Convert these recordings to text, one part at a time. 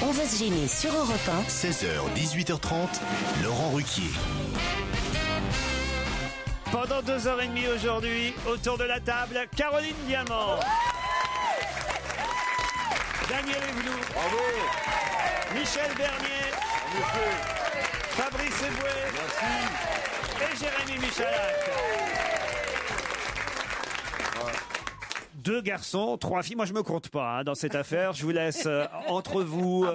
On va se gêner sur Europe 1. 16h, 18h30, Laurent Ruquier. Pendant 2h30 aujourd'hui, autour de la table, Caroline Diamant. Daniel Evenou. Bravo. Michel Bernier. Fabrice Eboué. Merci. Et Jérémy Michalak. Deux garçons, trois filles. Moi, je me compte pas dans cette affaire. Je vous laisse entre vous.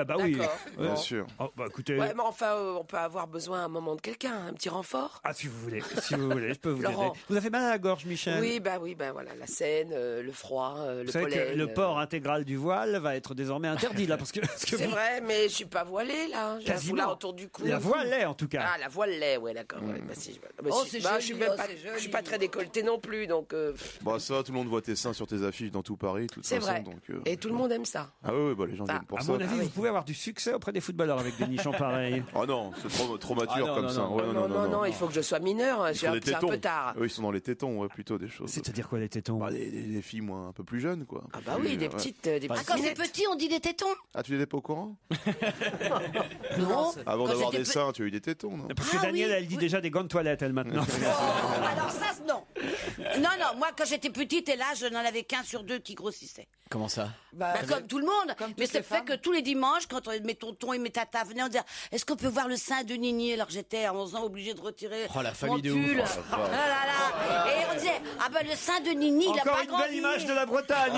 Bah oui, bien sûr. Oh, bah écoutez. Ouais, mais enfin, on peut avoir besoin à un moment de quelqu'un, un petit renfort. Ah, si vous voulez, je peux vous Laurent. aider. Vous avez mal à la gorge, Michel? Oui, voilà, la scène, le froid, le vous savez pollen. que le port intégral du voile va être désormais interdit là, parce que C'est vrai, mais je suis pas voilée là. J'ai un foulard autour du cou. La voile l'est en tout cas. Ah, la voile l'est, ouais, d'accord. Ouais, bah, si, c'est joli, je suis même pas, je suis pas très décolletée non plus, donc. Bah ça, tout le monde voit tes seins sur tes affiches dans tout Paris, de toute C'est façon. vrai. Donc, Et tout le monde aime ça. Ah oui, bah les gens viennent pour À ça. mon avis, vous pouvez avoir du succès auprès des footballeurs avec des nichons pareils. Ah non, c'est trop mature non, comme non, ça. non. Ouais, Non, il faut que je sois mineur. Ils C'est font un des peu tétons. tard. Eux, ils sont dans les tétons, ouais, plutôt des choses. C'est-à-dire quoi les tétons? Bah, des filles, moi, un peu plus jeunes, quoi. Ah bah oui, des Ouais. petites, Ah, quand c'est petit, on dit des tétons. Ah, tu n'étais pas au courant? Non. Avant Quand d'avoir j'étais des seins, tu as eu des tétons, non? Parce que Ah Daniel, oui, elle dit oui. déjà des gants de toilette, elle maintenant. Oh, alors ça, non. Non, moi, quand j'étais petite, et là, je n'en avais qu'un sur deux qui grossissait. Comment ça? Bah, comme tout le monde. comme toutes Mais c'est les fait femmes. que tous les dimanches, quand mes tontons et mes tatas venaient, on disait, est-ce qu'on peut voir le sein de Nini? Alors j'étais à 11 ans obligée de retirer Oh, la famille mon de tulle. ouf. Ah là là. Et on disait, ah ben le sein de Nini, il a Encore pas une grandi. belle image de la Bretagne.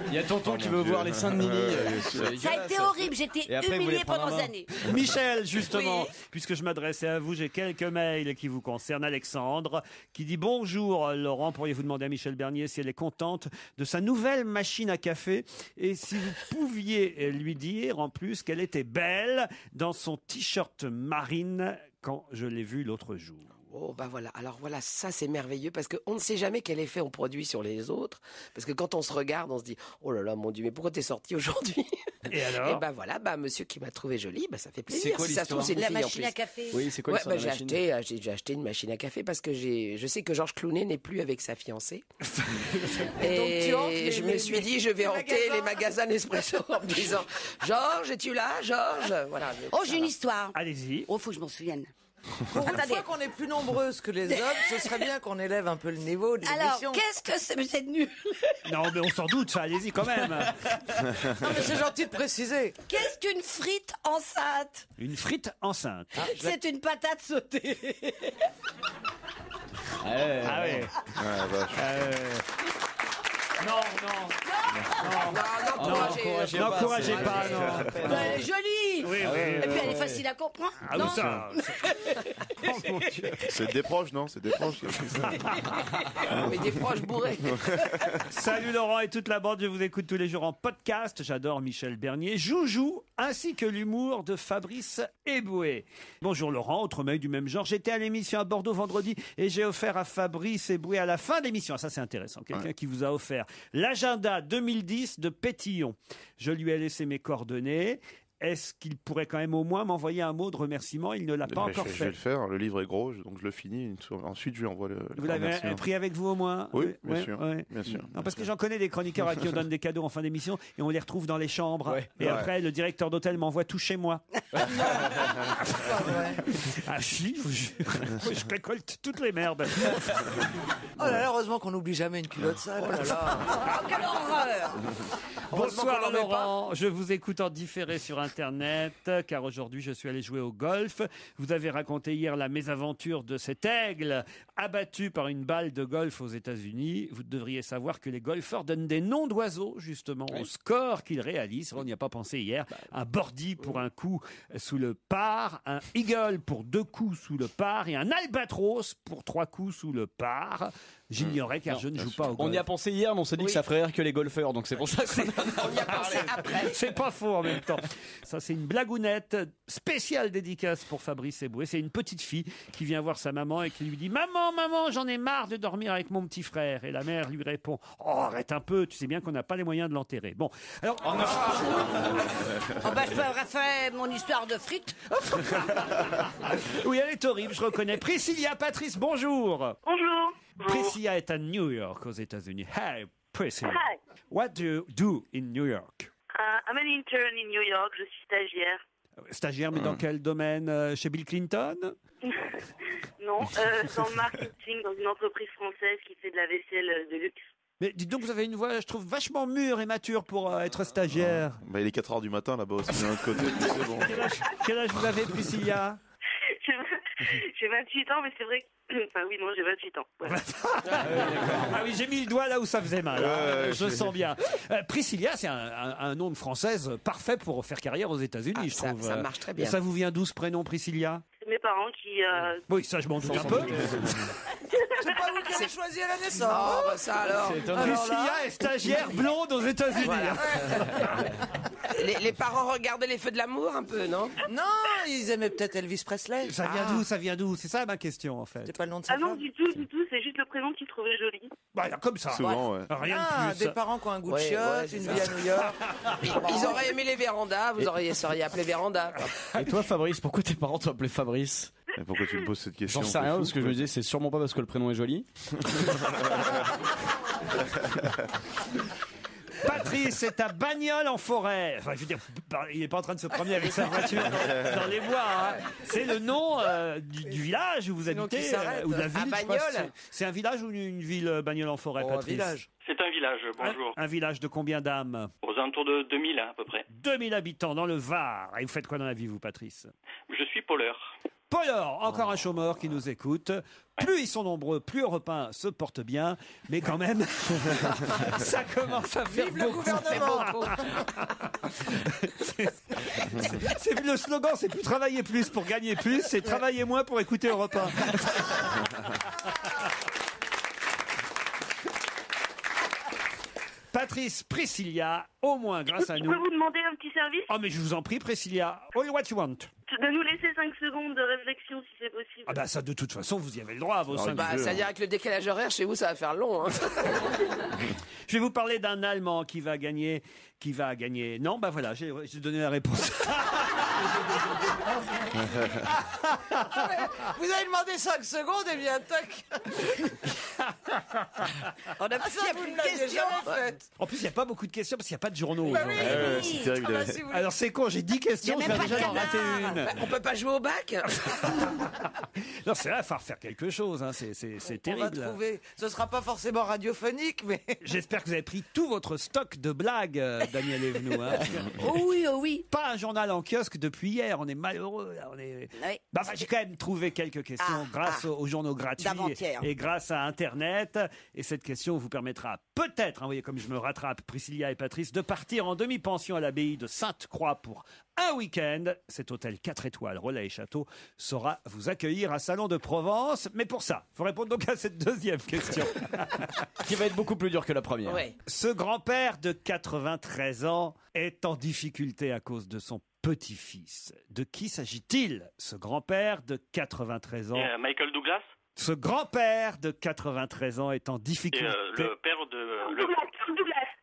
Il y a tonton qui veut Dieu. voir les seins de Nini. Ça a été horrible, j'étais Et après, vous humiliée voulez prendre pendant un des bain. années. Michel, justement, Oui. puisque je m'adressais à vous, j'ai quelques mails qui vous concernent. Alexandre, qui dit: bonjour Laurent, pourriez-vous demander à Michel Bernier si elle est contente de sa nouvelle machine à café et si vous pouviez lui dire en plus qu'elle était belle dans son t-shirt marine quand je l'ai vue l'autre jour. Oh bah voilà, alors voilà, ça c'est merveilleux parce qu'on ne sait jamais quel effet on produit sur les autres. Parce que quand on se regarde, on se dit, oh là là mon Dieu, mais pourquoi t'es sorti aujourd'hui? Et alors? Et bah voilà, monsieur qui m'a trouvé jolie, ça fait plaisir. C'est quoi Si ça se trouve, l'histoire? c'est une La fille en machine plus. à café. Oui, c'est quoi Ouais, l'histoire de la machine? j'ai acheté une machine à café parce que je sais que Georges Clooney n'est plus avec sa fiancée. Et donc, tu hantes Et les- je me suis dit, je vais les hanter magasins. les magasins Nespresso en me disant, Georges, es-tu là, Georges? Voilà. Oh, j'ai une histoire. Allez-y. Oh, faut que je m'en souvienne. Pour une Attendez. fois qu'on est plus nombreuses que les hommes, ce serait bien qu'on élève un peu le niveau de Alors, l'émission. qu'est-ce que c'est? Mais c'est nul. Non, mais on s'en doute, ça, allez-y quand même. Non, mais c'est gentil de préciser. Qu'est-ce qu'une frite enceinte? Une frite enceinte. C'est une patate sautée. Ah ouais. Ah, vache. Non, N'encouragez n'encouragez pas, non. Ben, elle est jolie. Oui, Et puis elle est facile à comprendre. Ah non oui, ça. Oh mon Dieu. C'est des proches, non? C'est des proches qui ont fait ça. Mais des proches bourrés. Salut Laurent et toute la bande, je vous écoute tous les jours en podcast. J'adore Michel Bernier, Joujou, ainsi que l'humour de Fabrice Eboué. Bonjour Laurent, autre mail du même genre. J'étais à l'émission à Bordeaux vendredi et j'ai offert à Fabrice Eboué à la fin de l'émission. Ah, ça c'est intéressant. Quelqu'un qui vous a offert l'agenda 2010 de Pétillon. Je lui ai laissé mes coordonnées. Est-ce qu'il pourrait quand même au moins m'envoyer un mot de remerciement? Il ne l'a pas encore Je vais fait. le faire, le livre est gros, donc je le finis. Ensuite, je lui envoie le Vous l'avez remerciement. pris avec vous au moins? Oui, bien sûr, ouais. bien sûr. Non, parce que j'en connais des chroniqueurs à qui on donne des cadeaux en fin d'émission et on les retrouve dans les chambres. Ouais. Et après, le directeur d'hôtel m'envoie tout chez moi. Ah si, je vous jure. Je récolte toutes les merdes. Oh là là, heureusement qu'on n'oublie jamais une culotte sale. Oh là là. Oh, quelle horreur. Bonsoir qu'on en met Laurent, je vous écoute en différé sur Internet, car aujourd'hui je suis allé jouer au golf. Vous avez raconté hier la mésaventure de cet aigle abattu par une balle de golf aux États-Unis. Vous devriez savoir que les golfeurs donnent des noms d'oiseaux justement au score qu'ils réalisent. On n'y a pas pensé hier. Un birdie pour un coup sous le par, un eagle pour 2 coups sous le par et un albatros pour 3 coups sous le par. J'ignorais car je ne joue pas au golf. On y a pensé hier, mais on s'est dit que ça ferait rire que les golfeurs, donc c'est pour ça qu'on On y a pensé après. C'est pas faux en même temps. Ça, c'est une blagounette spéciale dédicace pour Fabrice Eboué. C'est une petite fille qui vient voir sa maman et qui lui dit: Maman, j'en ai marre de dormir avec mon petit frère. Et la mère lui répond: oh, arrête un peu, tu sais bien qu'on n'a pas les moyens de l'enterrer. Bon, alors. Oh bah, je peux faire mon histoire de frites. Oui, elle est horrible, je reconnais. Priscilla Patrice, bonjour. Bonjour. Priscilla est à New York, aux États-Unis. Hey, Priscilla. Hi. What do you do in New York? I'm an intern in New York. Je suis stagiaire. Stagiaire, mais dans quel domaine? Chez Bill Clinton? Non, dans le marketing, dans une entreprise française qui fait de la vaisselle de luxe. Mais dites donc, vous avez une voix, je trouve, vachement mûre et mature pour être stagiaire. Bah, il est 4h du matin là-bas aussi, de l'autre côté. C'est bon. Quel âge vous avez, Priscilla? J'ai 28 ans, mais c'est vrai que... Enfin oui, non, j'ai 28 ans. Voilà. Ah oui, j'ai mis le doigt là où ça faisait mal. Je sens bien. Priscilla, c'est un nom de française parfait pour faire carrière aux États-Unis, je trouve. Ça marche très bien. Et ça vous vient d'où ce prénom, Priscilla? C'est mes parents qui... Oui, ça je m'en doute un peu. C'est pas vous qui avez choisi à la naissance. Oh, bah ça alors. Priscilla est stagiaire blonde aux États-Unis. Voilà. Les parents regardaient les feux de l'amour un peu, non? Non, ils aimaient peut-être Elvis Presley. Ça vient d'où? Ça vient d'où? C'est ça ma question en fait. C'est pas le nom de sa Ah non, femme. du tout, c'est juste le prénom qu'ils trouvaient joli. Bah, comme ça. Souvent, ouais. Rien de plus. Des parents qui ont un goût de Ouais, chiottes, c'est une ça. vie à New York. Ils auraient aimé les vérandas, vous seriez appelé Véranda. Quoi. Et toi, Fabrice, pourquoi tes parents t'ont appelé Fabrice? Mais pourquoi tu me poses cette question? J'en sais C'est rien, fou, parce que je quoi. me disais, c'est sûrement pas parce que le prénom est joli. Patrice est à Bagnols en forêt. Enfin, je veux dire, il n'est pas en train de se promener avec sa voiture dans les bois. Hein. C'est le nom du village où vous nom habitez, qui s'arrête. ou de la ville. À je crois que Bagnols. c'est un village ou une ville, Bagnols en forêt, Oh, un Patrice? village. C'est un village, bonjour. Un village de combien d'âmes? Aux alentours de 2000 à peu près. 2000 habitants dans le Var. Et vous faites quoi dans la vie, vous, Patrice? Je suis poleur. Polor, encore un chômeur qui nous écoute. Plus ils sont nombreux, plus Europe 1 se porte bien. Mais quand même, ça commence à faire Vive le beaucoup. gouvernement. C'est le slogan, c'est plus travailler plus pour gagner plus, c'est travailler moins pour écouter Europe 1. Patrice, Priscilla, au moins grâce à Je nous. peux vous demander un petit service? Oh mais je vous en prie, Priscilla, all what you want. De nous laisser 5 secondes de réflexion si c'est possible. Ah bah ça de toute façon vous y avez le droit à vos 5 Bah, c'est-à-dire avec le décalage horaire, chez vous, ça va faire long. Hein. Je vais vous parler d'un Allemand qui va gagner. Non, bah voilà, j'ai donné la réponse. Vous avez demandé 5 secondes et bien toc. On a pas Vous ne l'aviez jamais fait. En plus, il n'y a pas beaucoup de questions parce qu'il n'y a pas de journaux. Bah aujourd'hui. oui. C'est terrible. Ah bah, si vous voulez. Alors c'est con, j'ai 10 questions, Il y je a viens même déjà pas d'en de rater canard. une. On peut pas jouer au bac? Non, c'est là, il va falloir faire quelque chose, hein. c'est On va terrible. trouver. Ce sera pas forcément radiophonique, mais. J'espère que vous avez pris tout votre stock de blagues, Daniel Evenou. Hein, parce que Oh oui, oh oui. pas un journal en kiosque depuis hier, on est malheureux. Là, on est... Oui. Bah, enfin, j'ai quand même trouvé quelques questions grâce aux journaux gratuits D'avant-hier. et grâce à Internet. Et cette question vous permettra peut-être, hein, vous voyez comme je me rattrape, Priscilla et Patrice, de partir en demi-pension à l'abbaye de Sainte-Croix pour un week-end. Cet hôtel 4 étoiles, relais et château, saura vous accueillir à Salon de Provence. Mais pour ça, il faut répondre donc à cette deuxième question. Qui va être beaucoup plus dur que la première. Ouais. Ce grand-père de 93 ans est en difficulté à cause de son petit-fils. De qui s'agit-il, ce grand-père de 93 ans? Michael Douglas. Ce grand-père de 93 ans est en Et difficulté. le père de... Douglas.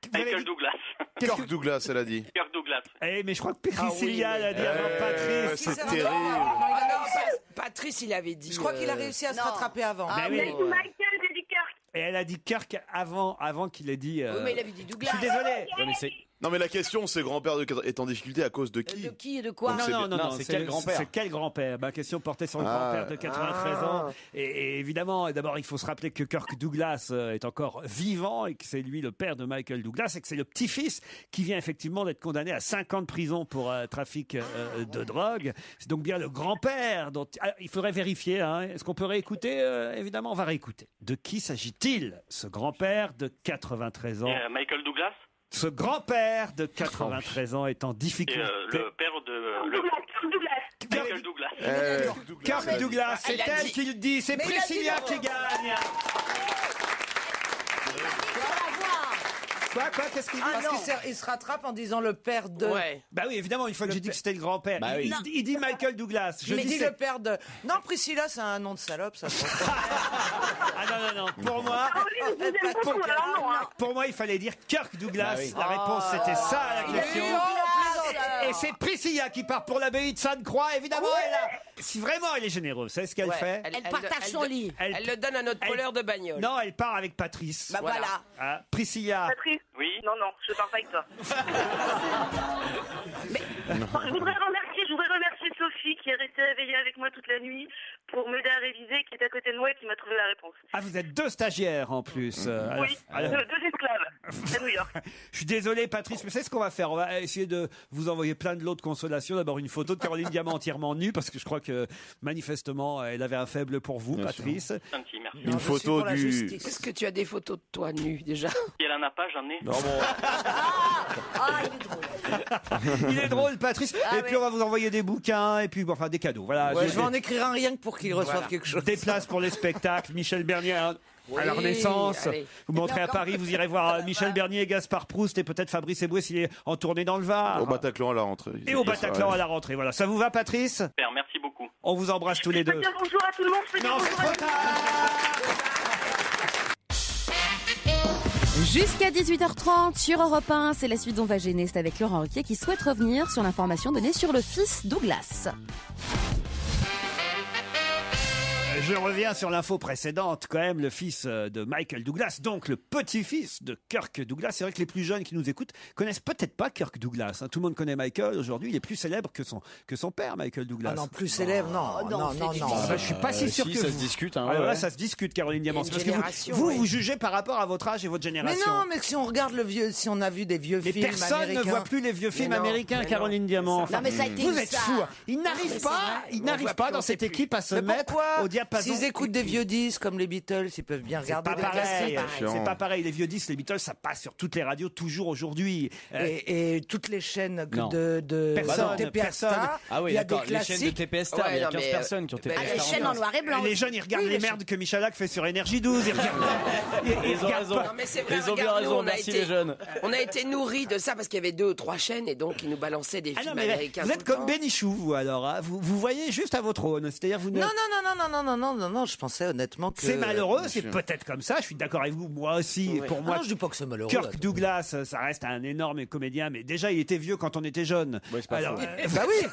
Vous avez Michael dit- Douglas. Kirk Douglas, elle a dit. Kirk Douglas. Eh, mais je crois que Priscilla l'a dit avant Patrice. C'est c'est terrible. Alors, Patrice, il avait dit. Je crois qu'il a réussi à se non. rattraper avant. Ben Il a oui. dit Michael, j'ai dit Kirk. Et elle a dit Kirk avant qu'il ait dit. Oui, mais il avait dit Je Douglas. suis désolé. Ouais, mais c'est... Non, mais la question, c'est grand-père est en difficulté à cause de qui? De qui et de quoi? Non, c'est non, non, bien. non, Non, c'est quel grand-père? C'est quel grand-père? Ma question portait sur le Ah. grand-père de 93 ans. Et évidemment, d'abord, il faut se rappeler que Kirk Douglas est encore vivant et que c'est lui le père de Michael Douglas et que c'est le petit-fils qui vient effectivement d'être condamné à 5 ans de prison pour trafic de drogue. C'est donc bien le grand-père dont il faudrait vérifier. Hein. Est-ce qu'on peut réécouter? Évidemment, on va réécouter. De qui s'agit-il, ce grand-père de 93 ans? Michael Douglas. Ce grand-père de 93 ans est en Et difficulté. le père de... Michael Douglas. Kirk Douglas, c'est Elle a elle dit- qui le dit, c'est Mais il a dit Priscilla d'abord. qui gagne. Quoi, qu'est-ce qu'il dit? Parce qu'il se rattrape en disant le père de. Ouais. Bah oui, évidemment, une fois que j'ai dit que c'était le grand-père. Bah oui. Il dit Michael Douglas. Je Il dis dit c'est- le père de. Non, Priscilla, c'est un nom de salope, ça. Ah non, pour moi, Vous aime beaucoup, alors non, hein. pour moi, il fallait dire Kirk Douglas. Bah oui. La réponse, c'était ça, la Il est question. vivant, en plus, Et c'est Priscilla qui part pour l'abbaye de Sainte-Croix, évidemment. Si vraiment elle est généreuse, c'est ce qu'elle fait. Elle partage son lit. Elle le donne à notre poleur de bagnole. Non, elle part avec Patrice. Bah voilà. Ah, Priscilla. Patrice. Oui. Non, je pars pas avec toi. Je voudrais remercier Sophie qui est restée réveillée avec moi toute la nuit pour m'aider à réviser, qui est à côté de moi et qui m'a trouvé la réponse. Ah, vous êtes 2 stagiaires en plus. Oui, deux esclaves à New York. Je suis désolé, Patrice, mais c'est ce qu'on va faire. On va essayer de vous envoyer plein de lots de consolation. D'abord, une photo de Caroline Diamant entièrement nue, parce que je crois que manifestement, elle avait un faible pour vous, Bien Patrice. Gentil, merci. Une photo du. Est-ce que tu as des photos de toi nu déjà? Si elle en a pas, j'en ai. Non, bon. Ah, il est drôle. Il est drôle, Patrice. Et puis, on va vous envoyer des bouquins et puis, enfin, des cadeaux. Voilà. Ouais, je vais en écrire un rien que pour qu'ils reçoivent quelque chose. Des places pour les spectacles. Michel Bernier à la Renaissance. allez. Vous montrez à Paris, vous irez voir Michel Bernier, Gaspard Proust et peut-être Fabrice Eboué s'il est en tournée dans le Var. Au Bataclan à la rentrée. Et au Bataclan à la rentrée. Voilà. Ça vous va, Patrice? Super, merci beaucoup. On vous embrasse tous les deux. Bien, bonjour à tout le monde. Non, c'est trop tard. Jusqu'à 18h30 sur Europe 1, c'est la suite d'On va gêner. C'est avec Laurent Ruquier qui souhaite revenir sur l'information donnée sur le fils Douglas. Je reviens sur l'info précédente, quand même, le fils de Michael Douglas, donc le petit-fils de Kirk Douglas. C'est vrai que les plus jeunes qui nous écoutent connaissent peut-être pas Kirk Douglas. Hein. Tout le monde connaît Michael. Aujourd'hui, il est plus célèbre que son père, Michael Douglas. Ah non, plus célèbre, non. Non. Je suis pas si sûr que ça vous. se discute. Hein, Voilà, ça se discute, Caroline Diamant. Parce que vous jugez par rapport à votre âge et votre Mais génération. non, mais si on regarde si on a vu des vieux Mais films personne américains. ne voit plus les vieux films américains, Caroline Diamant. Non, mais ça a été Vous une êtes star. fous. Ils n'arrivent pas dans cette équipe à se Mais mettre pourquoi au diapason. S'ils écoutent des vieux disques comme les Beatles, ils peuvent bien C'est regarder pas des pareil. classiques. C'est pas pareil. Les vieux disques, les Beatles, ça passe sur toutes les radios toujours aujourd'hui. Et toutes les chaînes Non. de Personne, TPS personne. Star, Ah oui, il y a des d'accord. Les chaînes de classiques. TPS Star, il y a 15 personnes qui ont TPS Ah, Star. les chaînes en noir et blanc. Les jeunes, ils regardent les merdes que Michalak fait sur Énergie 12. Ils regardent. Ils ont raison. Non, mais c'est vrai, Ils ont bien regarde, nous, raison. on a Merci été- les jeunes. On a été nourris de ça parce qu'il y avait 2 ou 3 chaînes et donc ils nous balançaient des Ah films non, mais américains. vous êtes tout le comme temps. Bénichou, vous, alors. Hein. Vous voyez juste à votre aune. C'est-à-dire, vous ne. Non, je pensais honnêtement que... C'est malheureux, c'est peut-être comme ça. Je suis d'accord avec vous, moi aussi. Et pour Ah moi, non, je dis pas que c'est malheureux. Kirk Douglas, ça reste un énorme comédien, mais déjà, il était vieux quand on était jeune. Ouais, c'est pas faux. Bah oui,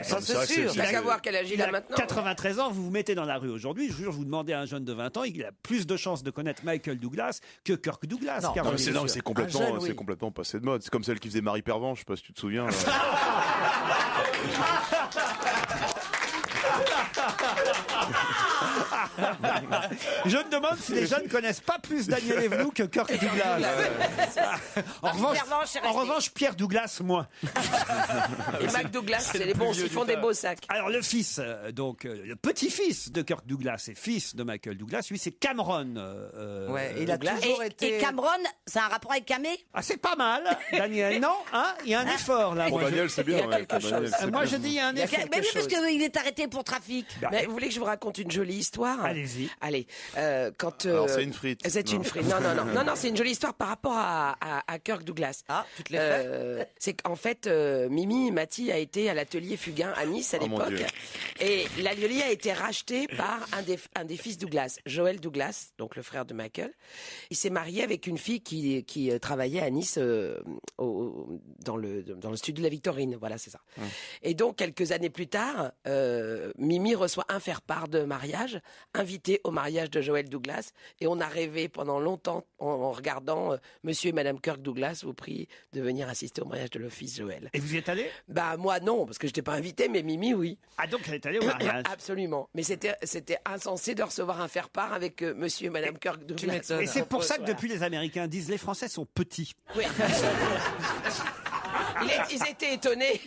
ça c'est vrai c'est que sûr. c'est- T'as qu'à voir quel âge il Il a a maintenant. 93 ans, vous vous mettez dans la rue aujourd'hui, je vous jure, vous demandez à un jeune de 20 ans, il a plus de chances de connaître Michael Douglas que Kirk Douglas. Non, Caroline. Non, mais c'est complètement, Un jeune, oui. c'est complètement passé de mode. C'est comme celle qui faisait Marie Pervenche, je sais pas si tu te souviens. là. Je me demande si les jeunes connaissent pas plus Daniel Evenou que Kirk Douglas. En revanche, Pierre Douglas, moins. Et Mac Douglas, c'est les bons, ils font des beaux sacs. Alors le fils, le petit-fils de Kirk Douglas et fils de Michael Douglas, lui c'est Cameron. Ouais, il a toujours été... Et Cameron, c'est un rapport avec Camé? Ah c'est pas mal, Daniel, non hein. Il y a un effort là. Pour Moi, Daniel, c'est bien. ouais, pour Daniel, c'est moi bien. je dis il y a un effort. Mais oui, parce qu'il est arrêté pour trafic. Mais vous voulez que je vous raconte une jolie histoire? Allez-y. Allez, quand... Alors, c'est une frite. C'est une Non. frite. Non, c'est une jolie histoire par rapport à Kirk Douglas. Ah, tu te l'as fait C'est qu'en fait, Mimi Mati a été à l'atelier Fugain à Nice à Oh, mon l'époque. Dieu. Et l'atelier a été racheté par un des fils Douglas, Joel Douglas, donc le frère de Michael. Il s'est marié avec une fille qui travaillait à Nice dans le studio de la Victorine. Voilà, c'est ça. Et donc, quelques années plus tard, Mimi reçoit un faire-part de mariage, invité au mariage de Joel Douglas. Et on a rêvé pendant longtemps, en regardant Monsieur et Madame Kirk Douglas, vous prie de venir assister au mariage de leur fils Joel. Et vous y êtes allé? Bah moi non, parce que je n'étais pas invité, mais Mimi oui. Ah donc elle est allée au mariage. Absolument. Mais c'était insensé de recevoir un faire-part avec Monsieur et Madame Kirk Douglas. m'étonnes. Et c'est pour ça que Voilà. depuis les Américains disent les Français sont petits. Oui. Ils étaient étonnés.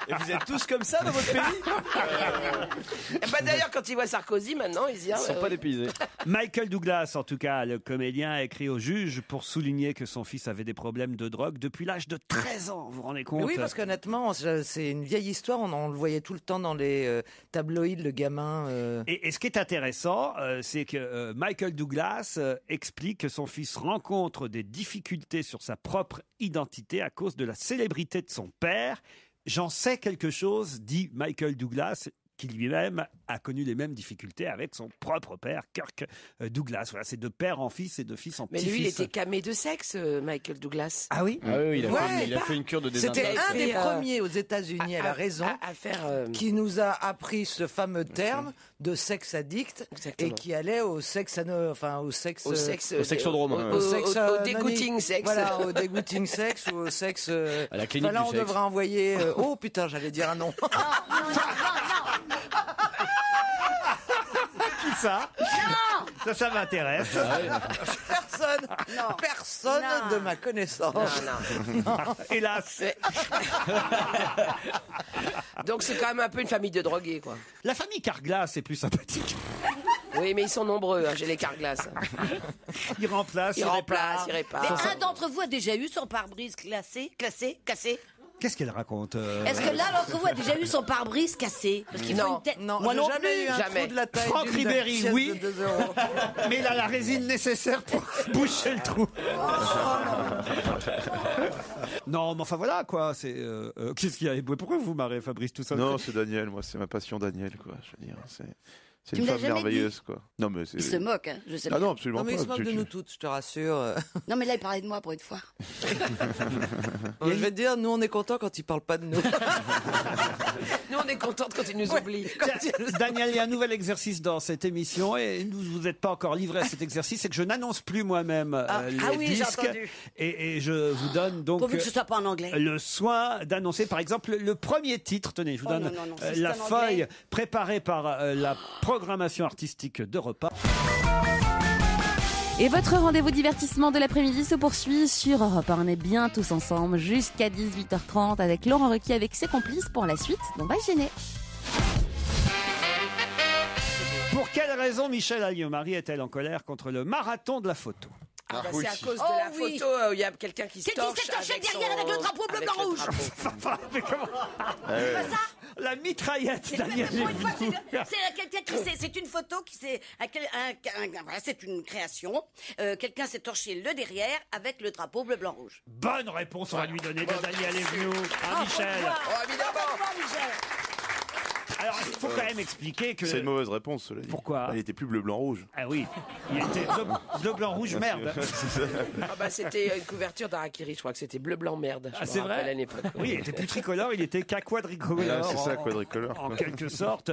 Et vous êtes tous comme ça dans votre pays? Bah, d'ailleurs, quand ils voient Sarkozy, maintenant, ils disent... Ils sont pas dépaysés. Michael Douglas, en tout cas, le comédien, a écrit au juge pour souligner que son fils avait des problèmes de drogue depuis l'âge de 13 ans. Vous vous rendez compte? Oui, parce qu'honnêtement, c'est une vieille histoire. On le voyait tout le temps dans les tabloïds, le gamin. Et ce qui est intéressant, c'est que Michael Douglas explique que son fils rencontre des difficultés sur sa propre identité à cause de la célébrité de son père. J'en sais quelque chose, dit Michael Douglas, qui lui-même a connu les mêmes difficultés avec son propre père, Kirk Douglas. Voilà, c'est de père en fils et de fils en Mais petit-fils. lui, il était camé de sexe, Michael Douglas. Ah oui? Ah oui, il a fait une cure de C'était désintox. un des premiers aux États-Unis, elle a raison, à faire. qui nous a appris ce fameux terme de sexe addict Exactement. et qui allait au sexe, au sexe, Au sexe. Au sexodrome. au sexe au dégoûting sexe. Voilà, au dégoûting sexe ou au sexe. À la clinique Là, du on sexe. devrait envoyer. Oh putain, j'allais dire un nom. Qui ça? Ça m'intéresse. Personne Non. de ma connaissance. Non. Hélas. Donc c'est quand même un peu une famille de drogués, quoi. La famille Carglass est plus sympathique. Oui, mais ils sont nombreux, hein, j'ai les Carglass. Ils remplacent, Ils remplacent, ils Mais réparent. un d'entre vous a déjà eu son pare-brise cassé? Qu'est-ce qu'elle raconte Est-ce que l'un d'entre vous a déjà eu son pare-brise cassé? Parce qu'il faut Non. une tête. Non, Moi j'ai non jamais plus. eu un Jamais. trou de la taille Franck d'une Ribéry, pièce oui. de 2 euros. Mais il a la résine nécessaire pour boucher le trou. Non, mais enfin voilà quoi. C'est qu'est-ce qu'il y a? Pourquoi vous vous marrez, Fabrice, tout ça? Non, c'est Daniel, moi, c'est ma passion Daniel, quoi. Je veux dire, c'est Tu une me l'as femme jamais merveilleuse, quoi. Non, mais c'est. Il se moque, hein, je sais Ah bien. non, absolument Non, mais pas. il se moque de nous toutes, je te rassure. Non, mais là, il parlait de moi pour une fois. Je vais te dire, nous on est contents quand il parle pas de nous. Nous, on est contente quand ils nous oublient. Tiens, Daniel, il y a un nouvel exercice dans cette émission et vous n'êtes pas encore livré à cet exercice, c'est que je n'annonce plus moi-même les oui, j'ai disques entendu. et je vous donne donc Pourvu que ce soit pas en anglais. le soin d'annoncer par exemple le premier titre. Tenez, je vous Oh donne non, si c'est la en feuille anglais. préparée par la programmation artistique d'Europe 1. Et votre rendez-vous divertissement de l'après-midi se poursuit sur Europe 1. On est bien tous ensemble jusqu'à 18h30 avec Laurent Ruquier avec ses complices pour la suite d'On va gêner. Pour quelle raison Michel Alliot-Marie est-elle en colère contre le marathon de la photo? Ah, bah, c'est à cause de Oh la oui. photo où il y a quelqu'un qui se Quelqu'un torche s'est torché avec derrière son- avec le drapeau bleu, avec blanc, le rouge. drapeau. Mais comment C'est pas ça? La mitraillette, C'est Daniel. pour une fois, Evenou. c'est quelqu'un qui c'est une photo qui c'est voilà, c'est une création. Quelqu'un s'est torché le derrière avec le drapeau bleu blanc rouge. Bonne réponse on va lui donner de Daniel Evenou. Hein, Michel. Oh, évidemment. Alors, il faut quand même expliquer que... C'est une mauvaise réponse, cela dit. Pourquoi? Il était plus bleu-blanc-rouge. Ah oui, il était bleu, blanc, rouge, merde. Ah bah c'était une couverture d'Harakiri, je crois que c'était bleu, blanc, merde. Je Ah, me c'est rappelle vrai à l'époque. Oui, il était plus tricolore, il était qu'à quadricolore. Ouais, c'est ça, quadricolore. En quelque sorte.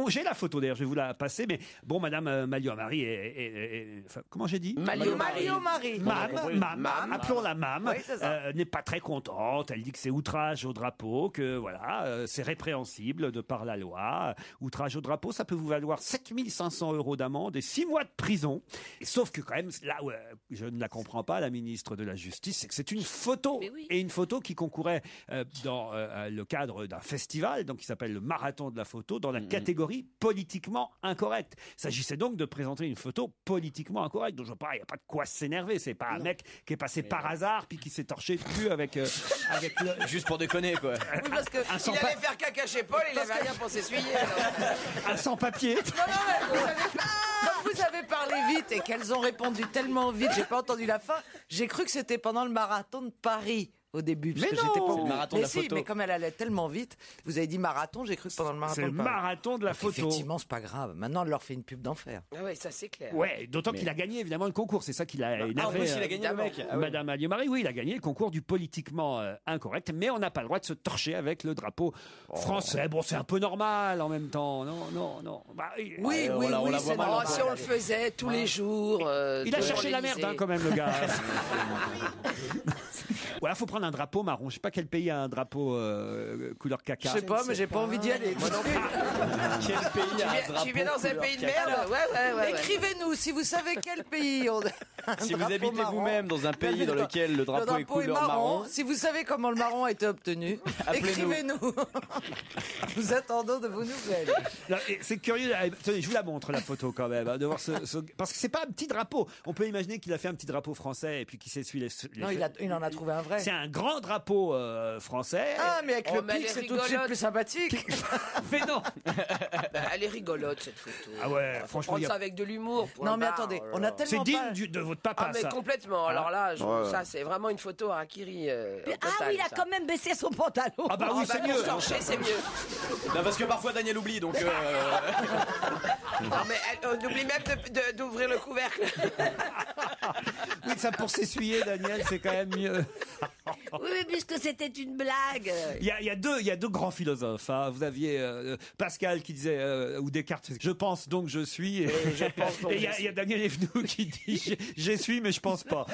J'ai la photo d'ailleurs, je vais vous la passer, mais bon, Madame Malio-Marie enfin, comment j'ai dit? Malio-Marie. Mam, appelons-la Mam, Oui, c'est ça. n'est pas très contente. Elle dit que c'est outrage au drapeau, que voilà, c'est répréhensible de par la loi. Outrage au drapeau, ça peut vous valoir 7 500 € d'amende et 6 mois de prison. Sauf que quand même, là où je ne la comprends pas, la ministre de la Justice, c'est que c'est une photo. Mais oui. Et une photo qui concourait dans le cadre d'un festival, donc qui s'appelle le Marathon de la photo, dans la catégorie politiquement incorrecte. Il s'agissait donc de présenter une photo politiquement incorrecte. Donc je vois pas, il n'y a pas de quoi s'énerver. C'est pas un mec qui est passé par hasard puis qui s'est torché le cul avec le... Juste pour déconner, quoi. Oui, parce que Un il sans-pa- allait faire caca chez Paul, il avait rien pour s'essuyer. un sans-papier. Comme vous avez parlé vite et qu'elles ont répondu tellement vite, j'ai pas entendu la fin. J'ai cru que c'était pendant le marathon de Paris au début. Parce Mais que non. j'étais pas au C'est le courant. marathon de Mais la si, photo. mais comme elle allait tellement vite, vous avez dit marathon, j'ai cru que pendant le marathon C'est le de Paris. Marathon de la Donc, photo. Effectivement, c'est pas grave. Maintenant, elle leur fait une pub d'enfer. Ah ouais, ça c'est clair. Ouais, d'autant qu'il a gagné évidemment le concours. C'est ça qui l'a énervé. Ah, en plus, il a gagné le mec. Ah oui. Madame Alliot-Marie, oui, il a gagné le concours du politiquement incorrect, mais on n'a pas le droit de se torcher avec le drapeau français. Bon, c'est un peu normal en même temps. Non. Bah, Oui, Ouais, on la voit c'est mal, normal. Oh, si on le faisait tous les jours. il a devant cherché la merde l'Élysée. hein, quand même, le gars. Ouais, faut prendre un drapeau marron. Je sais pas quel pays a un drapeau couleur Je caca. sais pas, mais j'ai pas envie d'y aller. Moi non plus. Quel pays a un drapeau Tu viens dans un couleur pays de caca. merde. Ouais. Écrivez-nous si vous savez quel pays on a un Si vous drapeau habitez marron. vous-même dans un pays dans lequel le drapeau est couleur marron, Si vous savez comment le marron a été obtenu, Appelez-nous. écrivez-nous. Nous attendons de vos nouvelles. Non, et c'est curieux. Tenez, je vous la montre la photo quand même, hein, de voir parce que c'est pas un petit drapeau. On peut imaginer qu'il a fait un petit drapeau français et puis qu'il s'essuie les. Non, il en a trouvé un vrai. C'est un grand drapeau français. Ah, mais avec Oh, le mais elle pic, est c'est tout de suite rigolote. plus sympathique. Mais non. Elle est rigolote cette photo. Ah ouais, Faut franchement, prendre il y a- ça avec de l'humour. point Non, mais barre. attendez, Oh là on là. a tellement C'est pas... digne de votre votre papa, Ah mais ça. complètement. Alors là, Ouais. ça c'est vraiment une photo à Akiri. Ah oui, il a quand même baissé son pantalon. Ah bah oui, c'est mieux. Torché, c'est mieux. Non, parce que parfois Daniel oublie, donc. Non mais on oublie même d'ouvrir le couvercle. Oui, ça pour s'essuyer, Daniel, c'est quand même mieux. Oui, mais puisque c'était une blague. Il y a deux grands philosophes. Hein. Vous aviez Pascal qui disait, ou Descartes, je pense donc je suis. Et il y a Daniel Evenou qui dit, j'essuie mais je pense pas.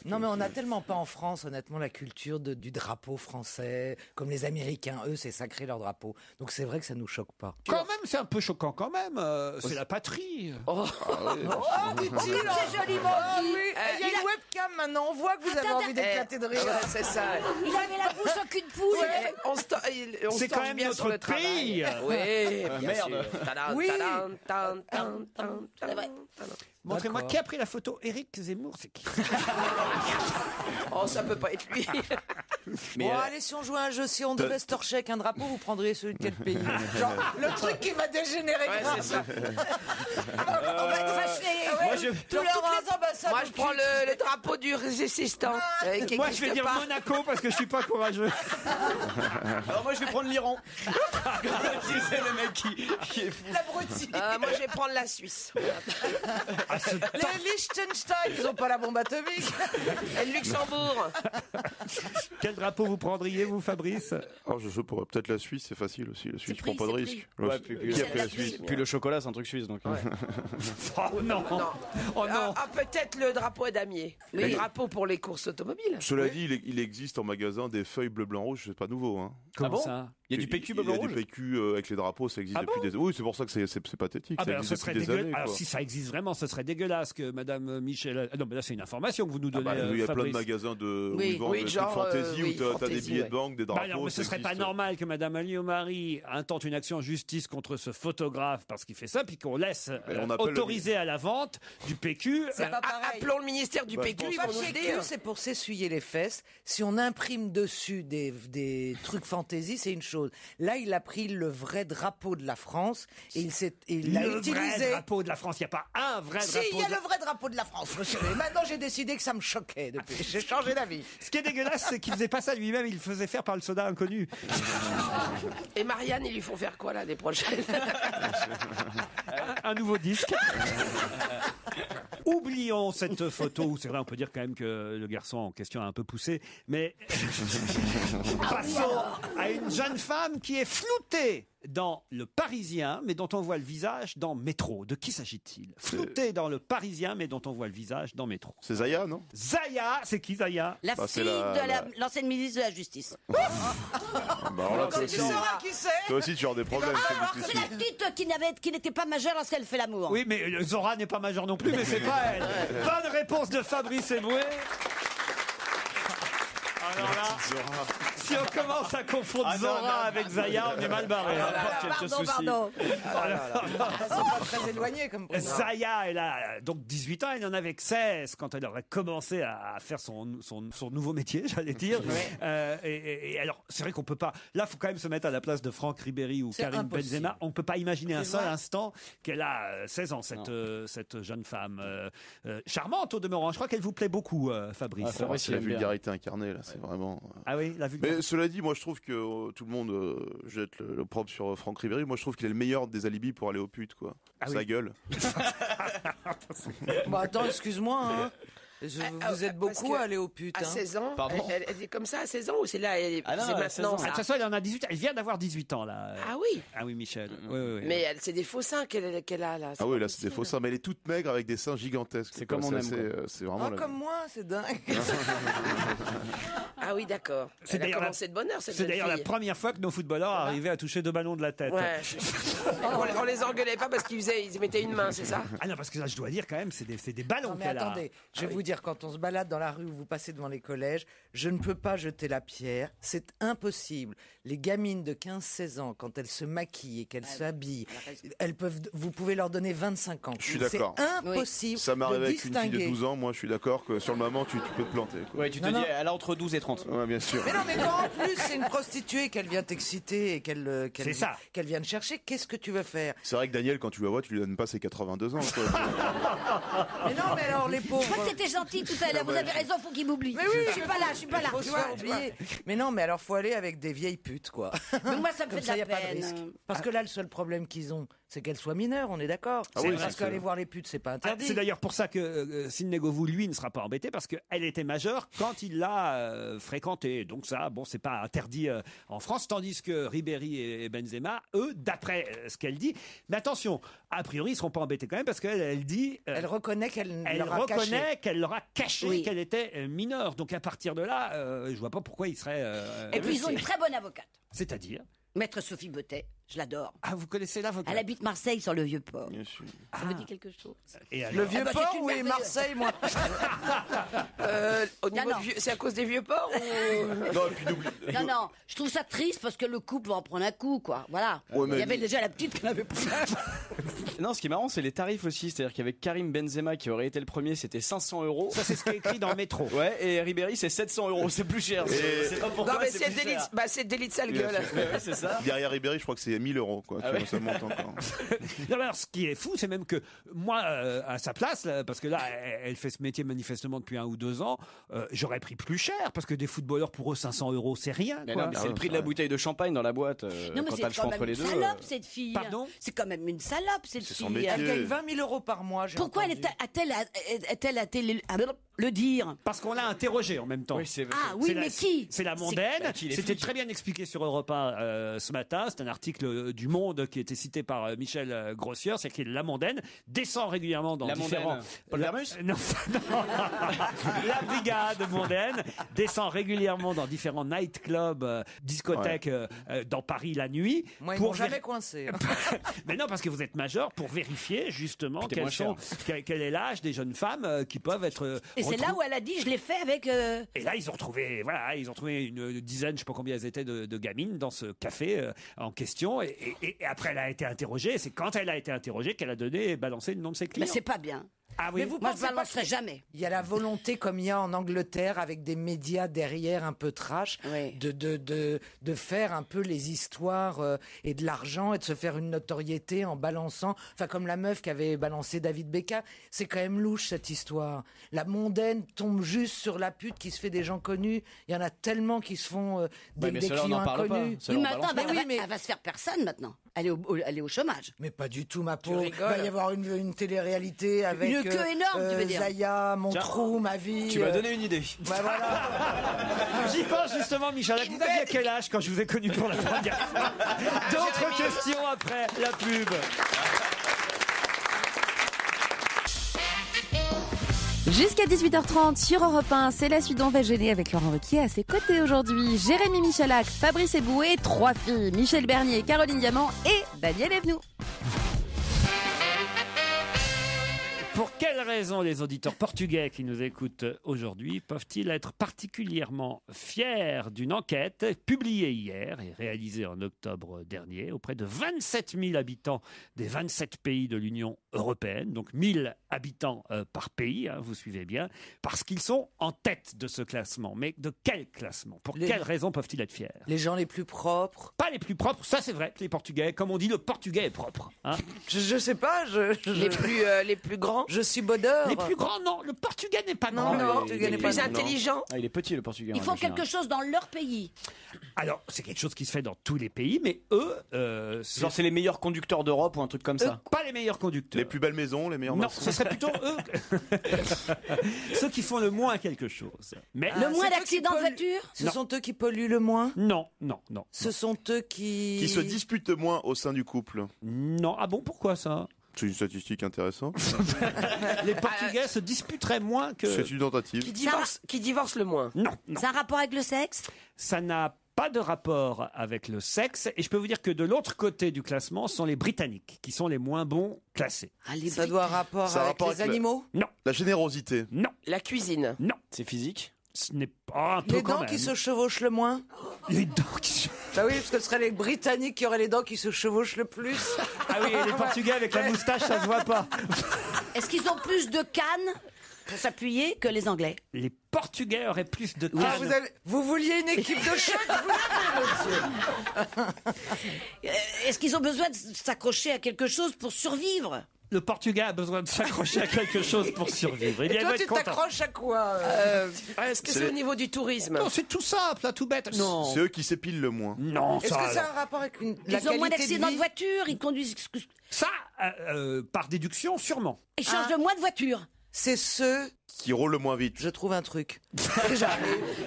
Non, mais on n'a tellement pas en France, honnêtement, la culture du drapeau français. Comme les Américains, eux, c'est sacré leur drapeau. Donc c'est vrai que ça nous choque pas. Quand même, c'est un peu choquant quand même. C'est la patrie. Oh, dit-il. C'est joliment dit. Il y a une webcam maintenant, on voit que vous avez envie d'éclater de rire. Ouais, c'est ça. Il avait la bouche en cul de poule. Ouais, on C'est quand même bien notre sur le pays. travail. Oui, bien merde. sûr. Tadam, Oui. tadam, tadam, tadam, tadam, C'est vrai. tadam. Montrez-moi D'accord. qui a pris la photo. Éric Zemmour, c'est qui? Oh, ça peut pas être lui. Mais, Bon, allez, si on jouait à un jeu, si on devait se torcher avec un drapeau, vous prendriez celui de quel pays? Genre, le truc qui va dégénérer Ouais, grave. c'est ça. On va être fâchés. moi, je. Toutes les ambassades. Moi, je prends le drapeau du résistant. qui Moi, je vais existe dire pas. Monaco parce que je suis pas courageux. Alors, moi, je vais prendre l'Iran. C'est le mec qui est fou. L'abruti. Moi, je vais prendre la Suisse. Les Liechtenstein, ils ont pas la bombe atomique. Et le Luxembourg. Quel drapeau vous prendriez, vous, Fabrice? Alors, je pourrais peut-être la Suisse, c'est facile aussi. La Suisse, je pris, prends pas de c'est risque. Ouais, puis Qui a pris la Suisse? Puis le chocolat, c'est un truc suisse, donc. Oh non. Non. Oh non. Peut-être le drapeau à damier. Le drapeau pour les courses automobiles. Cela dit, il existe en magasin des feuilles bleu, blanc, rouge, c'est pas nouveau. Hein. Comment bon ça? Il y a du PQ Il y blanc a rouge. du PQ avec les drapeaux, ça existe Ah depuis des... Oui, c'est pour ça que c'est pathétique. Ah ça ben alors, ce existe serait depuis des dégueulasse. années. Alors quoi. si ça existe vraiment, ce serait dégueulasse que Madame Michel. Ah non, mais là c'est une information que vous nous Ah donnez. bah, il y a plein de Fabrice. magasins où Oui. ils vendent Oui, des genre, trucs fantaisie oui, où t'as des fantaisie, billets ouais. de banque, des Bah drapeaux. alors, mais ce ça serait pas existe. normal que Madame Alliot-Marie intente une action en justice contre ce photographe parce qu'il fait ça, puis qu'on laisse on appelle autoriser à la vente du PQ. C'est pas pareil. Appelons le ministère du Bah, PQ, je ils Le vont nous le papier dire. cul, c'est pour s'essuyer les fesses. Si on imprime dessus des trucs fantaisie, c'est une chose. Là, il a pris le vrai drapeau de la France et il l'a Le vrai utilisé. drapeau de la France, il n'y a pas un vrai Si, drapeau. il y a le vrai drapeau de la France, monsieur. Et maintenant, j'ai décidé que ça me choquait depuis. J'ai changé d'avis. Ce qui est dégueulasse, c'est qu'il faisait pas ça lui-même, il le faisait faire par le soda inconnu. Et Marianne, ils lui font faire quoi l'année prochaine? Un nouveau disque. Oublions cette photo où c'est vrai, on peut dire quand même que le garçon en question a un peu poussé, mais passons à une jeune femme qui est floutée dans Le Parisien, mais dont on voit le visage dans Métro. De qui s'agit-il? Floutée dans Le Parisien, mais dont on voit le visage dans Métro. C'est Zaya, non? Zaya, c'est qui Zaya? La Bah, c'est fille la- de l'ancienne ministre de la Justice. Bah, alors là, toi Tu aussi, sauras qui c'est? toi aussi, tu as des problèmes. C'est la petite qui n'était pas majeure lorsqu'elle fait l'amour. Oui, mais Zora n'est pas majeure non plus, mais c'est pas elle. Bonne réponse de Fabrice Eboué. Alors là, si on commence à confondre Zora avec Zaya, on est mal barré. Pardon. Elles sont pas très éloignées comme prénom. Zaya, elle a donc 18 ans, elle en avait que 16 quand elle aurait commencé à faire son nouveau métier, j'allais dire. Et alors, c'est vrai qu'on peut pas. Là, faut quand même se mettre à la place de Franck Ribéry ou C'est Karim impossible. Benzema. On peut pas imaginer un C'est seul vrai. instant qu'elle a 16 ans, cette jeune femme. Charmante au demeurant. Je crois qu'elle vous plaît beaucoup, Fabrice. Ah, Fabrice, C'est il la aime bien. vulgarité incarnée, là, c'est vraiment... Ah oui, la vulgarité. Mais cela dit, moi je trouve que tout le monde jette le propre sur Franck Ribéry. Moi je trouve qu'il est le meilleur des alibis pour aller aux putes, quoi. Ah Sa oui. gueule. Bon, attends, excuse-moi. Hein. Vous êtes beaucoup parce que à aller aux putes. À Hein. 16 ans, Pardon. elle est comme ça à 16 ans ou c'est là, Ah non, c'est à 16 maintenant ans. Ah, de toute ça? façon, elle en a 18 ans. Elle vient d'avoir 18 ans, là. Ah oui, Ah oui, Michel. Oui, oui, oui. mais c'est des faux seins qu'elle a là. Ah oui, là c'est des faux seins, mais elle est toute maigre avec des seins gigantesques. C'est quoi. comme on aime, assez, quoi. c'est vraiment... Ah, la- comme moi, c'est dingue. Ah oui, d'accord. C'est Elle a d'ailleurs commencé de bonne heure cette C'est jeune d'ailleurs la fille. première fois que nos footballeurs arrivaient à toucher 2 ballons de la tête. Ouais. on les engueulait pas parce qu'ils mettaient une main, c'est ça? Ah non, parce que là, je dois dire quand même, c'est des ballons Non, mais qu'elle a. attendez, je vais vous dire dire, quand on se balade dans la rue ou vous passez devant les collèges, je ne peux pas jeter la pierre. C'est impossible. Les gamines de 15-16 ans, quand elles se maquillent et qu'elles s'habillent, vous pouvez leur donner 25 ans. Je suis d'accord. C'est impossible Ça m'arrive de avec une fille de distinguer. 12 ans. Moi, je suis d'accord que sur le moment, tu peux te planter. Ouais, tu te dis, elle a entre 12 et 30. Ouais, bien sûr. Mais non, mais quand en plus c'est une prostituée qu'elle vient t'exciter et qu'elle C'est ça. qu'elle vient te chercher, qu'est-ce que tu veux faire? C'est vrai que Daniel, quand tu la vois, tu lui donnes pas ses 82 ans. Quoi. Mais non, mais alors les pauvres. Je crois que t'étais gentil tout à l'heure. Vous avez raison, faut qu'il m'oublie. Mais oui, je suis pas là, je suis pas là. Faut se faire oublier. Mais non, mais alors faut aller avec des vieilles putes, quoi. Mais moi, ça me Comme fait de la y a pas de peine. risque. Parce que là, le seul problème qu'ils ont, c'est qu'elles soient mineures, on est d'accord. Ah oui, Parce c'est qu'aller ça. voir les putes, c'est pas interdit. C'est d'ailleurs pour ça que Sidney Govou, lui, ne sera pas embêté parce qu'elle était majeure quand il l'a fréquentée. Donc ça, bon, c'est pas interdit en France, tandis que Ribéry et Benzema, eux, d'après ce qu'elle dit, mais attention, a priori, ils seront pas embêtés quand même parce qu'elle dit... Elle reconnaît qu'elle leur a caché Oui. qu'elle était mineure. Donc à partir de là, je vois pas pourquoi il serait... Et puis ils ont une très bonne avocate. C'est-à-dire Maître Sophie Bottet, je l'adore. Ah, vous connaissez l'avocate? Elle habite Marseille sur le Vieux-Port. Bien sûr. Ça vous dit quelque chose? Et alors Le vieux Ah bah, port c'est une ou merveilleuse. Marseille, moi Au niveau non. c'est à cause des vieux ports ou... Non, et puis n'oublie. Non, je trouve ça triste parce que le couple va en prendre un coup, quoi. Voilà. Ouais, mais- Il y avait déjà la petite qui n'avait pas. Non, ce qui est marrant, c'est les tarifs aussi. C'est-à-dire qu'avec Karim Benzema, qui aurait été le premier, c'était 500 €. Ça, c'est ce qui est écrit dans le métro. Ouais, et Ribéry, c'est 700 €. C'est plus cher. C'est pas pourquoi. Non, mais c'est c'est plus délit, cher. c'est délit de sale Bien gueule. sûr. Ouais, c'est ça. Derrière Ribéry, je crois que c'est 1000 €. Quoi. Ah Tu vois, ouais. ça monte encore. Non, mais alors, ce qui est fou, c'est même que moi, à sa place, là, parce que là, elle fait ce métier manifestement depuis 1 ou 2 ans, j'aurais pris plus cher, parce que des footballeurs, pour eux, 500 € c'est rien. Mais quoi. non, mais c'est le prix de la bouteille de champagne dans la boîte. Non, mais quand c'est t'as le choix quand entre même les une deux. salope, cette fille. Pardon? C'est quand même une salope, cette C'est son fille. métier. Elle gagne 20 000 € par mois. j'ai Pourquoi entendu. a-t-elle le dire? Parce qu'on l'a interrogé en même temps. Oui, c'est Ah oui, C'est mais la- qui? C'est la Bah, mondaine. qui, les C'était flics très bien expliqué sur Europe 1 ce matin. C'est un article du Monde qui était cité par Michel Grossier. C'est que la mondaine descend régulièrement dans La différents... mondaine. Paul Vermus Non, non. La brigade mondaine descend régulièrement dans différents nightclubs, discothèques dans Paris la nuit. Moi, ils pour m'ont jamais vér- coincé. Mais non, parce que vous êtes majeur pour vérifier justement Puis t'es moins quel est l'âge des jeunes femmes qui peuvent être... Et c'est là retrou- où elle a dit, je l'ai fait avec... Et là, ils ont retrouvé une dizaine, je sais pas combien elles étaient, de gamines dans ce café en question. Et après, elle a été interrogée. C'est quand elle a été interrogée qu'elle a balancé le nom de ses Mais clients. c'est pas bien. Ah oui. Mais vous Moi, je pensez pas balancerai que- jamais. Il y a la volonté, comme il y a en Angleterre, avec des médias derrière un peu trash, Oui. de faire un peu les histoires et de l'argent et de se faire une notoriété en balançant. Enfin, comme la meuf qui avait balancé David Beckham. C'est quand même louche, cette histoire. La mondaine tombe juste sur la pute qui se fait des gens connus. Il y en a tellement qui se font des, mais des ceux-là, on clients n'en parle pas. inconnus. Ceux-là, on Mais attends, balance pas. mais- elle va se faire personne maintenant. Elle est au chômage. Mais pas du tout, ma pauvre. Il rigoles. va y avoir une télé-réalité avec Une queue énorme, tu veux dire. Zaya, mon Tiens, trou, ma vie. Tu m'as donné une idée. Bah voilà. J'y pense justement, Michel. Vous aviez à quel âge quand je vous ai connu pour la première fois? D'autres questions après la pub. Jusqu'à 18h30 sur Europe 1, c'est la suite d'On va gêner avec Laurent Ruquier à ses côtés aujourd'hui. Jérémy Michalak, Fabrice Eboué, 3 filles, Michel Bernier, Caroline Diamant et Daniel Evenou. Pour quelles raisons les auditeurs portugais qui nous écoutent aujourd'hui peuvent-ils être particulièrement fiers d'une enquête publiée hier et réalisée en octobre dernier auprès de 27 000 habitants des 27 pays de l'Union européenne, donc 1000 habitants par pays, hein, vous suivez bien, parce qu'ils sont en tête de ce classement. Mais de quel classement? Pour quelles raisons peuvent-ils être fiers? Les gens les plus propres. Pas les plus propres, ça c'est vrai, les Portugais, comme on dit, le Portugais est propre. Hein. Je sais pas, Les plus grands. je suis bodeur. Les plus grands, non, le Portugais n'est pas Non, grand. non, le Portugais n'est Les pas plus grand. intelligents. Ah, il est petit, le Portugais. Ils en font général. quelque chose dans leur pays. Alors, c'est quelque chose qui se fait dans tous les pays, mais eux, Genre, c'est les meilleurs conducteurs d'Europe ou un truc comme ça. pas les meilleurs conducteurs. Les plus belles maisons, les meilleurs Non, maçons. ce serait plutôt eux, ceux qui font le moins quelque chose. Mais Ah, Le c'est moins eux qui d'accidents de polluent. voiture. Ce Non. sont eux qui polluent le moins. non, non, non, Ce sont eux qui... Qui se disputent moins au sein du couple. non. Ah bon, pourquoi ça? C'est une statistique intéressante. Les Portugais se disputeraient moins que... C'est une tentative. Qui divorce le moins. Non, non. C'est un rapport avec le sexe? Ça n'a pas de rapport avec le sexe. Et je peux vous dire que de l'autre côté du classement sont les Britanniques, qui sont les moins bons classés. Ça doit avoir rapport Ça a avec rapport les avec le- animaux. Non, La générosité. non, La cuisine. non. C'est physique. Ce n'est pas un peu Les quand dents même. qui se chevauchent le moins. Les dents qui se... Bah oui, parce que ce seraient les Britanniques qui auraient les dents qui se chevauchent le plus. Ah oui, et les Portugais avec la moustache, ça se voit pas. Est-ce qu'ils ont plus de cannes pour s'appuyer que les Anglais? Les Portugais auraient plus de Ah, cannes. vous vouliez une équipe de choc, vous l'avez, monsieur. Est-ce qu'ils ont besoin de s'accrocher à quelque chose pour survivre? Le Portugais a besoin de s'accrocher à quelque chose pour survivre. Eh Et bien, il toi, va tu être content. t'accroches à quoi Est-ce que c'est au niveau du tourisme? Non, c'est tout simple, là, tout bête. Non. C'est eux qui s'épilent le moins. Non, Est-ce ça, que ça a alors. un rapport avec la Ils ont moins qualité d'accidents de vie voiture, ils conduisent. Ça, par déduction, sûrement. Ils changent de moins de voiture. C'est ceux, Qui roulent le moins vite. je trouve un truc.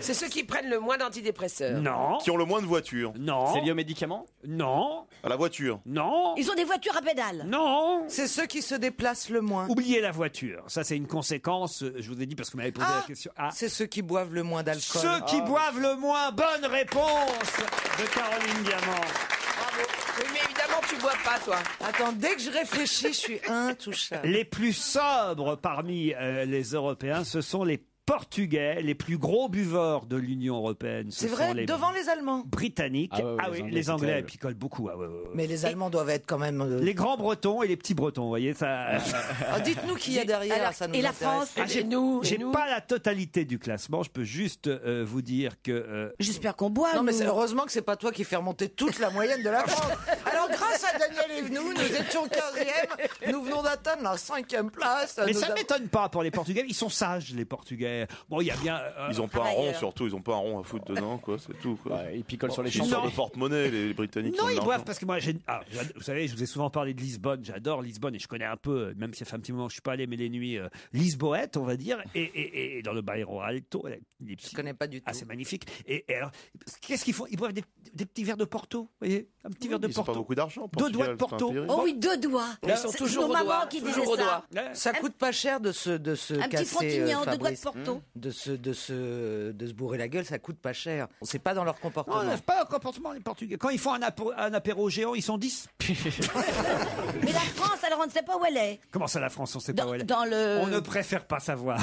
C'est ceux qui prennent le moins d'antidépresseurs. Non. Qui ont le moins de voitures. Non. C'est lié aux médicaments. Non. À la voiture. Non. Ils ont des voitures à pédales. Non. C'est ceux qui se déplacent le moins. Oubliez la voiture. Ça, c'est une conséquence. Je vous ai dit parce que vous m'avez posé la question. Ah. C'est ceux qui boivent le moins d'alcool. Ceux qui boivent le moins. Bonne réponse de Caroline Diamant. Oui, mais évidemment, tu bois pas, toi. Attends, dès que je réfléchis, je suis intouchable. Les plus sobres parmi les Européens, ce sont les Portugais, les plus gros buveurs de l'Union européenne. Ce C'est sont vrai, les devant les Allemands. Britanniques. Ah ouais, oui, les les Anglais, Anglais c'est terrible. picolent beaucoup. Ah ouais, ouais, ouais. Mais les Allemands doivent être quand même. Les grands Bretons et les petits Bretons, vous voyez ça. Ah, dites-nous qui y a derrière, Alors, ça nous et la intéresse. France, Ah, et nous, J'ai pas la totalité du classement. Je peux juste vous dire que J'espère qu'on boit. Non, mais nous. c'est heureusement que c'est pas toi qui fais remonter toute la moyenne de la France. Alors, grâce à Daniel Evenou, nous étions 15e. Nous venons d'atteindre la 5e place. mais Nous ça ne avons- m'étonne pas pour les Portugais. Ils sont sages, les Portugais. Bon, il y a bien. Ils ont pas un travailleurs. rond surtout, ils ont pas un rond à foutre dedans, quoi, c'est tout. Quoi. Ouais, ils picolent sur les Ils sont chansons. sur le porte-monnaie, les Britanniques. Non, ont de ils l'argent. boivent parce que moi, vous savez, je vous ai souvent parlé de Lisbonne. J'adore Lisbonne et je connais un peu, même si ça fait un petit moment que je suis pas allé, mais les nuits lisboètes, on va dire, et dans le Bairro Alto, les petits. Je connais pas du tout. Ah, c'est magnifique. Et alors, qu'est-ce qu'ils font? Ils boivent des petits verres de Porto, vous voyez, un petit verre de Ils ont pas Porto. beaucoup d'argent. Deux doigts de Portugal, Porto. c'est un pays Oh riche. oui, 2 doigts. Ils sont C'est toujours nos au mamans doigt. qui Toujours disaient au ça. doigt. Ça coûte pas cher de se Un petit casser, frontignan, 2 doigts de Fabrice. Porto. de se bourrer la gueule, ça coûte pas cher. C'est pas dans leur comportement. Non, c'est pas un comportement, les Portugais. Quand ils font un apéro géant, ils sont 10. Mais la France, alors on ne sait pas où elle est. Comment ça, la France, on sait pas où elle est? Dans le. On ne préfère pas savoir.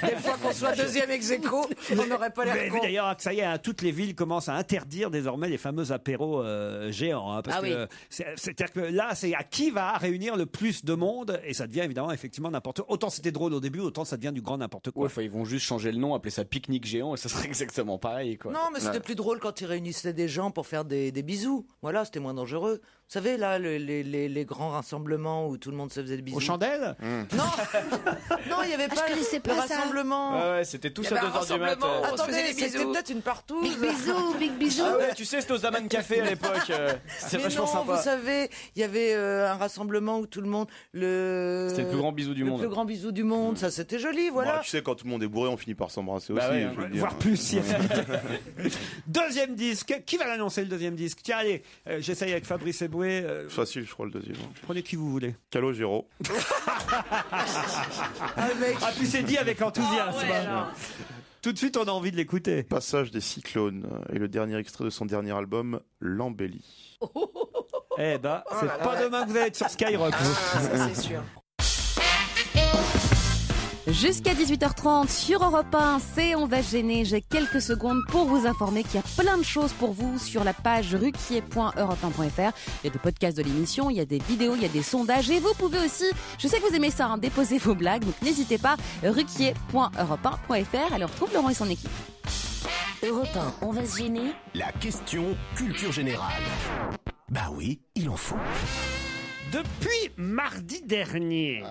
Des fois qu'on soit deuxième ex aequo, on n'aurait pas Vous avez l'air vu con. d'ailleurs que ça y est, hein, toutes les villes commencent à interdire désormais les fameux apéros géants. Hein, parce Ah oui. que c'est-à-dire que là, c'est à qui va réunir le plus de monde et ça devient évidemment effectivement n'importe quoi. Autant c'était drôle au début, autant ça devient du grand n'importe quoi. Ouais, enfin, ils vont juste changer le nom, appeler ça pique-nique géant, et ça serait exactement pareil, quoi. Non, mais c'était plus drôle quand ils réunissaient des gens pour faire des bisous. Voilà, c'était moins dangereux. Vous savez, là, les grands rassemblements où tout le monde se faisait des bisous. Aux chandelles Non, non, il n'y avait Ah, pas je connaissais le pas ça. rassemblement. Ouais, ouais, c'était tous Il y à avait un 2h du mat. rassemblement. On se Attendez, faisait des c'était bisous. peut-être une partouze. Big bisous, big bisous. Ah ouais, tu sais, c'était aux Aman Café à l'époque. C'est Mais vachement non, sympa. vous savez, il y avait un rassemblement où tout le monde C'était le plus grand bisou du monde. Le plus grand bisou du monde, ça c'était joli, voilà. Bah, tu sais, quand tout le monde est bourré, on finit par s'embrasser Bah aussi. ouais, je veux dire. Voire plus si Deuxième disque. Qui va l'annoncer le deuxième disque? Tiens, allez, j'essaye avec Fabrice Eboué. Facile, je crois, le deuxième. Prenez qui vous voulez. Calogero. Ah, puis c'est dit avec enthousiasme. Tout de suite, on a envie de l'écouter. Passage des Cyclones et le dernier extrait de son dernier album, L'Embellie. Eh ben, c'est pas demain que vous allez être sur Skyrock. vous. Ah, ça c'est sûr. Jusqu'à 18h30 sur Europe 1, c'est On va se gêner. J'ai quelques secondes pour vous informer qu'il y a plein de choses pour vous sur la page ruquier.europe1.fr. Il y a des podcasts de l'émission, il y a des vidéos, il y a des sondages et vous pouvez aussi, je sais que vous aimez ça, hein, déposer vos blagues, donc n'hésitez pas, ruquier.europe1.fr. Allez, on retrouve Laurent et son équipe. Europe 1, on va se gêner. La question culture générale. Bah oui, il en faut. Depuis mardi dernier,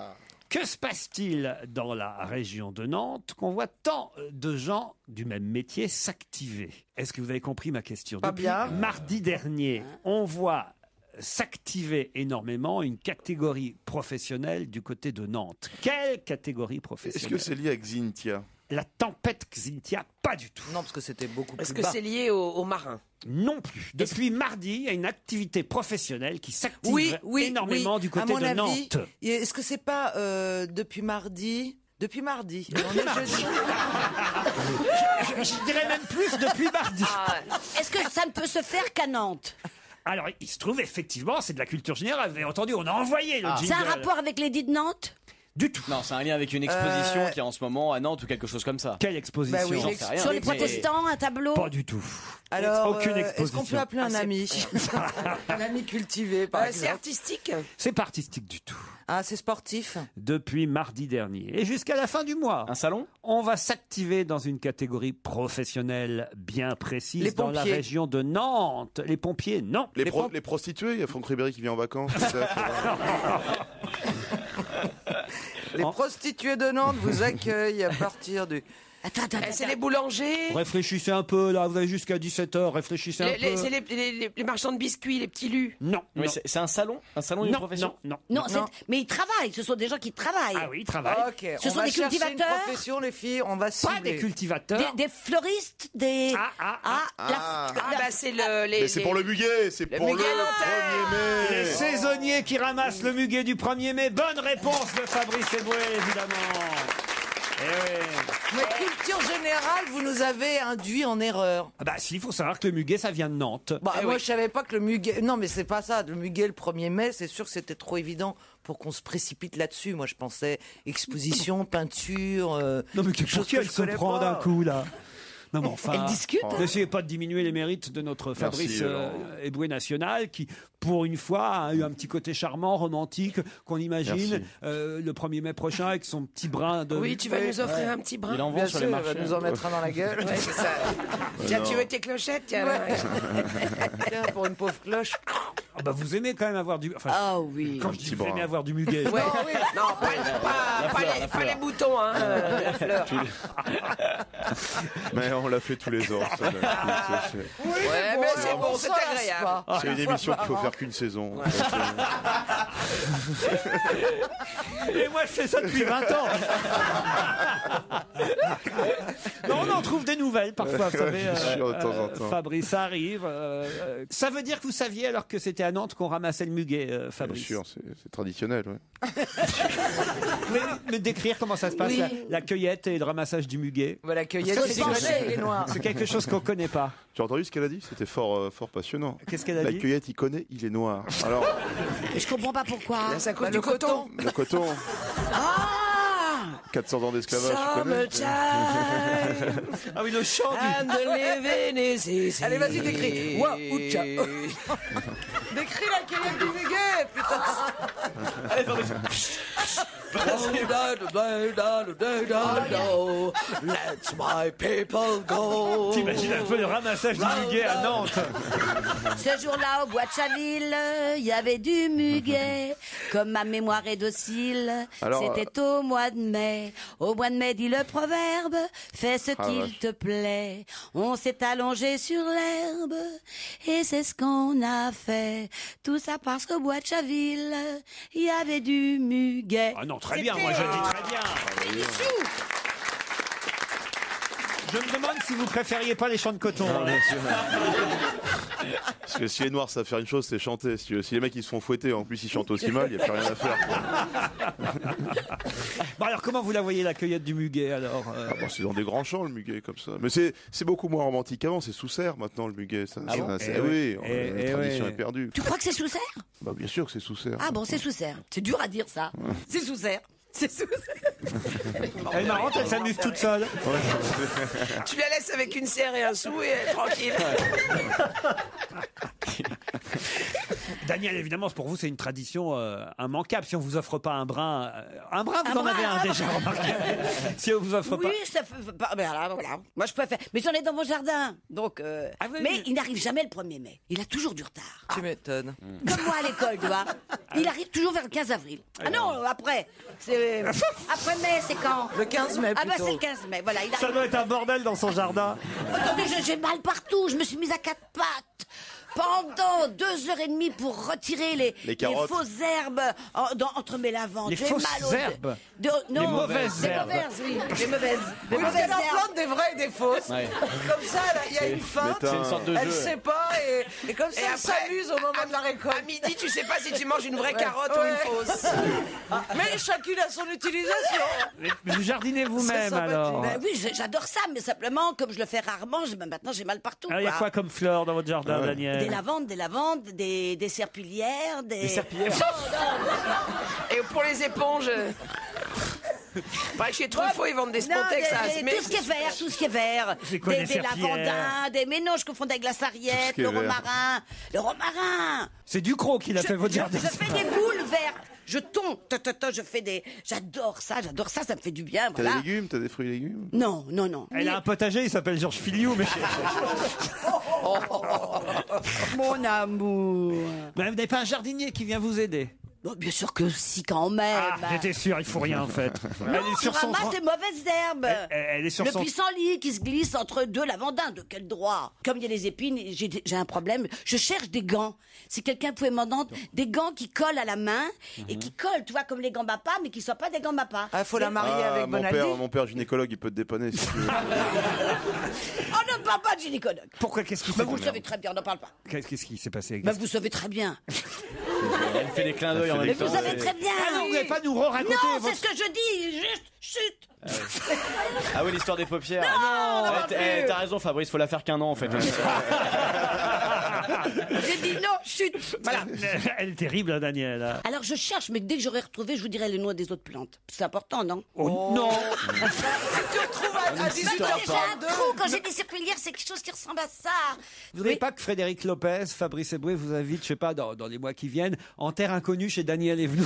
que se passe-t-il dans la région de Nantes qu'on voit tant de gens du même métier s'activer? Est-ce que vous avez compris ma question? Pas Depuis bien. mardi dernier, on voit s'activer énormément une catégorie professionnelle du côté de Nantes. Quelle catégorie Est-ce professionnelle? que c'est lié à Xintia? La tempête Xynthia, pas du tout. Non, parce que c'était beaucoup Est-ce plus que bas. c'est lié aux marins? Non plus. Depuis mardi, il y a une activité professionnelle qui s'active Oui, oui, énormément oui. du À côté mon de avis, Nantes. Est-ce que c'est pas depuis mardi Depuis mardi. Et on est jeudi. Je dirais même plus depuis mardi. Est-ce que ça ne peut se faire qu'à Nantes? Alors, il se trouve effectivement, c'est de la culture générale. Vous avez entendu, on a envoyé le jingle. C'est un rapport avec l'édit de Nantes? Du tout. Non, c'est un lien avec une exposition qui est en ce moment à Nantes ou quelque chose comme ça. Quelle exposition? Bah oui, J'en sais rien. Sur les protestants, un tableau? Pas du tout. Alors, aucune est-ce exposition. qu'on peut appeler un ami Un ami cultivé, par C'est exemple. artistique. C'est pas artistique du tout. Ah, c'est sportif. Depuis mardi dernier et jusqu'à la fin du mois. Un salon? On va s'activer dans une catégorie professionnelle bien précise Les dans la pompiers. région de Nantes. Les pompiers, non. Les prostituées, il y a Franck Ribéry qui vient en vacances. c'est ça. Les prostituées de Nantes vous accueillent à partir du... Attends. C'est les boulangers. Réfléchissez un peu, là, vous avez jusqu'à 17h, réfléchissez un peu. C'est les marchands de biscuits, les petits lus. Non, Mais non. c'est un salon? Un salon d'une Non, profession? non, Non, mais ils travaillent. Ce sont des gens qui travaillent. Ah oui, ils travaillent. Ok, Ce on sont va des chercher cultivateurs. une profession, les filles, on va Pas cibler. des cultivateurs. Des fleuristes, des... C'est Mais c'est pour le muguet, c'est pour le muguet à 1er Les mai. saisonniers qui ramassent le muguet du 1er mai. Bonne réponse de Fabrice Eboué, évidemment. Eh oui. Mais culture générale, vous nous avez induit en erreur. Ah bah si, il faut savoir que le muguet, ça vient de Nantes. Bah, moi, je savais pas que le muguet... Non, mais c'est pas ça. Le muguet, le 1er mai, c'est sûr que c'était trop évident pour qu'on se précipite là-dessus. Moi, je pensais exposition, peinture... Non mais chose pour qui que elle je se connais prend pas. d'un coup, là? Non, mais enfin, Elle discute. n'essayez pas de diminuer les mérites de notre Fabrice Eboué national qui, pour une fois, a eu un petit côté charmant, romantique, qu'on imagine le 1er mai prochain avec son petit brin de... Oui, tu vas nous offrir un petit brin. Il en vend Bien sur sûr, les il va marchés. nous en mettre un dans la gueule. Ouais, c'est ça. Tiens, tu veux tes clochettes? Tiens, Tiens, pour une pauvre cloche. Ah bah vous aimez quand même avoir du... Enfin, Ah oui. quand je dis Petit vous brin. aimez avoir du muguet. Ouais. Non, pas les boutons, hein. La fleur. Mais on l'a fait tous les ans. ça, Ouais, mais c'est bon, c'est agréable. C'est une émission qu'il faut faire qu'une saison. Et moi, je fais ça depuis 20 ans. Non, on en trouve des nouvelles parfois, vous savez. Bien sûr, de temps en temps. Fabrice arrive. Ça veut dire que vous saviez, alors que c'était à Nantes, qu'on ramassait le muguet, Bien Fabrice. sûr, c'est traditionnel. Ouais. Vous pouvez me décrire comment ça se passe, la cueillette et le ramassage du muguet? Bah, la cueillette, Ça, c'est c'est penché. les noirs. C'est quelque chose qu'on connaît pas. Tu as entendu ce qu'elle a dit? C'était fort passionnant. Qu'est-ce qu'elle a La dit? cueillette, il connaît, il est noir. Alors, Mais je comprends pas pourquoi. Ça coûte Bah, du le coton. le coton, Ah 400 ans d'esclavage, tu connais? Summertime Ah oui, le chant and the living is easy. Allez, vas-y, décris. Ouah, oucha. Décris la cueillette du muguet, putain. Let my people go. T'imagines un peu le ramassage du muguet à Nantes? Ce jour-là, au bois de Chaville, il y avait du muguet. Comme ma mémoire est docile, Alors, c'était au mois de mai. Au mois de mai, dit le proverbe, fais ce qu'il vache. te plaît. On s'est allongé sur l'herbe, et c'est ce qu'on a fait. Tout ça parce qu'au bois de Chaville, il y avait du muguet. Ah non, très bien, moi je dis très bien. Je me demande si vous préfériez pas les champs de coton. Parce que si les noirs savent faire une chose, c'est chanter. Si les mecs ils se font fouetter, en plus ils chantent aussi mal, il n'y a plus rien à faire. Bon alors comment vous la voyez la cueillette du muguet alors Ah bon, c'est dans des grands champs le muguet comme ça. Mais c'est beaucoup moins romantique qu'avant, c'est sous serre maintenant le muguet. Ça, Ah bon oui, Eh la tradition oui. est perdue. Tu crois que c'est sous serre? Bah bien sûr que c'est sous serre. Ah bon, c'est sous serre. C'est dur à dire ça. C'est sous serre. C'est sous serre. Elle est marrante, elle s'amuse toute seule. Tu la laisses avec une serre et un sou et elle est tranquille. Daniel, évidemment, pour vous, c'est une tradition immanquable. Si on vous offre pas un brin, vous en avez un déjà remarqué. Si on vous offre pas. Oui, ça fait pas. Ben voilà. Moi, je préfère. Mais j'en ai dans mon jardin. Donc. Mais il n'arrive jamais le 1er mai. Il a toujours du retard. Tu m'étonnes. Comme moi à l'école, tu vois. Il arrive toujours vers le 15 avril. Ah non, après. Après mai, c'est quand? Le 15 mai, Ah bah plutôt. c'est le 15 mai. Voilà, il Ça arrive. doit être un bordel dans son jardin. Attendez, j'ai mal partout. Je me suis mise à quatre pattes. Pendant 2h30 pour retirer les carottes. fausses herbes entre mes lavandes. Les J'ai fausses mal aux- herbes Non, Les mauvaises les herbes. mauvaises, oui. Les mauvaises. Les Oui, parce mauvaises qu'elle en herbes. plante des vraies et des fausses. Ouais. Comme ça, là, il y a une feinte. Mais C'est une sorte de Elle jeu. sait pas, et comme ça, Et on s'amuse au moment de la récolte. À midi, tu sais pas si tu manges une vraie carotte ou une fausse. Mais chacune a son utilisation. Vous jardinez vous-même C'est sympathique. alors. Ben oui, j'adore ça, mais simplement, comme je le fais rarement, maintenant j'ai mal partout. Alors, il y a quoi comme fleurs dans votre jardin, Daniel? Des lavandes, des serpillières, des serpillières. Et pour les éponges. Chez Truffaut, ils vendent des Spontex à tout ce qui est vert, C'est quoi, des des serpillères? lavandins, mais non, je confonds avec la Tout ce sarriette, qui est le vert. romarin. C'est Ducrot qui l'a fait votre jardin. Je fais des boules vertes. Je tombe, je fais des. J'adore ça, ça me fait du bien. T'as Voilà. des légumes, t'as des fruits et légumes? Non. Elle a un potager, il s'appelle Georges Filiou, mais Mon amour. Mais vous n'avez pas un jardinier qui vient vous aider? Bon, bien sûr que si, quand même. J'étais sûr, il faut rien en fait. Non, tu ramasses les mauvaises herbes. Elle est sur le son... pissenlit qui se glisse entre deux lavandins, de quel droit? Comme il y a les épines, j'ai un problème. Je cherche des gants. Si quelqu'un pouvait m'en donner des gants qui collent à la main et qui collent, tu vois, comme les gants Mappa, mais qui ne soient pas des gants Mappa. Il faut la marier avec Bonaldi. Mon père gynécologue, il peut te dépanner si tu veux. On ne parle pas de gynécologue. Pourquoi? Qu'est-ce qui s'est Mais vous le savez très bien, on n'en parle pas. Qu'est-ce qui s'est passé avec Mais vous savez très bien. Elle fait des clins d'œil en même Mais temps. vous savez très bien. Ah non, vous n'allez pas nous raconter Non, votre... c'est ce que je dis. Juste, chut. Ah oui, l'histoire des paupières. T'as raison, Fabrice, faut la faire qu'un an en fait. J'ai dit non, chut. Voilà. Elle est terrible, Daniel. Alors je cherche, mais dès que j'aurai retrouvé, je vous dirai les noms des autres plantes. C'est important, non? Oh non. Tu retrouves à 18 J'ai un h trou quand j'ai des serpillières, c'est quelque chose qui ressemble à ça. Vous voudrez pas que Frédéric Lopez, Fabrice Eboué vous invite, je sais pas, dans les mois qui viennent, en terre inconnue chez Daniel Evenou?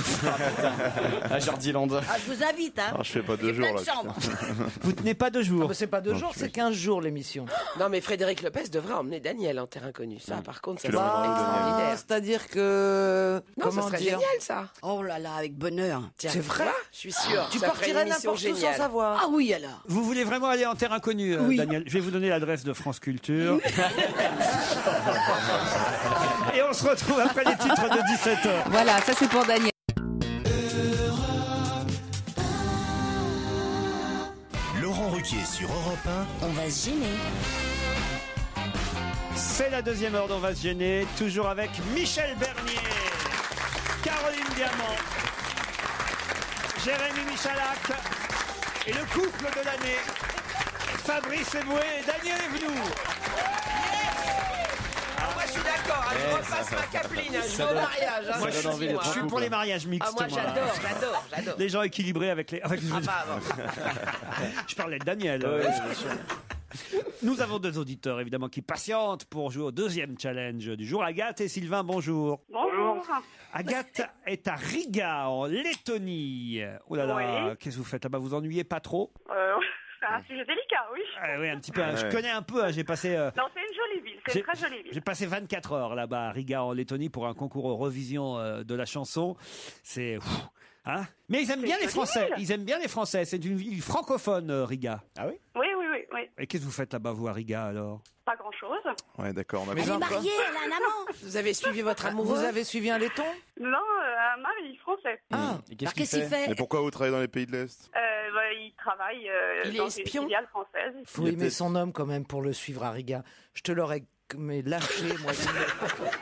À Jardiland. Ah, je vous invite, hein. Alors, je fais pas 2 J'ai plein jours de là. chambres. Vous tenez pas 2 jours? C'est pas 2 jours, c'est 15 jours l'émission. Non, mais Frédéric Lopez devrait emmener Daniel en terre inconnue. Ça, par contre, ça Tu serait l'emmèneras où, Daniel extraordinaire. C'est-à-dire que. Non, ça comment serait dire génial, ça. Oh là là, avec bonheur. Tiens, C'est tu vrai vois, je suis sûr. Tu ça ferait partirais une émission n'importe où sans géniale. savoir. Ah oui, alors. Vous voulez vraiment aller en terre inconnue, Oui. Daniel? Je vais vous donner l'adresse de France Culture. Et on se retrouve après les titres de 17h. Voilà, ça c'est pour Daniel. Laurent Ruquier sur Europe 1. On va se gêner. C'est la deuxième heure d'On va se gêner, toujours avec Michel Bernier, Caroline Diamant, Jérémy Michalak et le couple de l'année, Fabrice Eboué et Daniel Evenou. Moi, je suis d'accord. Je repasse ma capeline. Je vais au mariage. hein. Moi, je donne envie d'être Je suis pour les mariages mixtes. Ah, moi, moi. j'adore. Les gens équilibrés avec les... Avec... Ah, bah, bon. Je parlais de Daniel. Nous avons 2 auditeurs, évidemment, qui patientent pour jouer au deuxième challenge du jour. Agathe et Sylvain, bonjour. Bonjour. Agathe est à Riga, en Lettonie. Oh là là, Oui. qu'est-ce que vous faites? Ah bah, vous ennuyez pas trop? C'est un sujet délicat, oui. Oui, un petit peu. Je Ouais. connais un peu, hein, j'ai passé... Non, c'est une jolie ville. C'est une très jolie ville. J'ai passé 24 heures là-bas à Riga, en Lettonie, pour un concours Eurovision de la chanson. C'est... Hein, mais ils aiment bien une les jolie Français. ville. Ils aiment bien les Français. C'est une ville francophone, Riga. Ah oui? Oui. Et qu'est-ce que vous faites là-bas, vous, à Riga, alors? Pas grand-chose. Ouais, d'accord. On a Mais Elle est encore. mariée, elle a un amant. Vous avez suivi votre Vous amoureux? avez suivi un laiton Non, un mari français. Et Alors, qu'est-ce qu'il fait? Mais pourquoi vous travaillez dans les pays de l'Est? Il travaille Il est dans espion. une filiale française. Faut Il aimer était- son homme quand même pour le suivre à Riga. Je te l'aurais lâché, moi,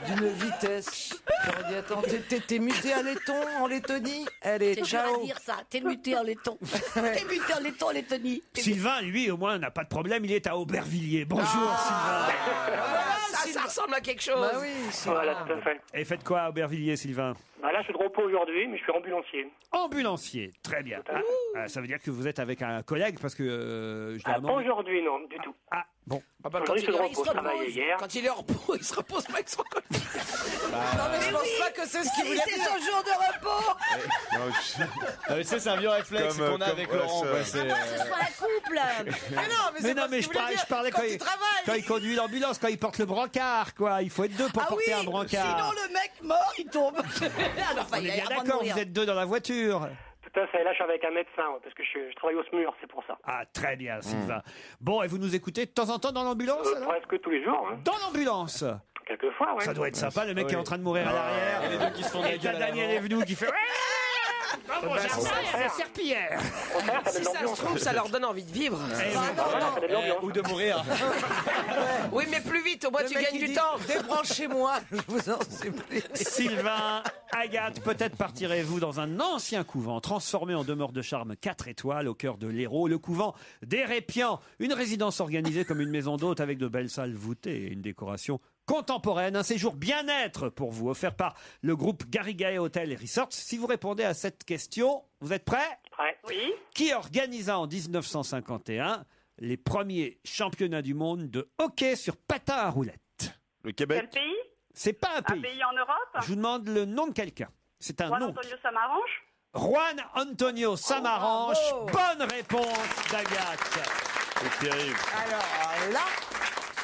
d'une vitesse. J'aurais dit, attends, t'es muté à laiton en Lettonie? Allez, C'est dur à ciao. dire ça. T'es muté en laiton. T'es muté en laiton, Lettonie. Sylvain, lui, au moins, n'a pas de problème. Il est à Aubervilliers. Bonjour, Sylvain. Ça ressemble à quelque chose. Bah oui, Voilà, tout à fait. Et faites quoi à Aubervilliers, Sylvain? Bah là, je suis de repos aujourd'hui, mais je suis ambulancier. Ambulancier. Très bien. Ça veut dire que vous êtes avec un collègue, parce que... Ah, généralement- pas aujourd'hui, non, du tout. Ah, bon. Ah bah, Aujourd'hui, je suis de il repos. se Je travaillais repose. hier. Quand il est en repos, il se repose pas avec son collègue. Non, mais je pense pas que c'est ce qu'il Si, voulait c'est dire. son jour de repos. Non, je- Ah, mais tu sais, c'est un vieux réflexe Comme, qu'on a avec ouais, Laurent. ça- quoi, c'est- Moi, ce soit un couple. Mais non, mais Mais c'est non, pas mais ce je qu'il voulait parlais, dire. je parlais quand il travaille. quand il conduit l'ambulance, quand il porte le brancard, quoi. Il faut être 2 pour Ah oui, porter un brancard. sinon le mec mort, il tombe. Alors, On est bien d'accord, vous êtes 2 dans la voiture. Tout à fait. Là, je suis avec un médecin, parce que je travaille au SMUR, c'est pour ça. Ah, très bien, Sylvain. Bon, et vous nous écoutez de temps en temps dans l'ambulance, alors? Presque tous les jours, hein. Dans l'ambulance. Quelquefois, ouais. Ça doit être sympa, le mec Oui. qui est en train de mourir à l'arrière. Les deux qui se font de la Et t'as gueule à Daniel l'avant. Evenou qui fait... C'est Serpillière. Si ça se trouve, ça leur donne envie de vivre. Ou de mourir. Oui, mais plus vite, au moins tu gagnes du temps. Débranchez-moi, je vous en supplie. Sylvain, Agathe, peut-être partirez-vous dans un ancien couvent transformé en demeure de charme 4 étoiles au cœur de l'Hérault, le couvent des Répians. Une résidence organisée comme une maison d'hôte avec de belles salles voûtées et une décoration contemporaine. Un séjour bien-être pour vous, offert par le groupe Garrigae Hotel et Resorts. Si vous répondez à cette question, vous êtes prêts ? Prêt. Oui. Qui organisa en 1951 les premiers championnats du monde de hockey sur patin à roulettes ? Le Québec. Quel pays? C'est pas un Un pays. pays en Europe? Je vous demande le nom de quelqu'un. C'est un Juan nom. Antonio Samaranch? Juan Antonio Samaranch. bravo. Bonne réponse d'Agathe. C'est terrible. Alors là,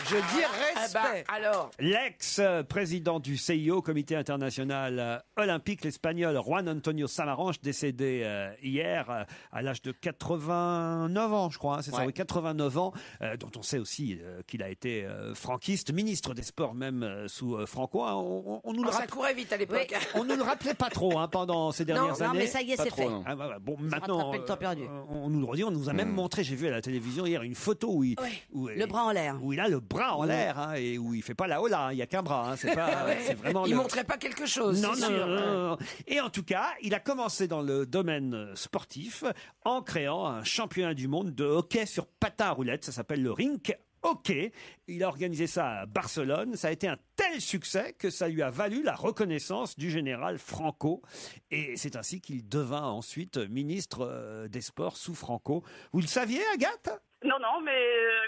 je dis respect. Alors, L'ex-président du CIO, Comité international olympique, l'Espagnol Juan Antonio Samaranch, décédé hier à l'âge de 89 ans, je crois. Hein, c'est ça, oui, 89 ans, dont on sait aussi qu'il a été franquiste, ministre des Sports même sous Franco. Hein, on nous le ça courait vite à l'époque. on nous le rappelait pas trop hein, pendant ces dernières années. Non, mais ça y est, c'est fait. Ah, bah, bon, Ça maintenant, rattrape le temps perdu. on nous le redit. On nous a même montré, j'ai vu à la télévision hier, une photo où il, Le bras en l'air. où il a le bras en l'air hein, et où il fait pas la hola, il y a qu'un bras. Hein, c'est pas, c'est vraiment. Il montrait pas quelque chose. Non, c'est non, sûr. non. Et en tout cas, il a commencé dans le domaine sportif en créant un championnat du monde de hockey sur patin à roulettes. Ça s'appelle le rink hockey. Il a organisé ça à Barcelone. Ça a été un tel succès que ça lui a valu la reconnaissance du général Franco. Et c'est ainsi qu'il devint ensuite ministre des Sports sous Franco. Vous le saviez, Agathe ? Non, non, mais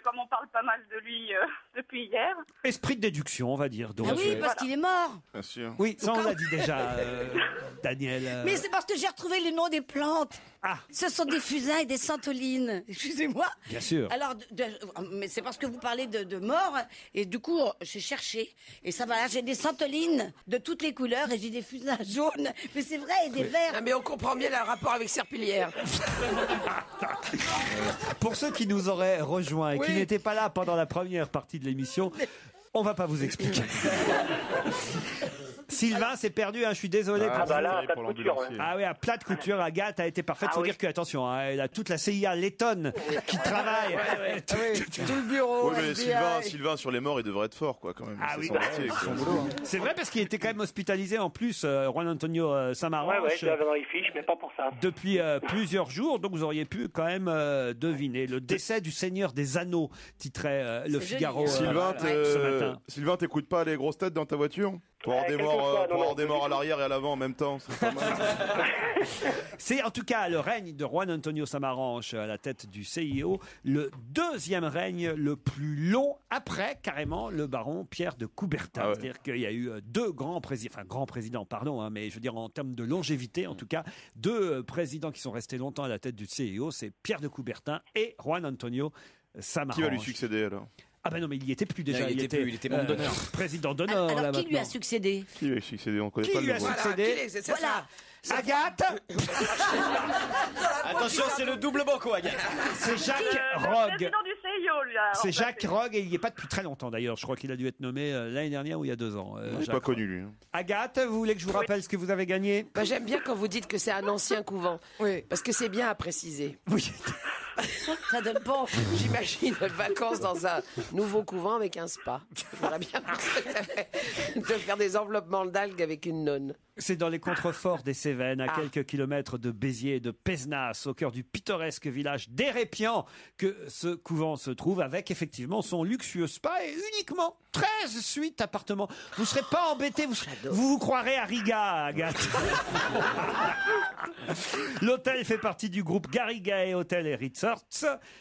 comme on parle pas mal de lui depuis hier. Esprit de déduction, on va dire. Donc, Ah oui, parce qu'il est mort. Bien sûr. oui, ça on l'a dit déjà, Daniel. Mais c'est parce que j'ai retrouvé les noms des plantes. Ah. Ce sont des fusains et des santolines. Excusez-moi. Bien sûr. Alors, mais c'est parce que vous parlez de mort, et du coup, j'ai cherché. Et ça va, là, j'ai des santolines de toutes les couleurs, et j'ai des fusains jaunes. Mais c'est vrai, et des verts. Ah, mais on comprend bien le rapport avec Serpillière. Pour ceux qui nous auraient rejoints et qui n'étaient pas là pendant la première partie de l'émission, on va pas vous expliquer. Sylvain s'est perdu, hein, je suis désolé. Ah bah là, plat de couture. Ouais. Ah oui, à plat de couture, Agathe a été parfaite. Il faut dire que, attention, hein, elle a toute la CIA lettonne qui travaille. Tout le bureau. Oui, mais FBI. Sylvain, sur les morts, il devrait être fort, quoi, quand même. Ah C'est oui, son métier, quoi. C'est vrai parce qu'il était quand même hospitalisé en plus, Juan Antonio Samaranch. Ouais, je l'avais dans les fiches, mais pas pour ça. Depuis plusieurs jours, donc vous auriez pu quand même deviner. Le décès du Seigneur des Anneaux, titrait Le Figaro ce matin. Sylvain, t'écoutes pas les grosses têtes dans ta voiture? Pour avoir des morts à l'arrière et à l'avant en même temps, c'est pas mal. C'est en tout cas le règne de Juan Antonio Samaranch à la tête du CIO, le deuxième règne le plus long après carrément le baron Pierre de Coubertin. Ah ouais. C'est-à-dire qu'il y a eu deux grands présidents, mais je veux dire en termes de longévité, en tout cas, deux présidents qui sont restés longtemps à la tête du CIO, c'est Pierre de Coubertin et Juan Antonio Samaranch. Qui va lui succéder alors? Ah ben non, mais il y était plus déjà. Il était membre d'honneur. Président d'honneur. Alors, là, qui lui a maintenant. succédé? Qui lui a succédé? On connaît Qui pas lui le a nom. succédé? Voilà. Agathe. Attention, c'est le double banco, Agathe. C'est Jacques Le Rogue. président du CIO, lui, a C'est remplacé. Jacques Rogue et il n'y est pas depuis très longtemps d'ailleurs. Je crois qu'il a dû être nommé l'année dernière ou il y a 2 ans. J'ai Jacques pas connu Rogue. lui. Hein. Agathe, vous voulez que je vous rappelle ce que vous avez gagné? Bah, j'aime bien quand vous dites que c'est un ancien couvent. Oui. Parce que c'est bien à préciser. Oui. Ça donne bon. J'imagine vacances dans un nouveau couvent avec un spa. J'aimerais bien voir ce que ça fait de faire des enveloppements d'algues avec une nonne. C'est dans les contreforts des Cévennes, à quelques kilomètres de Béziers et de Pézenas, au cœur du pittoresque village d'Hérépian, que ce couvent se trouve, avec effectivement son luxueux spa et uniquement 13 suites appartements. Vous ne serez pas embêtés, vous croirez à Riga, Agathe. L'hôtel fait partie du groupe Garrigae Hotel et Resorts.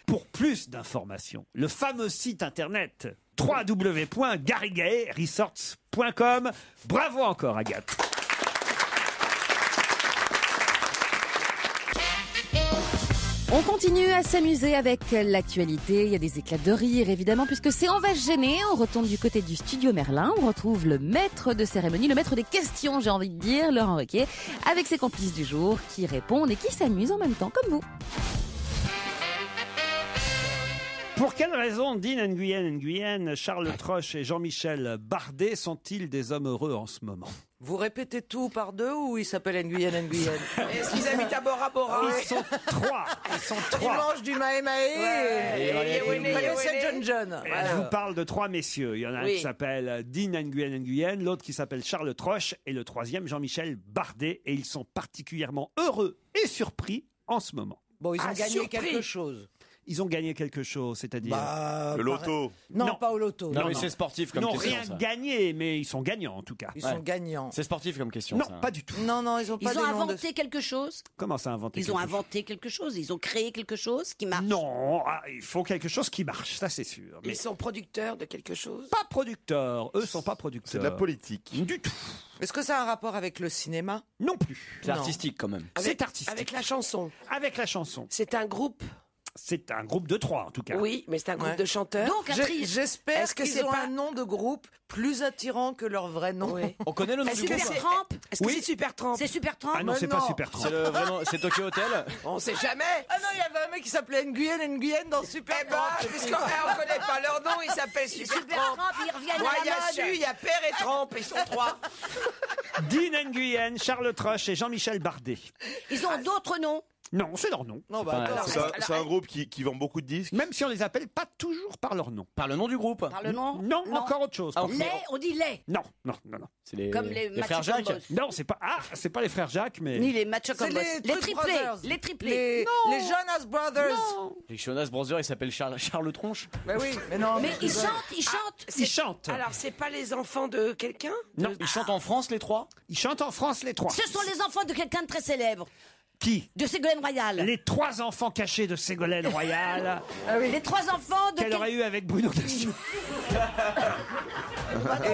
Pour plus d'informations, le fameux site internet www.garrigaeresorts.com. Bravo encore, Agathe. On continue à s'amuser avec l'actualité. Il y a des éclats de rire, évidemment, puisque c'est On va se gêner. On retourne du côté du studio Merlin. On retrouve le maître de cérémonie, le maître des questions, j'ai envie de dire, Laurent Ruquier, avec ses complices du jour qui répondent et qui s'amusent en même temps, comme vous. Pour quelle raison Dean Nguyen, Charles Troche et Jean-Michel Bardet sont-ils des hommes heureux en ce moment? Vous répétez tout par deux ou il s'appelle Nguyen? Est-ce qu'ils habitent à Bora Bora? Ils sont trois. Ils mangent du Mae Mae et ils connaissent John. Je vous parle de trois messieurs. Il y en a un qui s'appelle Dean Nguyen, l'autre qui s'appelle Charles Troche et le troisième Jean-Michel Bardet. Et ils sont particulièrement heureux et surpris en ce moment. Bon, ils ont gagné quelque chose. Ils ont gagné quelque chose, c'est-à-dire le loto. Non, pas au loto. Non, mais c'est sportif comme question. Ils n'ont rien ça. gagné, mais ils sont gagnants en tout cas. Ils sont gagnants. C'est sportif comme question. Non, ça. pas du tout. Non, ils ont pas Ils ont des noms de- inventé quelque chose. Comment ça, inventer Ils ont quelque chose inventé quelque chose. Ils ont créé quelque chose qui marche. Non, il faut quelque chose qui marche, ça c'est sûr. Mais Ils sont producteurs de quelque chose? pas producteurs. Eux sont pas producteurs. C'est de la politique. Du tout. Est-ce que ça a un rapport avec le cinéma? Non plus. C'est artistique quand même. C'est artistique. Avec la chanson. Avec la chanson. C'est un groupe? C'est un groupe de trois en tout cas. Oui, mais c'est un groupe de chanteurs. Donc, J'espère Est-ce que qu'ils c'est ont pas- un nom de groupe plus attirant que leur vrai nom. Oui. On connaît le nom du Est-ce que groupe. c'est Tramp. Est-ce que c'est Supertramp? C'est Supertramp. Ah non, Mais c'est pas non. super C'est le vrai nom, c'est Tokyo Hotel. On sait jamais. Ah non, il y avait un mec qui s'appelait Nguyen dans Super. Eh ben, puisqu'on ne connaît pas leur nom, ils s'appellent Supertramp. Supertramp, ils reviennent Moi, à il y la a mode. Su, il y a Père et Tramp, ils sont trois. Dean Nguyen, Charles Troche et Jean-Michel Bardet. Ils ont d'autres noms. Non, c'est leur nom. Non, pas- attends. C'est un groupe qui vend beaucoup de disques. Même si on les appelle pas toujours par leur nom. Par le nom du groupe. Par le nom. Non, encore autre chose. Ah, Lait, on dit lait. Non. C'est les, Comme les frères Macho Jacques. Combos. Non, c'est pas les frères Jacques, mais. Ni les Macho C'est Combos. les Les Truth triplés. Brothers. Les triplés. Les Jonas Brothers. Les Jonas Brothers, il s'appelle Charles Tronche. Mais oui, mais non. Mais ils chantent. Ils chantent. Alors, c'est pas les enfants de quelqu'un? Non, Ils chantent en France, les trois. ils chantent en France les trois. Ce sont les enfants de quelqu'un de très célèbre. Qui De Ségolène Royal. Les trois enfants cachés de Ségolène Royal. Les trois enfants de... Qu'elle aurait eu avec Bruno Dassault.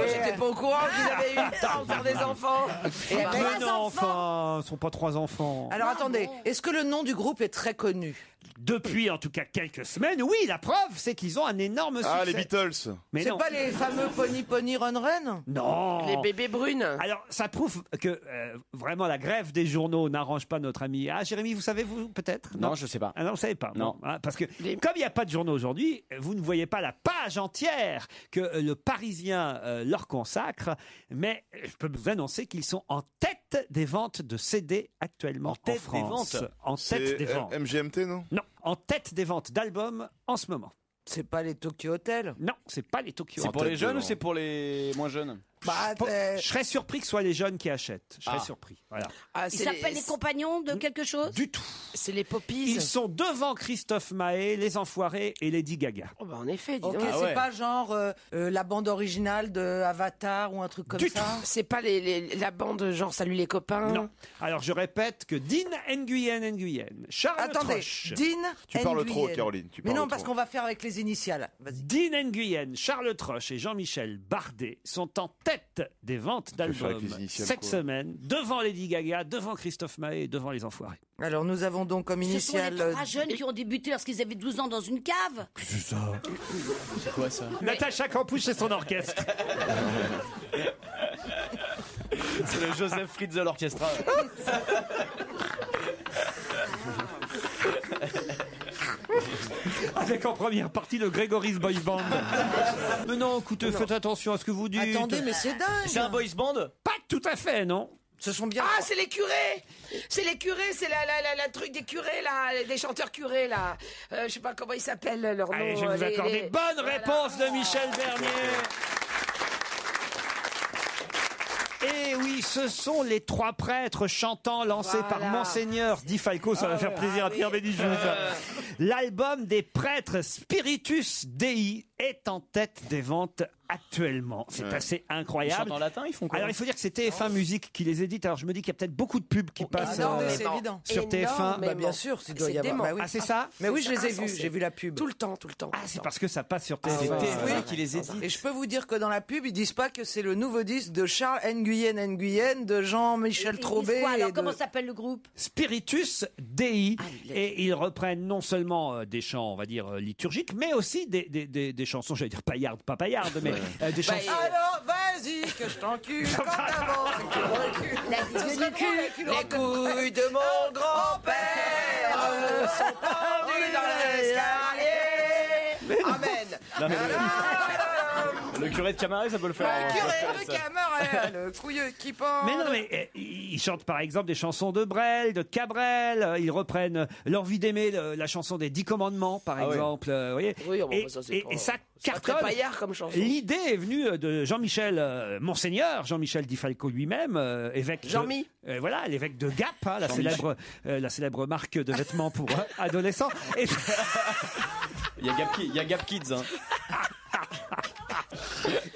J'étais pas au courant qu'ils avaient eu le temps de faire des enfants. Les Mais trois non, enfants. enfin, ce sont pas trois enfants. Alors attendez, est-ce que le nom du groupe est très connu? Depuis en tout cas quelques semaines, oui, la preuve, c'est qu'ils ont un énorme succès. Ah, les Beatles. Mais C'est non. pas les fameux Pony Run Run? Non. Les bébés brunes. Alors, ça prouve que vraiment la grève des journaux n'arrange pas notre ami. Ah, Jérémy, vous savez, vous, peut-être? Non, je sais pas. Ah non, vous savez pas. Non. Bon, hein, parce que comme il n'y a pas de journaux aujourd'hui, vous ne voyez pas la page entière que le Parisien leur consacre. Mais je peux vous annoncer qu'ils sont en tête des ventes de CD actuellement en, tête des France. ventes En tête des ventes. MGMT, non? Non, en tête des ventes d'albums en ce moment. C'est pas les Tokyo Hotel? Non, c'est pas les Tokyo. C'est pour les tête jeunes de ou c'est pour les moins jeunes? Je serais surpris que ce soit les jeunes qui achètent. Je serais surpris. Voilà. Ah, Ils c'est s'appellent les compagnons de quelque chose. Du tout. C'est les Poppies. Ils sont devant Christophe Maé, Les Enfoirés et Lady Gaga. Oh, bah, en effet, dis Ok, donc. Ah c'est ouais. pas genre la bande originale de Avatar ou un truc comme Du ça? C'est pas la bande genre Salut les copains. Non. Alors je répète que Dean Nguyen, Charles Attendez, Troche. Dean Tu parles Nguyen. trop, Caroline. Tu Mais parles non, parce trop. qu'on va faire avec les initiales. Vas-y. Dean Nguyen, Charles Troche et Jean-Michel Bardet sont en tête des ventes faire avec d'albums les initiales, cette quoi. semaine, devant Lady Gaga, devant Christophe Maé et devant Les Enfoirés. Alors nous avons donc comme Ce sont initiale. les trois jeunes qui ont débuté lorsqu'ils avaient 12 ans dans une cave. C'est quoi ça? Natacha Campouche et son orchestre. C'est le Joseph Fritzl Orchestra. Avec en première partie le Grégory's Boys Band. Mais non, écoutez, faites attention à ce que vous dites. Attendez, mais c'est dingue. C'est un boys band? Pas tout à fait, non. Ce sont bien. Ah, c'est les curés. C'est les curés, c'est la truc des curés, là, des chanteurs curés, là. Je sais pas comment ils s'appellent, leur nom. Allez, je vais vous accorder. Bonne Voilà. réponse de Michel Bernier. Et oui, ce sont les trois prêtres chantants lancés par Voilà. Monseigneur Di Falco. Ça va faire plaisir à Pierre Bénichou. L'album des prêtres Spiritus Dei est en tête des ventes actuellement. C'est assez Ils incroyable. chantent en latin, ils font quoi? Alors il faut dire que c'est TF1 Musique qui les édite. Alors je me dis qu'il y a peut-être beaucoup de pubs qui passent non, mais c'est évident. sur TF1. Bah, bien sûr, s'il doit y avoir. dément. Bah oui. Ah c'est ça. Mais oui, je les ai insensé. vus, j'ai vu la pub. Tout le temps, tout le temps. Ah c'est parce que ça passe sur C'est TF1. TF1 qui les édite. Et je peux vous dire que dans la pub, ils disent pas que c'est le nouveau disque de Charles Nguyen, de Jean-Michel Ils disent Trobet. quoi, alors et de- comment s'appelle le groupe? Spiritus Dei. Et ils reprennent non seulement des chants, on va dire, liturgiques, mais aussi des chansons, j'allais dire paillardes, pas paillardes, mais des chansons. Alors, vas-y, que je t'encule comme avant. La Ce disque serait du bon, cul. la culotte. Les couilles de mon grand-père sont pendues dans l'escalier. Amen. Le curé de Camaret, ça peut le faire. Le curé de Camaret, le couilleux qui pend. Mais non, mais ils chantent par exemple des chansons de Brel, de Cabrel. Ils reprennent L'envie d'aimer, la chanson des 10 commandements, par exemple. Vous voyez. Oui, Et ça c'est pas très cartonne. paillard comme chanson. L'idée est venue de Jean-Michel, Monseigneur Jean-Michel Di Falco lui-même, évêque. Jean-Mi. Voilà, l'évêque de Gap, hein, la célèbre marque de vêtements pour adolescents. Et... Il y a Gap Kids. Hein.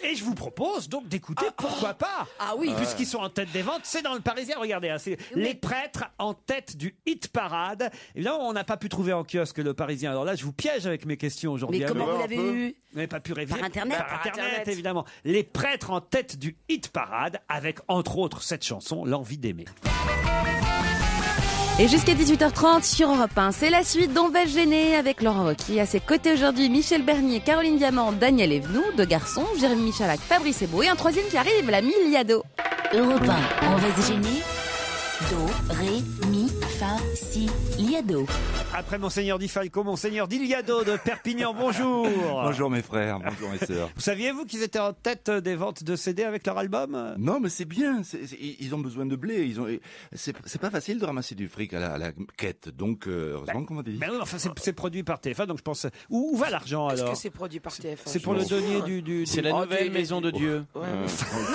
Et je vous propose donc d'écouter, pourquoi pas. Ah oui. Puisqu'ils sont en tête des ventes, c'est dans le Parisien, regardez, hein, c'est les prêtres en tête du hit parade. Évidemment, on n'a pas pu trouver en kiosque le Parisien. Alors là, je vous piège avec mes questions aujourd'hui. Mais comment vous l'avez eu? Vous n'avez pas pu réviser. Par Internet? Par Internet, évidemment. Les prêtres en tête du hit parade, avec entre autres cette chanson, L'envie d'aimer. Et jusqu'à 18h30 sur Europe 1, c'est la suite d'On va se gêner avec Laurent Wauquiez. À ses côtés aujourd'hui, Michel Bernier, Caroline Diamant, Daniel Evenou, deux garçons, Jérémy Michalak, Fabrice Eboué, et un troisième qui arrive, l'ami Liado. Europe 1, on va se gêner. Do, ré, mi, fa, si, liado. Après Monseigneur Di Falco, Monseigneur Di Liado de Perpignan, bonjour. Bonjour mes frères, bonjour mes sœurs. Vous saviez-vous qu'ils étaient en tête des ventes de CD avec leur album? Non, mais c'est bien, ils ont besoin de blé, c'est pas facile de ramasser du fric à la quête, donc heureusement qu'on m'a dit. Ben oui, enfin c'est produit par TF1, donc je pense... Où va l'argent alors? Est-ce que c'est produit par TF1? C'est pour le denier du... C'est la nouvelle maison de Dieu. Non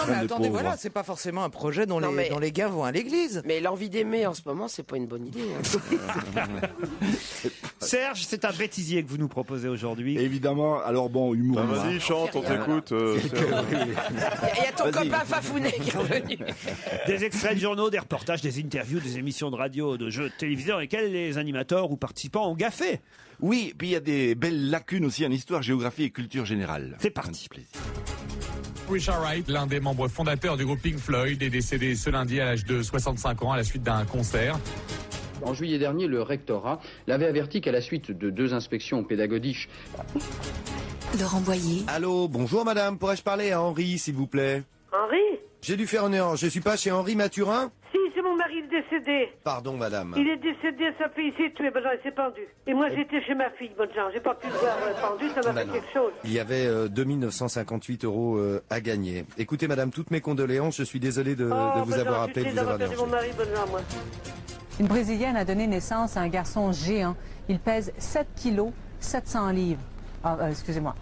mais attendez, voilà, c'est pas forcément un projet dont les gars vont à l'église. Mais l'envie d'aimer en ce moment, c'est pas une bonne idée. Serge, c'est un bêtisier que vous nous proposez aujourd'hui. Évidemment, alors bon, humour. Vas-y, chante, on t'écoute. Il y a ton copain Fafounet qui est revenu. Des extraits de journaux, des reportages, des interviews, des émissions de radio, de jeux de télévision dans lesquels les animateurs ou participants ont gaffé. Oui, puis il y a des belles lacunes aussi en histoire, géographie et culture générale. C'est parti. Richard Wright, l'un des membres fondateurs du groupe Pink Floyd, est décédé ce lundi à l'âge de 65 ans à la suite d'un concert. En juillet dernier, le rectorat l'avait averti qu'à la suite de 2 inspections pédagogiques... Laurent Boyer. Allô, bonjour madame, pourrais-je parler à Henri, s'il vous plaît? Henri? J'ai dû faire une erreur, je suis pas chez Henri Mathurin? Si, c'est mon mari décédé. Pardon madame. Il est décédé, sa fille s'est tuée, ben, il s'est pendu. Et moi j'étais chez ma fille, bonne chance, j'ai pas pu le voir pendu, ça m'a fait quelque chose. Il y avait 2958 € à gagner. Écoutez madame, toutes mes condoléances, je suis désolé de vous avoir appelé, de vous avoir dérangé. Mon mari, bonne chance, moi. Une Brésilienne a donné naissance à un garçon géant. Il pèse 7 kilos, 700 livres. Excusez-moi,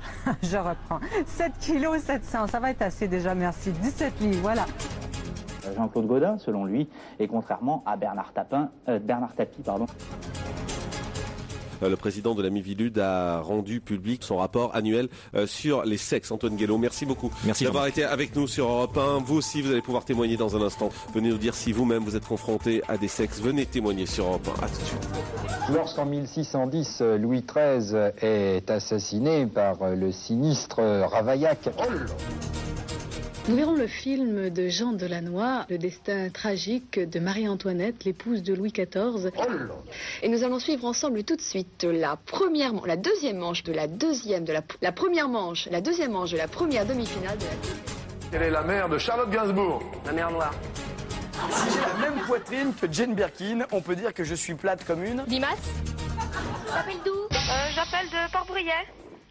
je reprends. 7 kilos, 700, ça va être assez déjà, merci. 17 livres, voilà. Jean-Claude Gaudin, selon lui, et contrairement à Bernard Tapie, pardon. Le président de la Mivilude a rendu public son rapport annuel sur les sexes. Antoine Guélaud, merci beaucoup d'avoir été avec nous sur Europe 1. Vous aussi, vous allez pouvoir témoigner dans un instant. Venez nous dire si vous-même vous êtes confronté à des sexes. Venez témoigner sur Europe 1. À tout de suite. Lorsqu'en 1610, Louis XIII est assassiné par le sinistre Ravaillac. Nous verrons le film de Jean Delannoy, le destin tragique de Marie-Antoinette, l'épouse de Louis XIV. Et nous allons suivre ensemble tout de suite la deuxième manche de la première manche, la deuxième manche de la première demi-finale de la... Quelle est la mère de Charlotte Gainsbourg? La mer Noire. Si j'ai la même poitrine que Jane Birkin, on peut dire que je suis plate comme une. Dimas? T'appelles d'où? J'appelle de Port-Brouillet.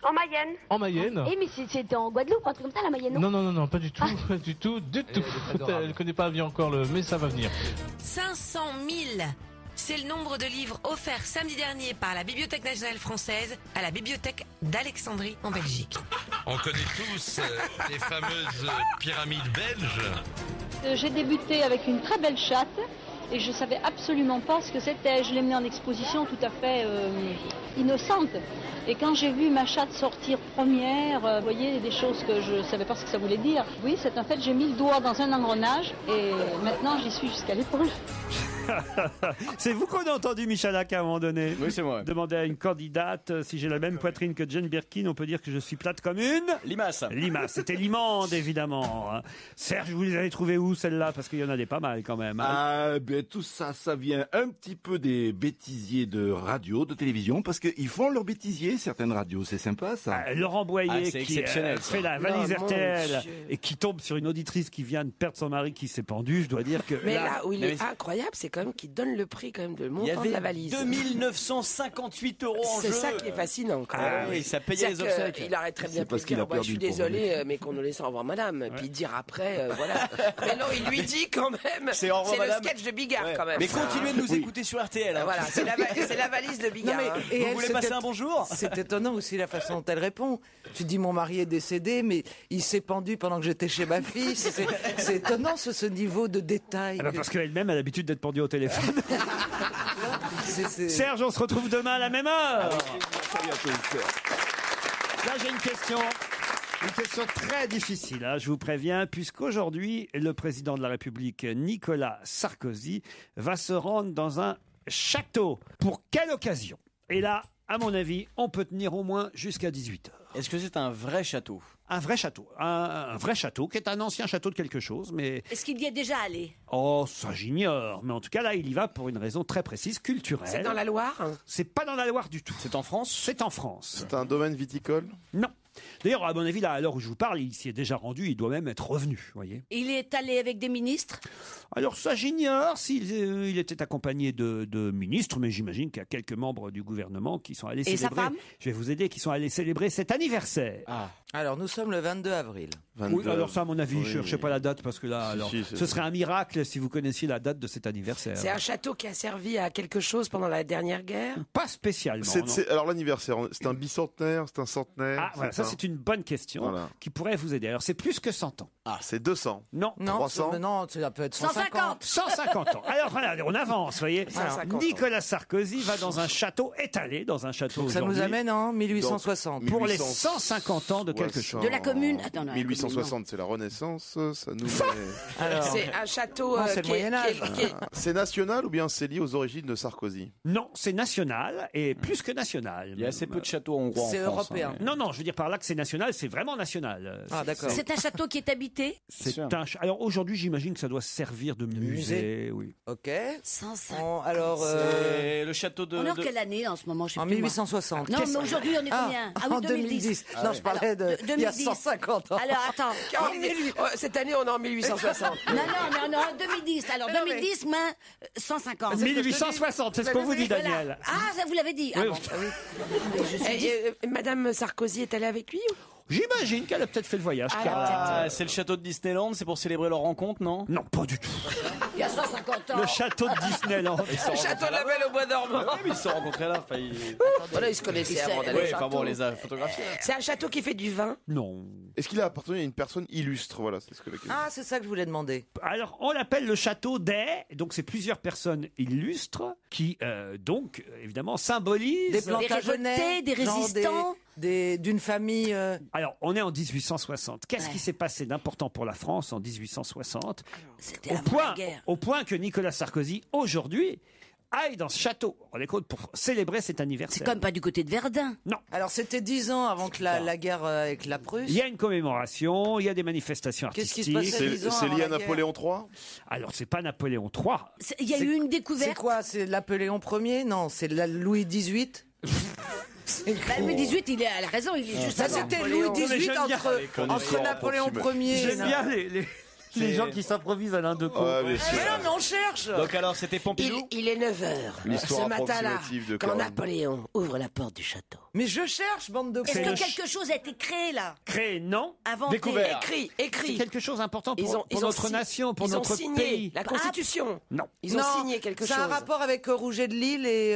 En Mayenne. En Mayenne? Eh mais c'était en Guadeloupe, un truc comme ça, la Mayenne, non? Non, pas du tout, pas du tout. Elle ne connaît pas bien encore mais ça va venir. 500 000, c'est le nombre de livres offerts samedi dernier par la Bibliothèque nationale française à la bibliothèque d'Alexandrie en Belgique. On connaît tous les fameuses pyramides belges. J'ai débuté avec une très belle chatte et je savais absolument pas ce que c'était. Je l'ai menée en exposition tout à fait innocente. Et quand j'ai vu ma chatte sortir première, vous voyez, des choses que je savais pas ce que ça voulait dire. Oui, c'est un fait, j'ai mis le doigt dans un engrenage et maintenant j'y suis jusqu'à l'épaule. C'est vous qu'on a entendu, Michalak, à un moment donné. Oui, c'est moi. Demander à une candidate si j'ai la même poitrine que Jane Birkin, on peut dire que je suis plate comme une... Limace. Limace, c'était l'imande, évidemment. Serge, vous les avez trouvées où, celles-là? Parce qu'il y en a des pas mal, quand même. Tout ça, ça vient un petit peu des bêtisiers de radio, de télévision, parce qu'ils font leur bêtisier, certaines radios, c'est sympa ça. Laurent Boyer c'est qui exceptionnel, ça. fait la valise Non, mon RTL Dieu. et qui tombe sur une auditrice qui vient de perdre son mari qui s'est pendu, je dois dire que Mais là où il est incroyable, c'est quand même qu'il donne le prix quand même de Il y montant de avait la valise. 2958 € en jeu. C'est ça qui est fascinant quand même. Ah oui, ça payait les C'est-à-dire obsèques. qu'il aurait très bien C'est parce pu qu'il dire a bah, je suis perdu, le pauvre. désolé, mes condoléances, au revoir madame. Puis dire après, voilà. Mais non, il lui dit quand même. C'est au revoir, le madame. sketch de Bigard quand même. Mais continuez de nous Oui. écouter sur RTL. hein. Voilà, c'est la valise de Bigard. hein. Vous voulez passer un bonjour? C'est étonnant aussi la façon dont elle répond. Tu dis mon mari est décédé, mais il s'est pendu pendant que j'étais chez ma fille. C'est étonnant ce niveau de détail. Ah bah, parce qu'elle-même a l'habitude d'être pendue au téléphone. Serge, on se retrouve demain à la même heure. Là, j'ai une question très difficile, hein, je vous préviens, puisqu'aujourd'hui, le président de la République, Nicolas Sarkozy, va se rendre dans un château. Pour quelle occasion? Et là, à mon avis, on peut tenir au moins jusqu'à 18h. Est-ce que c'est un vrai château? Un vrai château. Un vrai château, qui est un ancien château de quelque chose, mais... Est-ce qu'il y est déjà allé? Oh, ça j'ignore. Mais en tout cas, là, il y va pour une raison très précise, culturelle. C'est dans la Loire? C'est pas dans la Loire du tout. C'est en France? C'est en France. C'est un domaine viticole? Non. D'ailleurs, à mon avis, là, à l'heure où je vous parle, il s'y est déjà rendu, il doit même être revenu, vous voyez. Il est allé avec des ministres? Alors ça, j'ignore s'il il était accompagné de ministres, mais j'imagine qu'il y a quelques membres du gouvernement qui sont allés Et sa célébrer... femme Je vais vous aider, qui sont allés célébrer cet anniversaire. Ah. Alors nous sommes le 22 avril. Oui, alors ça, à mon avis, Oui. je ne cherchais pas la date, parce que là, Si, alors, si, ce serait un miracle si vous connaissiez la date de cet anniversaire. C'est un château qui a servi à quelque chose pendant la dernière guerre? Pas spécialement. non. Alors l'anniversaire, c'est un bicentenaire, c'est un centenaire? Ah, voilà, ça c'est une bonne question Voilà. qui pourrait vous aider. Alors c'est plus que 100 ans. Ah, c'est 200. Non. Non, 300? non, ça peut être 150. 150 ans. Alors voilà, on avance, vous voyez. 150 ans. Nicolas Sarkozy va dans un château étalé, dans un château Donc ça nous aujourd'hui, amène en 1860. pour les 150 ans de quelque chose. De la commune? Attends, non, la 1860, c'est la Renaissance, ça nous met... Alors, C'est un château Non, c'est le qui est- Moyen-Âge. qui est- C'est national ou bien c'est lié aux origines de Sarkozy? Non, c'est national et plus que national. Il y a assez peu de châteaux hongrois en France. C'est européen. hein. Non, non, je veux dire par là que c'est national, c'est vraiment national. Ah, d'accord. C'est un château qui est habité? C'est alors aujourd'hui, j'imagine que ça doit servir de musée. musée. Oui. Ok. 150. Alors, C'est le château de... On est en quelle année en ce moment? Je sais en plus, moi. 1860. Non, mais aujourd'hui, on est combien? Ah oui, en 2010. Non, je parlais de il y a 2010. 150 ans. Alors, attends. Cette année, on est en 1860. Non, mais on est en 2010. Alors, 2010 moins 150. 1860, c'est ce qu'on vous dit, Voilà. Daniel. Ah, ça vous l'avez dit. Ah Oui. bon. Madame Sarkozy est allée avec lui ou? J'imagine qu'elle a peut-être fait le voyage. Ah, c'est le château de Disneyland, c'est pour célébrer leur rencontre, non? Non, pas du tout. Il y a 150 ans. Le château de Disneyland. Le château de la Belle au Bois dormant. Ah oui, mais ils se sont rencontrés là. Voilà, ils se connaissaient avant d'aller Oui, au enfin château. bon, on les a photographiés. C'est un château qui fait du vin? Non. Est-ce qu'il a appartenu à une personne illustre? Voilà, c'est ce que la question. Ah, c'est ça que je voulais demander. Alors, on l'appelle le château des. Donc, c'est plusieurs personnes illustres qui, donc, évidemment, symbolisent. Des Plantagenets, des genre résistants. d'une famille. Alors, on est en 1860. Qu'est-ce qui s'est passé d'important pour la France en 1860? C'était avant la guerre. Au point que Nicolas Sarkozy, aujourd'hui, aille dans ce château, on est compte, pour célébrer cet anniversaire. C'est quand même pas du côté de Verdun. Non. Alors, c'était 10 ans avant que la guerre avec la Prusse. Il y a une commémoration, il y a des manifestations Qu'est-ce artistiques. qui se passait 10 ans C'est avant lié à la guerre Napoléon III? Alors, c'est pas Napoléon III. Il y a eu une C'est découverte. quoi? C'est Napoléon Ier? Non, c'est Louis XVIII. Bah, Louis XVIII, il a raison, il est juste Ça, avant. c'était Louis XVIII entre Connaisseurs Napoléon approximatifs. Ier. J'aime bien les gens qui s'improvisent à l'un de coups. Ouais, bien sûr. Mais non, mais on cherche. Donc alors, c'était Pompidou? Il est 9h. L'histoire Ce matin-là, approximative de quand Corinne. Napoléon ouvre la porte du château. Mais je cherche, bande de Est-ce cons. que quelque chose a été créé là? Créé, non. Inventé? Découvert. Écrit. C'est quelque chose d'important Ils pour, ont- pour ils ont notre si- nation, pour Ils ont notre signé pays. la Constitution. Non. Ils ont Non, signé quelque chose. Ça a un rapport avec Rouget de Lille et.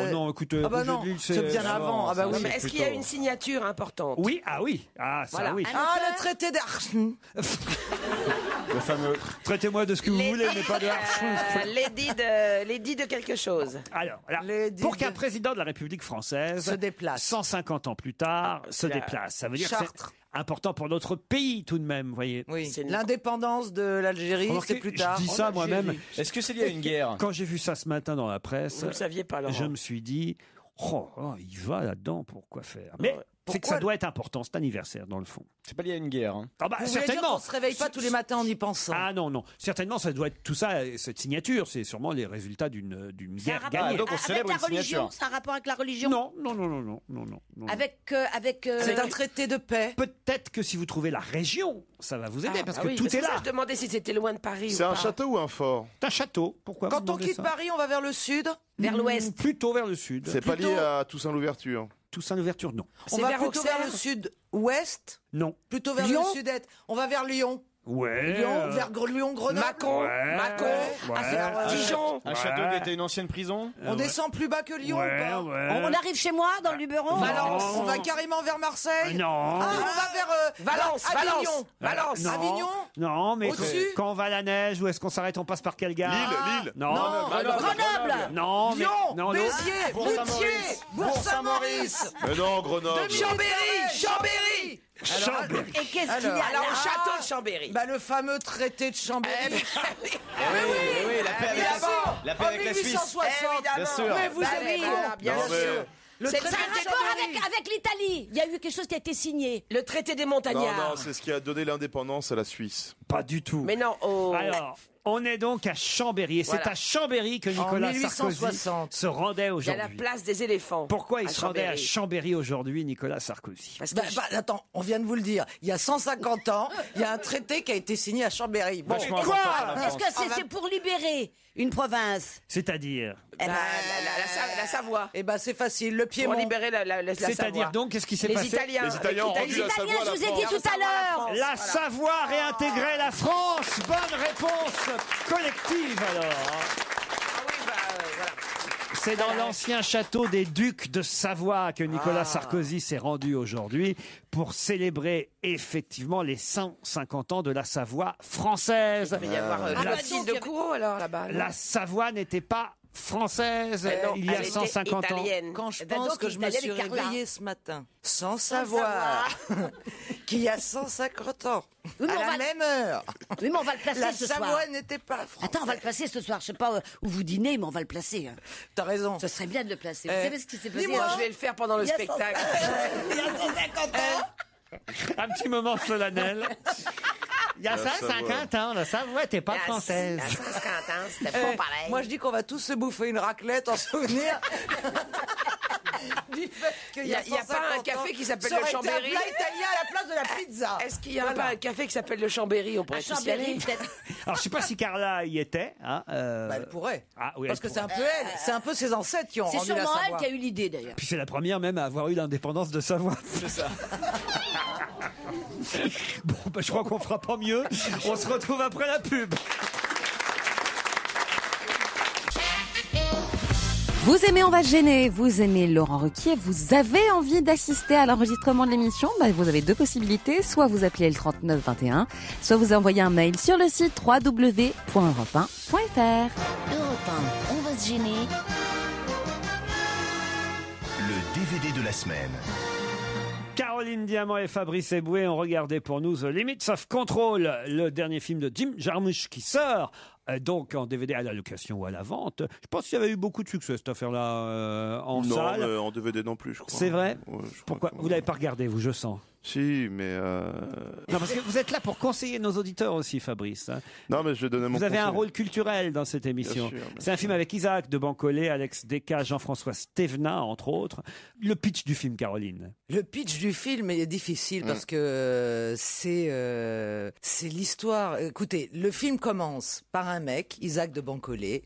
Oh non, écoutez, Ah bah Rouget non, de Lille, c'est bien avant. Ah bah Non, oui. mais est-ce qu'il y a une signature importante? Oui, ah oui. Ah, ça Voilà. oui. Ah, le traité d'Archen. Le fameux. Traitez-moi de ce que vous voulez, mais pas de L'édit de quelque chose. Alors, voilà. L'édit Pour qu'un de- président de la République française Se déplace. 150 ans plus tard, se la déplace. Ça veut dire que Chartres. c'est important pour notre pays tout de même, vous voyez. Oui, C'est une- l'indépendance de l'Algérie, Remarquez, c'est plus tard. Je dis ça moi-même. Est-ce que c'est lié à une guerre? Quand j'ai vu ça ce matin dans la presse, Vous ne le saviez pas, Laurent. je me suis dit, oh, il va là-dedans, pourquoi faire? Mais C'est que ça doit être important, cet anniversaire, dans le fond. C'est pas lié à une guerre. Hein. Ah bah, Vous voulez dire certainement. qu'on se réveille pas tous les matins en y pensant. Ah non, non. Certainement, ça doit être tout ça, cette signature. C'est sûrement les résultats d'une guerre gagnée. donc on célèbre Avec la une religion, signature. c'est un rapport avec la religion. Non, non, non, non, non, non, non. Avec. C'est un traité de paix. Peut-être que si vous trouvez la région, ça va vous aider, parce que oui, tout c'est est ça, là. je demandais si c'était loin de Paris C'est ou un pas. château ou un fort? C'est un château. Pourquoi vous Quand on demandez quitte ça Paris, on va vers le sud. Vers l'ouest. Plutôt vers le sud. C'est pas lié à Toussaint l'ouverture. Toussaint l'ouverture, non. On va plutôt vers le sud-ouest. Non. Plutôt vers Lyon le sud-est. On va vers Lyon. Ouais. Lyon, vers Lyon, Grenoble. Macon, Ouais. Macon, Ouais. Dijon. Un château qui était une ancienne prison. On descend plus bas que Lyon ou pas On arrive chez moi, dans le Luberon. Valence. On va carrément vers Marseille. Non. Ah, on va vers Valence, Avignon. Valence. Non. Avignon. Non, mais Au-dessus quand on va à la neige, où est-ce qu'on s'arrête? On passe par quelle gare? Lille. Non. Grenoble. Non, mais... Lyon, non, Béziers, Moutier, Bourg-Saint-Maurice, Mais non, Grenoble. Chambéry. Et qu'est-ce qu'il y a Alors, là au château de Chambéry. Bah, le fameux traité de Chambéry. Oui, la paix avec la paix En avec la Suisse. 1860. Bien sûr. Mais vous avez bien Non, mais- sûr. Le C'est traité un de rapport Chambéry. avec l'Italie. Il y a eu quelque chose qui a été signé. Le traité des Non, montagnards. non, c'est ce qui a donné l'indépendance à la Suisse. Pas du tout. Mais non, Alors, on est donc à Chambéry. Et Voilà. c'est à Chambéry que Nicolas En 1860. Sarkozy se rendait il y a la aujourd'hui. place des éléphants. Pourquoi il à se rendait à Chambéry. Chambéry aujourd'hui, Nicolas Sarkozy? Parce que Attends, on vient de vous le dire. Il y a 150 ans, il y a un traité qui a été signé à Chambéry. Bon, Vachement Quoi important pour la Est-ce France. que c'est pour libérer une province? C'est-à-dire? la Savoie. Eh ben, c'est facile. Le Pour Piémont. libérer la C'est-à-dire Savoie. donc, qu'est-ce qui s'est Les passé? Italiens. Les Italiens ont rendu Les la Italiens, Savoie à je la vous ai France. dit tout à l'heure. La Savoie réintégrait la France. Bonne réponse collective alors. C'est dans l'ancien château des Ducs de Savoie que Nicolas Sarkozy s'est rendu aujourd'hui pour célébrer effectivement les 150 ans de la Savoie française. Il va y avoir La- la style de Kourou alors là-bas. non La Savoie n'était pas française Non, il y a elle était 150 ans. italienne. Quand je Eh ben pense donc, que je me Italie suis avec Carla. réveillée ce matin, sans savoir qu'il y a 150 ans, Oui, mais à on la va- même heure, Oui, mais on va le placer la ce soir. Savoie n'était pas française. Attends, on va le placer ce soir. Je sais pas où vous dînez, mais on va le placer. hein. T'as raison. Ce serait bien de le placer. Vous savez ce qui s'est passé? Dis-moi, je vais le faire pendant le Il y a spectacle. Il y a 150 ans. Un petit moment solennel. Il y a La 150 ans, la Savoie n'était pas française. À 150 ans, c'était Eh, pas pareil. Moi, je dis qu'on va tous se bouffer une raclette en souvenir du fait qu'il y a Il y a pas 150 un café ans, qui s'appelle ça le aurait été Chambéry. un plat italien à la place de la pizza. Est-ce qu'il y a Voilà. pas un café qui s'appelle le Chambéry? On À pourrait tous y Chambéry, aller. peut-être. Alors je sais pas si Carla y était. Hein, Bah, elle pourrait. Ah, oui, Parce elle que c'est un pourrait. peu elle, c'est un peu ses ancêtres qui ont C'est rendu la sûrement elle Savoie. qui a eu l'idée d'ailleurs. Puis c'est la première même à avoir eu l'indépendance de Savoie. C'est ça. Bon, bah, je crois qu'on fera pas mieux. On se retrouve après la pub. Vous aimez On va se gêner, vous aimez Laurent Ruquier, vous avez envie d'assister à l'enregistrement de l'émission, vous avez deux possibilités, soit vous appelez le 39 21, soit vous envoyez un mail sur le site www.europe1.fr. Europe 1, on va se gêner. Le DVD de la semaine. Caroline Diamant et Fabrice Eboué ont regardé pour nous The Limits of Control, le dernier film de Jim Jarmusch qui sort donc en DVD à la location ou à la vente. Je pense qu'il y avait eu beaucoup de succès cette affaire-là en Non, salle. mais en DVD non plus, je crois. C'est vrai Ouais, je crois Pourquoi que- Vous l'avez pas regardé, vous, je sens. Si, mais... Non, parce que vous êtes là pour conseiller nos auditeurs aussi, Fabrice. hein. Non, mais je vais donner mon Vous avez un conseil. rôle culturel dans cette émission. Bien sûr, C'est un film avec Isaac de Bancolé, Alex Descas, Jean-François Stévenin, entre autres. Le pitch du film, Caroline. Le pitch du film est difficile parce que c'est l'histoire. Écoutez, le film commence par un mec, Isaac de Bancolé,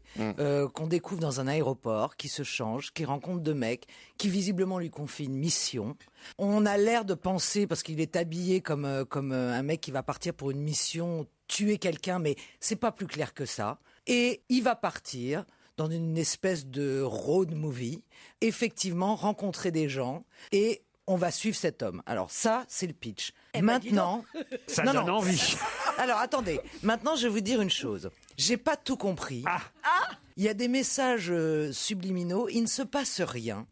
qu'on découvre dans un aéroport, qui se change, qui rencontre deux mecs, qui visiblement lui confient une mission. On a l'air de penser, parce qu'il est habillé comme un mec qui va partir pour une mission, tuer quelqu'un, mais c'est pas plus clair que ça. Et il va partir dans une espèce de road movie, effectivement rencontrer des gens et on va suivre cet homme. Alors ça, c'est le pitch. Maintenant, Ça Non, donne non. envie. Alors attendez, maintenant je vais vous dire une chose. J'ai pas tout compris. Il y a des messages subliminaux, il ne se passe rien.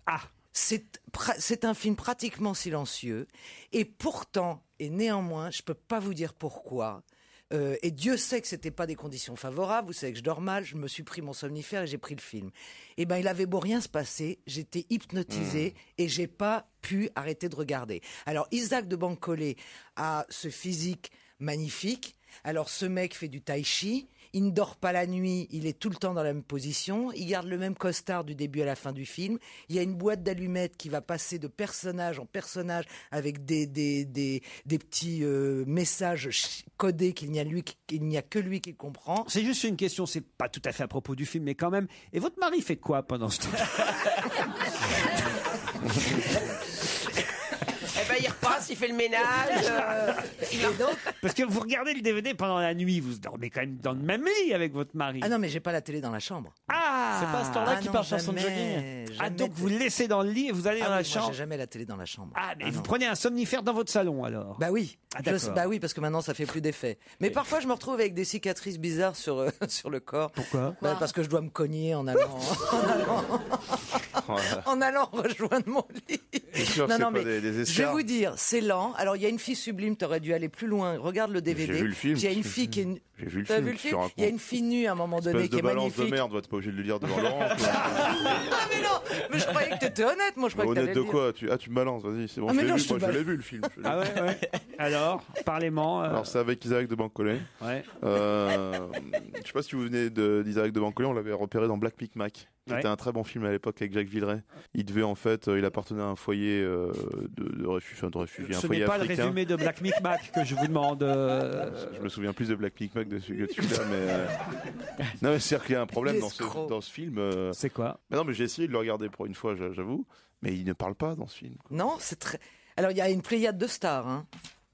C'est un film pratiquement silencieux et pourtant, et néanmoins, je peux pas vous dire pourquoi, Et Dieu sait que c'était pas des conditions favorables. Vous savez que je dors mal, je me suis pris mon somnifère et j'ai pris le film. Et ben, il avait beau rien se passer, j'étais hypnotisé et j'ai pas pu arrêter de regarder. Alors, Isaac de Bancolé a ce physique magnifique. Alors, ce mec fait du tai chi. Il ne dort pas la nuit, il est tout le temps dans la même position. Il garde le même costard du début à la fin du film. Il y a une boîte d'allumettes qui va passer de personnage en personnage avec des petits messages codés qu'il n'y a que lui qui comprend. C'est juste une question, c'est pas tout à fait à propos du film, mais quand même. Et votre mari fait quoi pendant ce temps? Eh ben, il repasse, il fait le ménage. Et donc, parce que vous regardez le DVD pendant la nuit, vous dormez quand même dans le même lit avec votre mari. Ah non, mais j'ai pas la télé dans la chambre. Ah, c'est pas à ce temps-là qu'il part faire son jogging. Jamais Ah, donc vous le laissez dans le lit et vous allez dans la moi, chambre. j'ai jamais la télé dans la chambre. Ah, mais vous non. prenez un somnifère dans votre salon alors? Bah oui. Ah, d'accord. Bah oui, parce que maintenant ça fait plus d'effet. Mais parfois je me retrouve avec des cicatrices bizarres sur sur le corps. Pourquoi? Bah, parce que je dois me cogner en allant en allant rejoindre mon lit. Sûr, Non, c'est non, pas mais des je vais escarres. vous dire, c'est lent. Alors il y a une fille sublime, t'aurais dû aller plus loin. Regarde le DVD. J'ai vu le film. Il y a une fille qui est. J'ai vu le T'as film. vu le je te film? raconte. Il y a une fille nue à un moment donné Espèce qui de est balance magnifique. de merde, t'es pas obligé de le dire devant Laurent. Ah mais non, mais je croyais que t'étais honnête. Moi je croyais que Honnête t'allais de le dire. quoi tu me balances, vas-y, c'est bon. Ah, je mais l'ai non, vu, je te moi je balance. l'ai vu le film. je l'ai Ah vu. ouais. Alors, parlez-moi. Alors c'est avec Isaac de Bancolé. Ouais. Je sais pas si vous venez d'Isaac de Bancolé, on l'avait repéré dans Black Micmac. C'était un très bon film à l'époque avec Jacques Villeray. Il devait en fait, il appartenait à un foyer de réfugiés, un Ce foyer n'est pas africain. le résumé de Black Micmac que je vous demande. Je me souviens plus de Black Micmac que de celui-là, mais non, mais c'est-à-dire qu'il y a un problème dans ce film. C'est quoi? Non, mais j'ai essayé de le regarder pour une fois, j'avoue, mais il ne parle pas dans ce film. Non, c'est très. Alors il y a une pléiade de stars. Hein.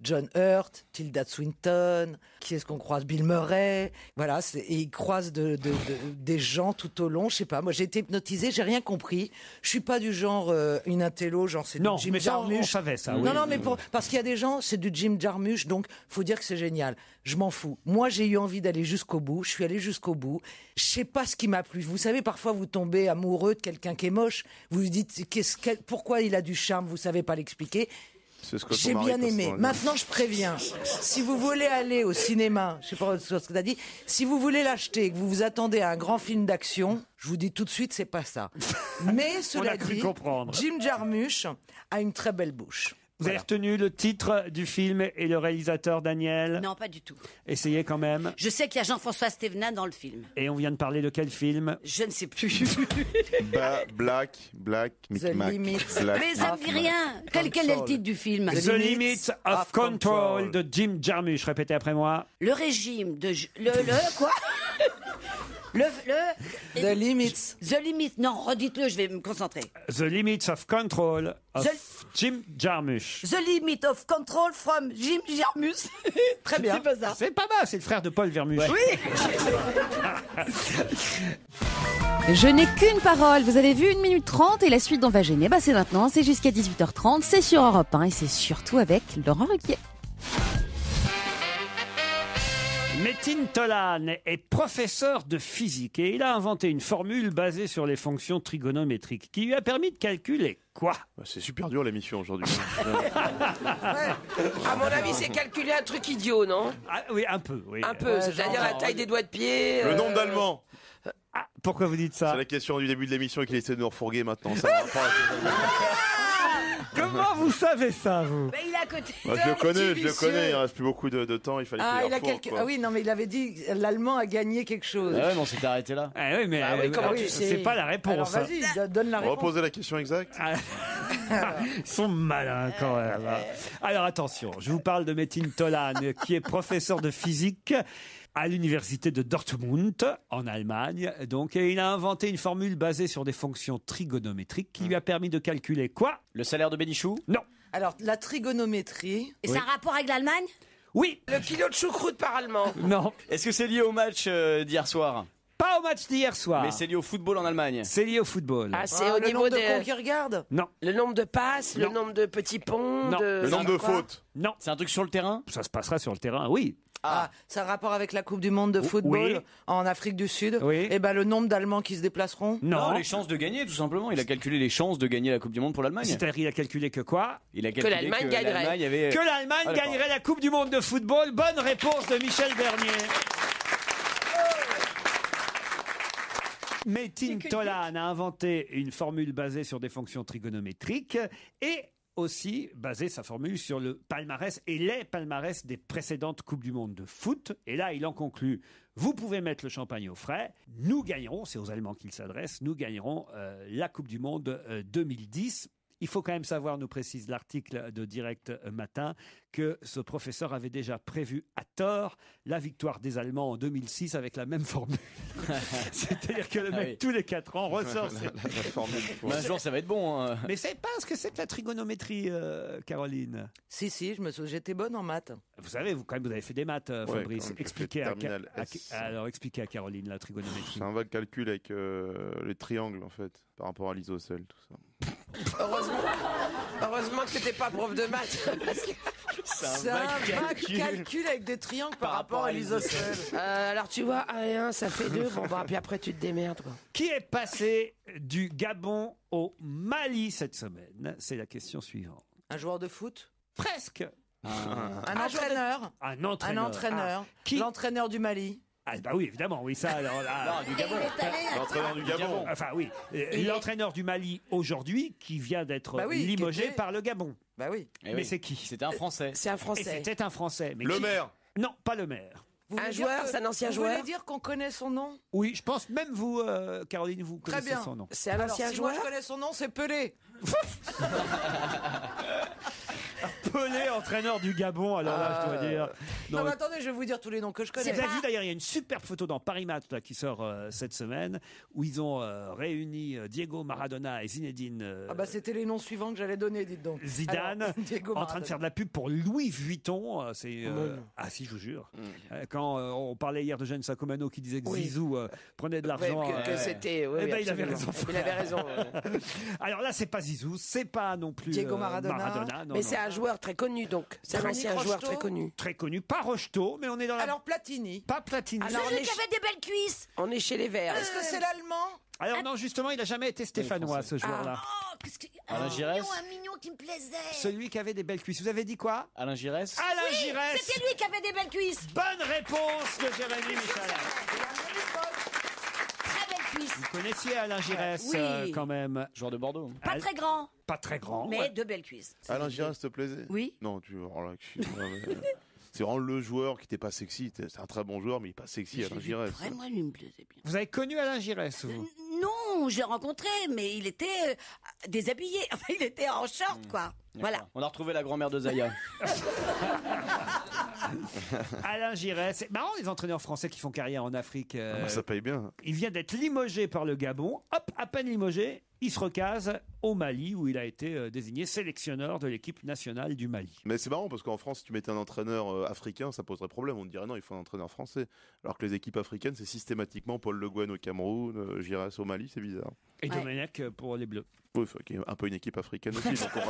John Hurt, Tilda Swinton, qui est-ce qu'on croise? Bill Murray, voilà, et ils croisent des gens tout au long, je sais pas, moi j'ai été hypnotisée, j'ai rien compris, je suis pas du genre une intello, genre c'est Non, du Jim mais ça, on Jarmusch. savait ça, oui. Non, non, mais parce qu'il y a des gens, c'est du Jim Jarmusch, donc faut dire que c'est génial, je m'en fous. Moi j'ai eu envie d'aller jusqu'au bout, je suis allée jusqu'au bout, je sais pas ce qui m'a plu, vous savez, parfois vous tombez amoureux de quelqu'un qui est moche, vous vous dites pourquoi il a du charme, vous savez pas l'expliquer. J'ai bien aimé. Maintenant, je préviens. Si vous voulez aller au cinéma, je sais pas ce que tu as dit, si vous voulez l'acheter et que vous vous attendez à un grand film d'action, je vous dis tout de suite, c'est pas ça. Mais cela dit, Jim Jarmusch a une très belle bouche. Vous avez retenu le titre du film et le réalisateur Daniel? Non, pas du tout. Essayez quand même. Je sais qu'il y a Jean-François Stévenin dans le film. Et on vient de parler de quel film? Je ne sais plus. Black Micmac. Mais ça ne dit rien. Quel est le titre du film? The Limits of Control de Jim Jarmusch. Répétez après moi. Le régime de... Le quoi? The Limits. The Limits. Non, redites-le, je vais me concentrer. The Limits of Control of Jim Jarmusch. The Limit of Control from Jim Jarmusch. Très bien. C'est pas ça. C'est pas mal, c'est le frère de Paul Vermusch. Oui. Je n'ai qu'une parole. Vous avez vu 1 minute 30 et la suite d'On va gêner. Bah, c'est maintenant, c'est jusqu'à 18h30. C'est sur Europe 1 et c'est surtout avec Laurent Ruquier. Metin Tolan est professeur de physique et il a inventé une formule basée sur les fonctions trigonométriques qui lui a permis de calculer quoi? C'est super dur l'émission aujourd'hui. À mon avis, c'est calculer un truc idiot, non? Ah, oui, un peu. Oui. Un peu, c'est-à-dire la taille des doigts de pied. Le nombre d'Allemands. Ah, pourquoi vous dites ça? C'est la question du début de l'émission et qu'il essaie de nous refourguer maintenant. Ça va pas. Comment vous savez ça, vous? Mais il est à côté. Bah, je le connais, il reste plus beaucoup de temps, il fallait qu'il il a refourgue, quoi. Ah oui, non, mais il avait dit l'Allemand a gagné quelque chose. Ah ouais, mais on s'était arrêté là. Ah oui, mais comment tu sais? c'est pas la réponse. Alors vas-y, donne la On va réponse. poser la question exacte. Ils sont malins quand même. Alors attention, je vous parle de Metin Tolan, qui est professeur de physique à l'université de Dortmund, en Allemagne. Donc, et il a inventé une formule basée sur des fonctions trigonométriques qui lui a permis de calculer quoi? Le salaire de Bénichou? Non. Alors, la trigonométrie... Et c'est un rapport avec l'Allemagne? Oui. Le kilo de choucroute par allemand. Non. Est-ce que c'est lié au match d'hier soir? Pas Pas au match d'hier soir. Mais c'est lié au football en Allemagne. C'est lié au football. Ah, c'est au le niveau nombre de des... cons qui regardent. Non. Le nombre de passes, le Non. nombre de petits ponts, Non. Le nombre de fautes. Non. C'est un truc sur le terrain? Ça se passera sur le terrain, oui. Ah, ça a rapport avec la Coupe du Monde de football Oui. en Afrique du Sud. Oui. Et ben le nombre d'Allemands qui se déplaceront. Non. les chances de gagner, tout simplement. Il a calculé les chances de gagner la Coupe du Monde pour l'Allemagne. C'est-à-dire il a calculé que quoi? Il a calculé l'Allemagne gagnerait. l'Allemagne avait... Que l'Allemagne Ah, d'accord. gagnerait la Coupe du Monde de football. Bonne réponse de Michel Bernier. Metin Tolan a inventé une formule basée sur des fonctions trigonométriques et aussi basé sa formule sur le palmarès et les palmarès des précédentes Coupes du Monde de foot. Et là, il en conclut: vous pouvez mettre le champagne au frais, nous gagnerons, c'est aux Allemands qu'il s'adresse, nous gagnerons la Coupe du Monde 2010. Il faut quand même savoir, nous précise l'article de Direct Matin, que ce professeur avait déjà prévu à tort la victoire des Allemands en 2006 avec la même formule. C'est-à-dire que le mec, tous les 4 ans, ressort La formule. Mais un jour, ça va être bon. Hein. Mais c'est pas ce que c'est que la trigonométrie, Caroline. Si, j'étais bonne en maths. Vous savez, vous avez fait des maths, Fabrice. quand même, Expliquez j'ai fait terminale S. alors expliquez à Caroline la trigonométrie. C'est un vague calcul avec les triangles, en fait, par rapport à l'isocèle, tout ça. Heureusement que t'étais pas prof de maths. Parce que... C'est un vague calcul avec des triangles par rapport à l'isocèle. Alors tu vois, 1 et 1, ça fait 2. Bon, bah, puis après tu te démerdes, quoi. Qui est passé du Gabon au Mali cette semaine? C'est la question suivante. Un joueur de foot? Presque. Un entraîneur? Un entraîneur. Un entraîneur. Qui? L'entraîneur du Mali? Ah bah oui, évidemment, oui, ça, alors là... Non, du Gabon. L'entraîneur du Gabon. Enfin oui, l'entraîneur du Mali aujourd'hui qui vient d'être Bah oui, limogé qui était- par le Gabon. Bah oui. Eh Mais oui. c'est qui? C'était un Français. C'est un Et Français. c'était un Français. Mais Le qui? maire. Non, pas le maire. Vous Un voulez dire joueur, que- c'est un ancien vous joueur. voulez dire qu'on connaît son nom? Oui, je pense même vous, Caroline, vous Très connaissez bien. son nom. C'est un Alors, ancien si joueur. moi je connais son nom, c'est Pelé. Pelé, entraîneur du Gabon, alors là, je dois dire... Non, mais attendez, je vais vous dire tous les noms que je connais. Vous avez vu d'ailleurs, il y a une superbe photo dans Paris Match là, qui sort cette semaine où ils ont réuni Diego Maradona et Zinedine Ah bah c'était les noms suivants que j'allais donner, dites donc. Zidane Alors, Diego en train de Maradona. faire de la pub pour Louis Vuitton. Ah si, je vous jure. Quand on parlait hier de Jeanne Sacomano qui disait que Oui. Zizou prenait de l'argent. Ouais, que c'était. Oui, Eh oui, ben, il avait absolument. raison. Il avait raison. ouais. Alors là, c'est pas Zizou, c'est pas non plus Diego Maradona. non, Mais non. c'est un joueur très connu, donc. C'est un Rémi ancien joueur Rocheteau. très connu. Très connu, pas Rocheteau, mais on est dans la... Alors Platini. Pas Platini. Alors, Celui qui avait des belles cuisses. On est chez les Verts. Est-ce que c'est l'allemand? Alors non, justement, il a jamais été stéphanois, ce joueur-là. Oh, qu'est-ce que... Alain un Giresse. mignon, un mignon qui me plaisait. Celui qui avait des belles cuisses. Vous avez dit quoi? Alain Giresse. Alain Oui, Giresse. c'était lui qui avait des belles cuisses. Bonne réponse de Jérémy Michalak. Très belles cuisses. Vous connaissiez Alain Giresse Oui. quand même. Joueur de Bordeaux. Pas très grand, Pas très grand. mais ouais. de belles cuisses. Alain Giresse te plaisait? Oui. Non, alors là, c'est vraiment le joueur qui n'était pas sexy. C'est un très bon joueur, mais il n'est pas sexy, Alain Giresse. Moi, lui me plaisait bien. Vous avez connu Alain Giresse, vous? Non, je l'ai rencontré, mais il était déshabillé. Enfin, il était en short, quoi. Voilà. On a retrouvé la grand-mère de Zaya. Alain Giresse. C'est marrant, les entraîneurs français qui font carrière en Afrique. Ça paye bien. Il vient d'être limogé par le Gabon. Hop, à peine limogé, il se recase au Mali, où il a été désigné sélectionneur de l'équipe nationale du Mali. Mais c'est marrant parce qu'en France, si tu mettais un entraîneur africain, ça poserait problème. On te dirait non, il faut un entraîneur français. Alors que les équipes africaines, c'est systématiquement Paul Le Guen au Cameroun, Giresse au Mali, c'est bizarre. Et Domenech pour les Bleus. Oui, il y a un peu une équipe africaine aussi. Donc on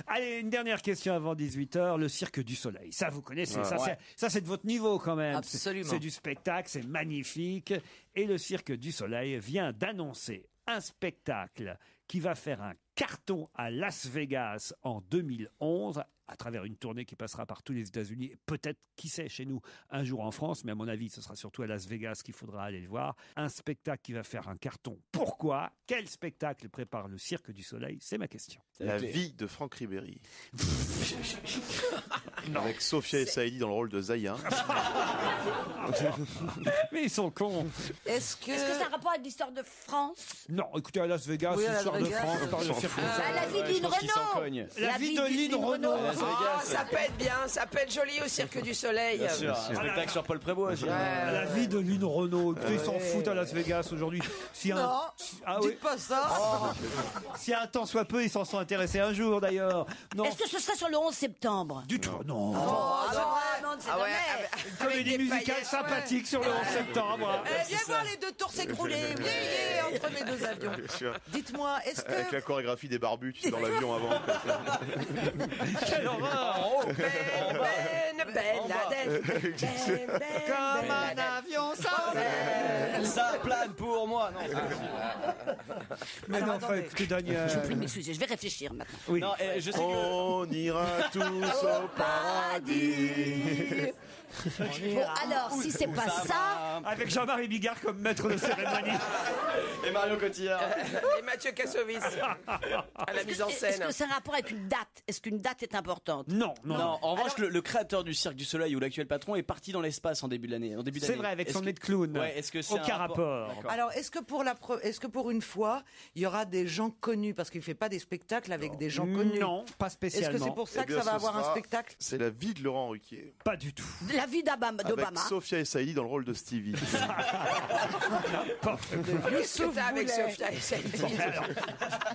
Allez, une dernière question avant 18h. Le Cirque du Soleil. Ça, vous connaissez. Ouais. Ça, c'est de votre niveau quand même. Absolument. C'est du spectacle, c'est magnifique. Et le Cirque du Soleil vient d'annoncer un spectacle qui va faire un carton à Las Vegas en 2011 à travers une tournée qui passera par tous les États-Unis, peut-être, qui sait, chez nous, un jour en France, mais à mon avis, ce sera surtout à Las Vegas qu'il faudra aller le voir. Un spectacle qui va faire un carton. Pourquoi? Quel spectacle prépare le Cirque du Soleil? C'est ma question. La vie de Franck Ribéry. Avec Sophia Essaïdi dans le rôle de Zaya. Mais ils sont cons. Est-ce que c'est un rapport avec l'histoire de France? Non, écoutez, à Las Vegas, Oui, à Las l'histoire de Vegas. France, par le Cirque du Soleil. La vie de Lynn Renaud. La vie de Lynn Renaud. Oh, ça pète bien, ça pète joli au Cirque du Soleil. Bien sûr, un spectacle sur Paul Prébost aussi. La vie de Lynn Renaud. Écoutez, ils s'en foutent à Las Vegas aujourd'hui. Si Non, dites pas ça. Si un temps soit peu, ils s'en sont intéressés un jour d'ailleurs. Non, Est-ce que ce serait sur le 11 septembre? du tout. Non. Oh, arrête. Amande, c'est Ah ouais, dommage. Une comédie musicale sympathique sur le 11 septembre. Viens voir les deux tours s'écrouler. Viens entre mes deux avions. Bien sûr. Dites-moi, est-ce que... Avec la chorégraphie des barbus, tu sais, dans l'avion avant. Quelle horreur! Comme un avion sans Ça plane pour moi, non. Mais non, enfin, écoutez, Daniel. Je vous prie de m'excuser, je vais réfléchir maintenant. Oui. Non, je sais que... On ira tous au paradis. Bon, alors, si c'est pas ça... Avec Jean-Marie Bigard comme maître de cérémonie. Et Marion Cotillard. Et Mathieu Kassovitz à la mise en Est-ce scène. que c'est un rapport avec une date? Est-ce qu'une date est importante? Non, non. Non, en revanche, le créateur du Cirque du Soleil ou l'actuel patron est parti dans l'espace en début d'année. C'est vrai, avec son nez de clown. Ouais, est-ce que c'est Aucun un rapport. D'accord. Alors, est-ce que pour une fois, il y aura des gens connus? Parce qu'il ne fait pas des spectacles avec des gens connus. Non, pas spécialement. Est-ce que c'est pour ça Eh que bien, ça va ce avoir un sera- spectacle? C'est la vie de Laurent Ruquier. Pas du tout. La vie d'Obama. Avec Sophia Essaïdi dans le rôle de Stevie. Qu'est-ce que t'as avec Sophia et Saïdi?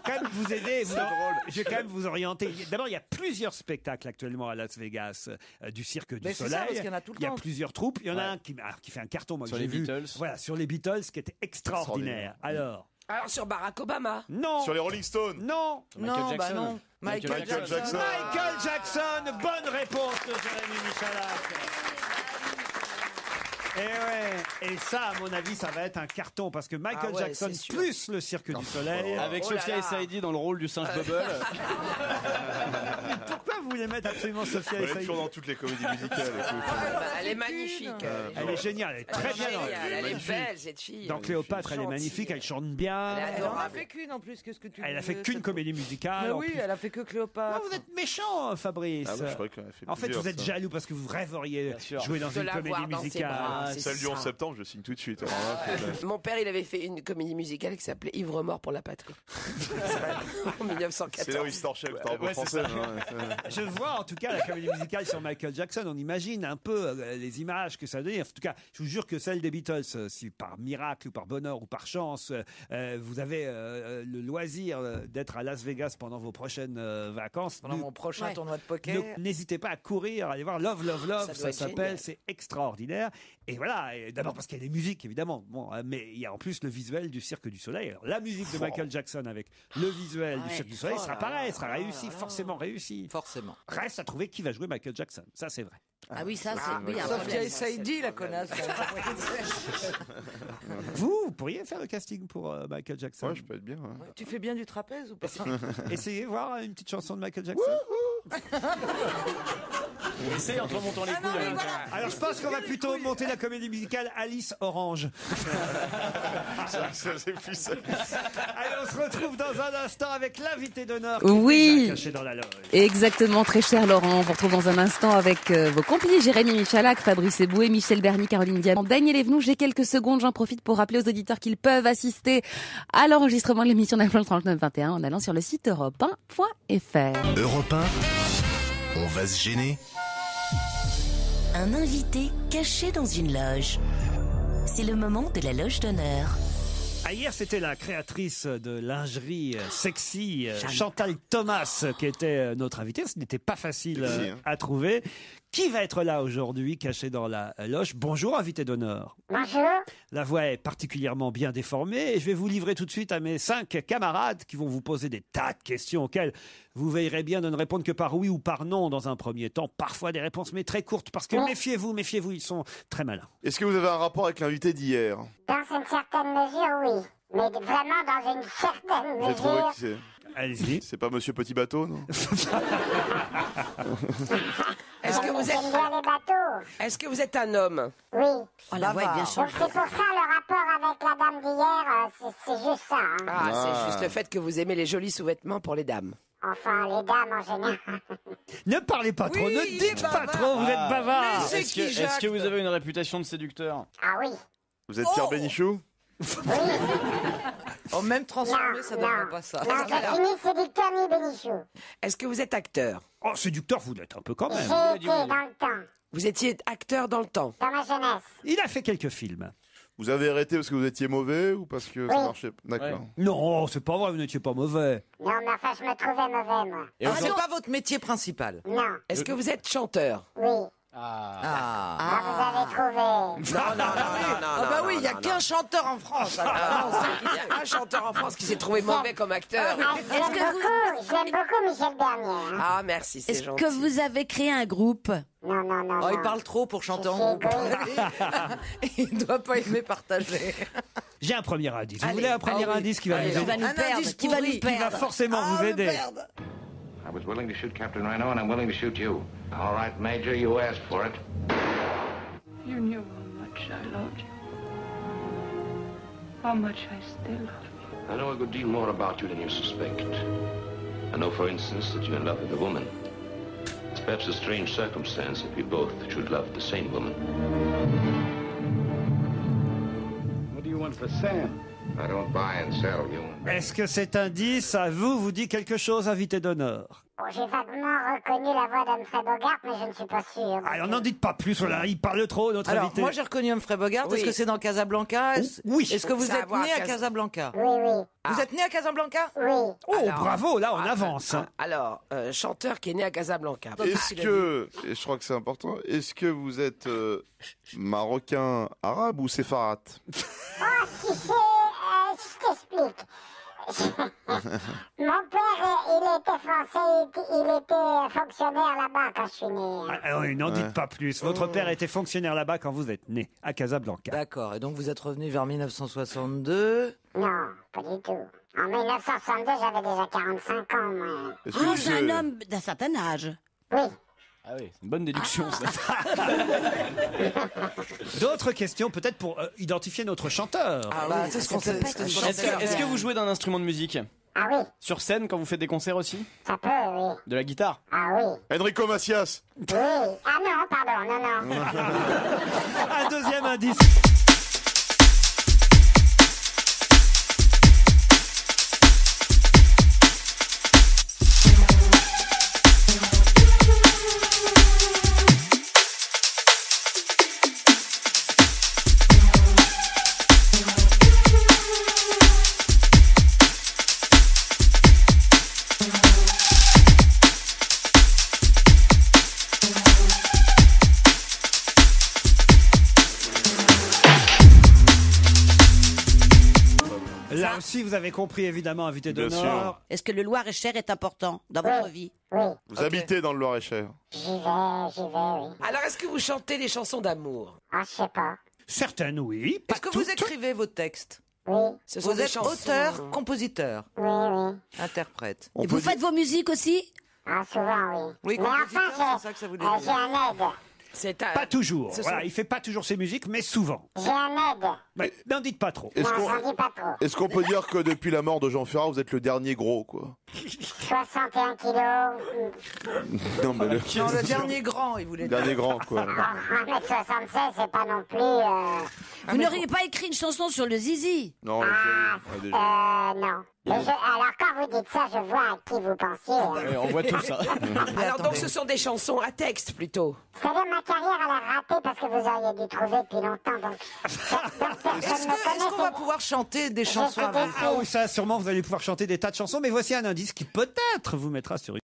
Quand même vous aider, je vais quand même vous orienter. D'abord, il y a plusieurs spectacles actuellement à Las Vegas du Cirque du Mais c'est Soleil. ça, parce qu'il y en a tout le Il y a temps. plusieurs troupes. Il y en a un qui fait un carton, moi, Sur que j'ai les vu. Beatles. Voilà, sur les Beatles, qui était extraordinaire. Alors, Alors sur Barack Obama. non. Sur les Rolling Stones. Non. Non, bah non. Michael Jackson. Michael Jackson, bonne réponse de Jérémy Michalak. Et ouais, et ça, à mon avis, ça va être un carton parce que Michael Ah ouais, Jackson c'est sûr. plus le Cirque du Soleil. Avec Oh là Sophia là. et Saïdi dans le rôle du singe Bubble. Pourquoi vous voulez mettre absolument Sophia Elle et est Saïdi? toujours dans toutes les comédies musicales. écoute. Bah, elle est magnifique. Elle est géniale, elle est très bien. Elle est magnifique. belle cette fille. Dans Cléopâtre, elle est magnifique, elle chante bien. Elle est Elle en a adorable. fait qu'une en plus, qu'est-ce que tu Elle a veux, fait qu'une cette- comédie musicale. Mais en oui, plus. elle a fait que Oh, Cléopâtre. vous êtes méchant, Fabrice. Ah ouais, je croyais qu'elle avait fait En fait, plusieurs, vous êtes ça. jaloux parce que vous rêveriez Bien sûr. jouer dans De une la comédie voir dans ses musicale. bras. C'est Celle du 11 ça. septembre, je signe tout de suite. Alors là, faut- Mon père, il avait fait une comédie musicale qui s'appelait Ivre mort pour la patrie. En 1914. C'est là où il se torchait le temps Ouais, c'est français. ça. hein. Je vois en tout cas la comédie musicale sur Michael Jackson. On imagine un peu les images que ça donnait. En tout cas, je vous jure que celle des Beatles, si par miracle ou par bonheur ou par chance, vous avez le loisir d'être à Las Vegas pendant vos prochaines vacances. Pendant mon prochain tournoi de poker. N'hésitez pas à courir, à aller voir Love, Love, Love, Ça ça doit être s'appelle, génial. c'est extraordinaire. Et voilà, et d'abord parce qu'il y a des musiques évidemment, bon, mais il y a en plus le visuel du Cirque du Soleil. Alors, la musique de Michael Jackson avec le visuel du Ouais. Cirque du Soleil Oh sera là pareil, là sera là réussi, là. forcément réussi. Forcément. Reste à trouver qui va jouer Michael Jackson, ça c'est vrai. Ah oui, ça, c'est oui, un Sophia problème. et Saïdi, la connasse. Vous pourriez faire le casting pour Michael Jackson. Ouais, je peux être bien. hein. Tu fais bien du trapèze ou pas? Essayez voir une petite chanson de Michael Jackson. Essaye en te remontant les couilles. hein. Alors je pense qu'on va plutôt monter la comédie musicale Alice Orange. C'est plus ça. Allez, on se retrouve dans un instant avec l'invité d'honneur qui Oui. est déjà caché dans la loge. Exactement, très cher Laurent. On vous retrouve dans un instant avec vos complices Jérémy Michalak, Fabrice Eboué, Michel Berny, Caroline Diamant, Daniel Evenou. J'ai quelques secondes, j'en profite pour rappeler aux auditeurs qu'ils peuvent assister à l'enregistrement de l'émission d'Apple le 3921 en allant sur le site europe1.fr. Europe 1, on va se gêner. Un invité caché dans une loge. C'est le moment de la loge d'honneur. Ah, hier, c'était la créatrice de lingerie sexy, Chantal Thomas, qui était notre invitée. Ce n'était pas facile Sexy, hein. à trouver. Qui va être là aujourd'hui, caché dans la loge? Bonjour, invité d'honneur. Bonjour. La voix est particulièrement bien déformée et je vais vous livrer tout de suite à mes 5 camarades qui vont vous poser des tas de questions auxquelles vous veillerez bien de ne répondre que par oui ou par non dans un premier temps. Parfois des réponses mais très courtes parce que méfiez-vous, ils sont très malins. Est-ce que vous avez un rapport avec l'invité d'hier? Dans une certaine mesure, oui. Mais vraiment dans une certaine J'ai trouvé mesure. que c'est. Allez-y. C'est pas Monsieur Petit Bateau, non? Est-ce que vous êtes... J'aime bien les bateaux. Est-ce que vous êtes un homme? Oui. Oh, la voix est bien Donc chantée. c'est pour ça le rapport avec la dame d'hier, c'est juste ça. Hein. Ah, c'est juste le fait que vous aimez les jolis sous-vêtements pour les dames. Enfin, les dames en général. Ne parlez pas trop, Oui, ne il est dites pas bavard. trop, vous êtes bavard. Mais Est-ce que vous avez une réputation de séducteur? Ah oui. Vous êtes Pierre Bénichou? Oh, même transformé, ça ne donnerait pas ça. Non, je suis ni séducteur ni bénichou. Est-ce que vous êtes acteur? Oh, séducteur, vous l'êtes un peu quand même. J'ai été dans le temps, Vous étiez acteur dans le temps. dans ma jeunesse. Il a fait quelques films. Vous avez arrêté parce que vous étiez mauvais ou parce que ça Oui. marchait? D'accord. Non, c'est pas vrai, vous n'étiez pas mauvais. Non, mais enfin, je me trouvais mauvais, moi. Et Ah, aujourd'hui- c'est pas votre métier principal. Non. Est-ce que vous êtes chanteur? Oui. Ah, vous avez trouvé. Non, oui, il n'y a qu'un chanteur en France. Il y a un chanteur en France qui s'est trouvé mauvais comme acteur. J'aime beaucoup Michel Bernier. Ah, merci, c'est Est-ce gentil. que vous avez créé un groupe? Non. Oh, il parle trop pour chanter en groupe. Il ne doit pas aimer partager. J'ai un premier indice. Vous Allez. voulez un premier Ah oui. indice qui va Allez, vous on aider? va nous Un perdre, indice qui va pourri. nous perdre. Qui va forcément vous aider. I was willing to shoot Captain Rhino, and I'm willing to shoot you. All right, Major, you asked for it. You knew how much I loved you. How much I still love you. I know a good deal more about you than you suspect. I know, for instance, that you're in love with a woman. It's perhaps a strange circumstance that we both should love the same woman. What do you want for Sam? I don't buy and sell human. Est-ce que cet indice à vous dit quelque chose, invité d'honneur? Bon, j'ai vaguement reconnu la voix d'Humphrey Bogart, mais je ne suis pas sûre. Alors n'en dites pas plus, voilà, il parle trop, notre Alors, invité. moi, j'ai reconnu Humphrey Bogart. Oui. Est-ce que c'est dans Casablanca? Oui. Est-ce que vous Ça a à êtes voir né à Cas- Casablanca? Oui. Vous êtes né à Casablanca? Oui. Oh, Alors, bravo, là on avance. Alors, chanteur qui est né à Casablanca. Est-ce que, et je crois que c'est important, est-ce que vous êtes marocain, arabe ou séfarade? Oh, tu sais, je t'explique. Mon père, il était français, il était fonctionnaire là-bas quand je suis né. Ah, oui, n'en dites pas plus. Votre père était fonctionnaire là-bas quand vous êtes né, à Casablanca. D'accord. Et donc, vous êtes revenu vers 1962. Non, pas du tout. En 1962, j'avais déjà 45 ans, moi. Est-ce que Oh, c'est- c'est un homme d'un certain âge. Oui. Ah oui, c'est une bonne déduction, ça. D'autres questions, peut-être pour identifier notre chanteur. Ah Bah, oui, c'est ce qu'on ça sait. peut être un Est-ce que, est-ce que vous jouez d'un instrument de musique? Ah oui, Sur scène, quand vous faites des concerts aussi? ça peut, oui. De la guitare? Ah oui. Enrico Macias. Oui. Ah non, pardon, non. Un deuxième indice. Là aussi, vous avez compris, évidemment, invité Bien d'honneur. Est-ce que le Loir-et-Cher est important dans votre vie? Oui. Vous habitez dans le Loir-et-Cher. J'y vais, oui. Alors, est-ce que vous chantez des chansons d'amour? Ah, je sais pas. Certaines, oui. Pas Est-ce que toutes. vous écrivez vos textes? Oui. Ce sont Vous des êtes chansons. auteur, compositeur, Oui. interprète. On Et peut vous faites vos musiques aussi? Ah, souvent, oui. Oui, Mais compositeur, enfin, c'est ça que ça voulait j'ai dire. un aide. C'est un... Pas toujours. Ce Voilà, sont- il fait pas toujours ses musiques, mais souvent. J'ai un aide. Mais n'en dites pas trop. Est-ce Non, qu'on j'en dis pas trop. est-ce qu'on peut dire que depuis la mort de Jean Ferrat, vous êtes le dernier gros, quoi? 61 kilos. Non, mais Non, le dernier grand, il voulait dire. dernier grand, quoi. 1m76, c'est pas non plus... Vous n'auriez pas écrit une chanson sur le zizi? Non, on l'a déjà eu. Ouais, déjà. Non. Mais alors, quand vous dites ça, je vois à qui vous pensiez. Ouais, on voit tout ça. Alors, donc, ce sont des chansons à texte, plutôt. C'est-à-dire, ma carrière, elle a raté parce que vous auriez dû trouver depuis longtemps. Donc personne Est-ce ne qu'on va connaît. pouvoir chanter des chansons sais avec Ah oui, ça, sûrement, vous allez pouvoir chanter des tas de chansons, mais voici un indice qui peut-être vous mettra sur une...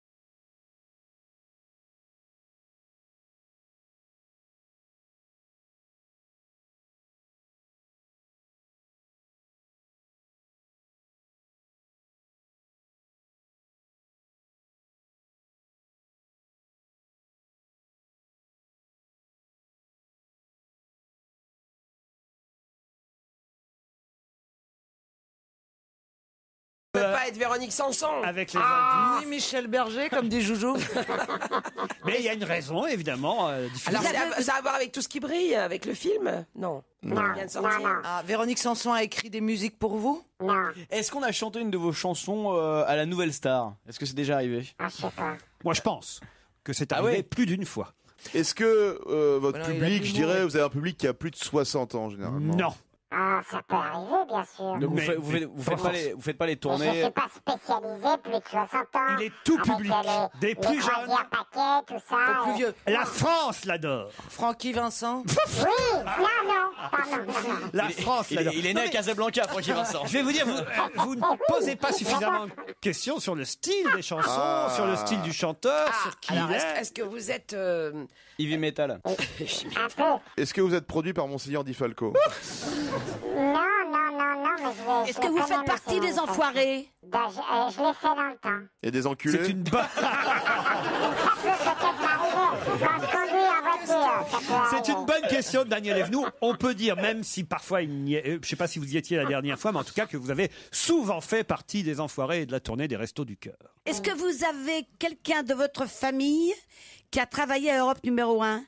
Ça peut pas être Véronique Sanson. Avec les Ni Michel Berger, comme dit Joujou. Mais il y a une raison, évidemment. difficile. Alors, ça a à voir avec Tout ce qui brille, avec le film? Non. Il vient de sortir. Ah, Véronique Sanson a écrit des musiques pour vous? Non. Est-ce qu'on a chanté une de vos chansons à la Nouvelle Star? Est-ce que c'est déjà arrivé? Ah, je sais pas. Moi, je pense que c'est arrivé ouais plus d'une fois. Est-ce que votre Voilà, il a public, plus je de mots. dirais, vous avez un public qui a plus de 60 ans, généralement? Non. Ah, ça peut arriver, bien sûr. Donc vous faites pas les Mais je tournées. suis pas spécialisé plus de 60 ans. Il est tout avec public, les des plus jeunes. croisières paquets, tout ça. Plus vieux. La France l'adore. Francky Vincent. Oui, non. La France l'adore. Il est né à Casablanca, Francky Vincent. Je vais vous dire, vous ne posez pas suffisamment de questions sur le style des chansons, sur le style du chanteur, sur qui alors, il est. est-ce que vous êtes... Heavy metal. Un peu. Est-ce que vous êtes produit par Monseigneur Di Falco? Non, mais je vais... Est-ce que vous faites partie des enfoirés? Je l'ai fait dans le temps. Et des enculés? C'est une bonne... Ça peut peut-être m'arriver quand je conduis en voiture. Ça peut C'est arriver. une bonne question de Daniel Evenou. On peut dire, même si parfois il n'y est, je ne sais pas si vous y étiez la dernière fois, mais en tout cas que vous avez souvent fait partie des enfoirés et de la tournée des Restos du Cœur. Est-ce que vous avez quelqu'un de votre famille qui a travaillé à Europe numéro 1?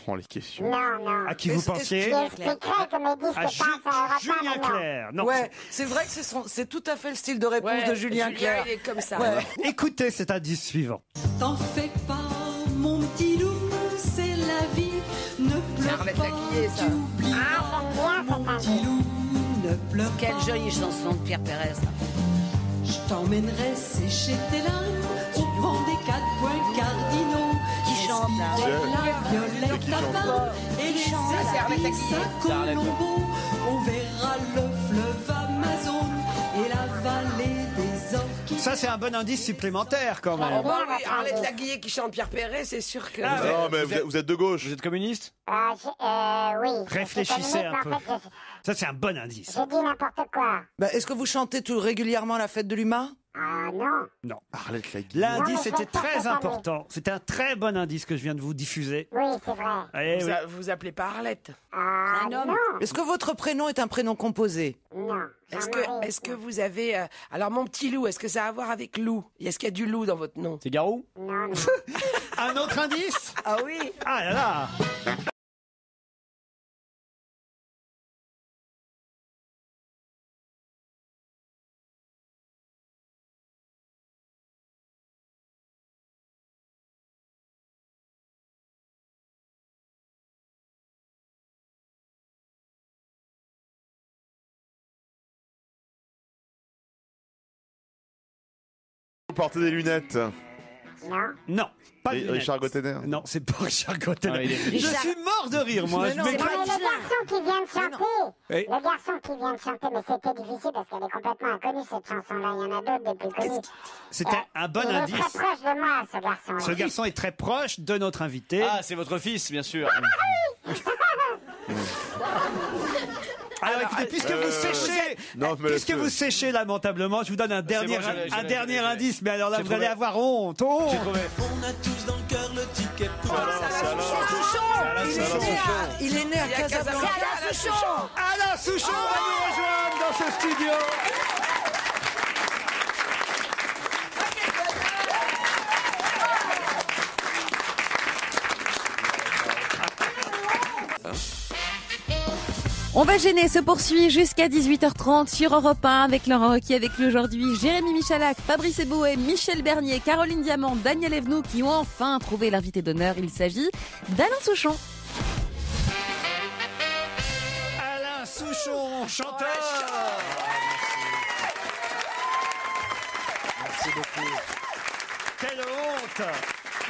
Oh, les questions. Non. À qui vous pensiez? Qui expliquerait que mes disques À passent à Europe 1, Julien mais non. Clerc. Non. Ouais, c'est vrai que c'est tout à fait le style de réponse Ouais, de Julien Clerc. il est comme ça. Ouais. Écoutez cet indice suivant. T'en fais pas, mon petit loup, c'est la vie. Ne pleure Arlette pas, Laguillet, ça. t'oublies pas, mon petit loup, ne pleure Quelle pas. jolie chanson de Pierre Pérez. Je t'emmènerai sécher tes larmes au vent des 4 points cardinaux. Qui chante, là? La violette qui chante? d'abord et les C'est Arlette épis Laguillet. à C'est Arlette. Colombo. On verra le fleuve Amazon et la vallée des orques. Ça, c'est un bon indice supplémentaire quand même. Oh, bah oui, Arlette Laguillet qui chante Pierre Perret, c'est sûr que... Non, mais vous êtes de gauche. Vous êtes communiste? Oui. Réfléchissez un En peu. fait, Ça, c'est un bon indice. j'ai dit n'importe quoi. Bah, est-ce que vous chantez tout régulièrement la fête de l'humain? Ah non. Non. Arlette Laguillet. L'indice Non, mais était je vais très faire important. C'était un très bon indice que je viens de vous diffuser. Oui, c'est vrai. Eh oui. Vous appelez pas Arlette? Ah Un homme. non. Est-ce que votre prénom est un prénom composé? Non. Est-ce que vous avez... alors, mon petit loup, est-ce que ça a à voir avec loup? Est-ce qu'il y a du loup dans votre nom? C'est Garou? Non. Un autre indice? Ah oui. Ah là là. Vous portez des lunettes. Non. Non, pas de lunettes. Richard Gottener. Non, c'est pas Richard Gottener. Ah, il est- Je Richard- suis mort de rire, moi. Mais Je non, m'éclate. Non, mais le garçon qui vient de chanter. Oui. Le garçon qui vient de chanter, mais c'était difficile parce qu'elle est complètement inconnue cette chanson-là. Il y en a d'autres des plus connues. C'était un bon Il est indice. très proche de moi, ce garçon. Ce garçon est très proche de notre invité. Ah, c'est votre fils, bien sûr. Alors écoutez, puisque vous séchez, Non, mais puisque vous séchez lamentablement, je vous donne un dernier, bon, je l'ai, un dernier indice. Mais alors là, J'ai vous trouvé. allez avoir honte. honte. J'ai trouvé. On a tous dans le cœur le ticket pour Il est né à Casablanca. Alain Souchon. Alain Souchon va nous rejoindre dans ce studio. On va gêner se poursuit jusqu'à 18h30 sur Europe 1 avec Laurent Ruquier, avec lui aujourd'hui Jérémy Michalak, Fabrice Eboué, Michel Bernier, Caroline Diamant, Daniel Evenou qui ont enfin trouvé l'invité d'honneur. Il s'agit d'Alain Souchon. Alain Souchon, chanteur. Merci beaucoup. Quelle honte.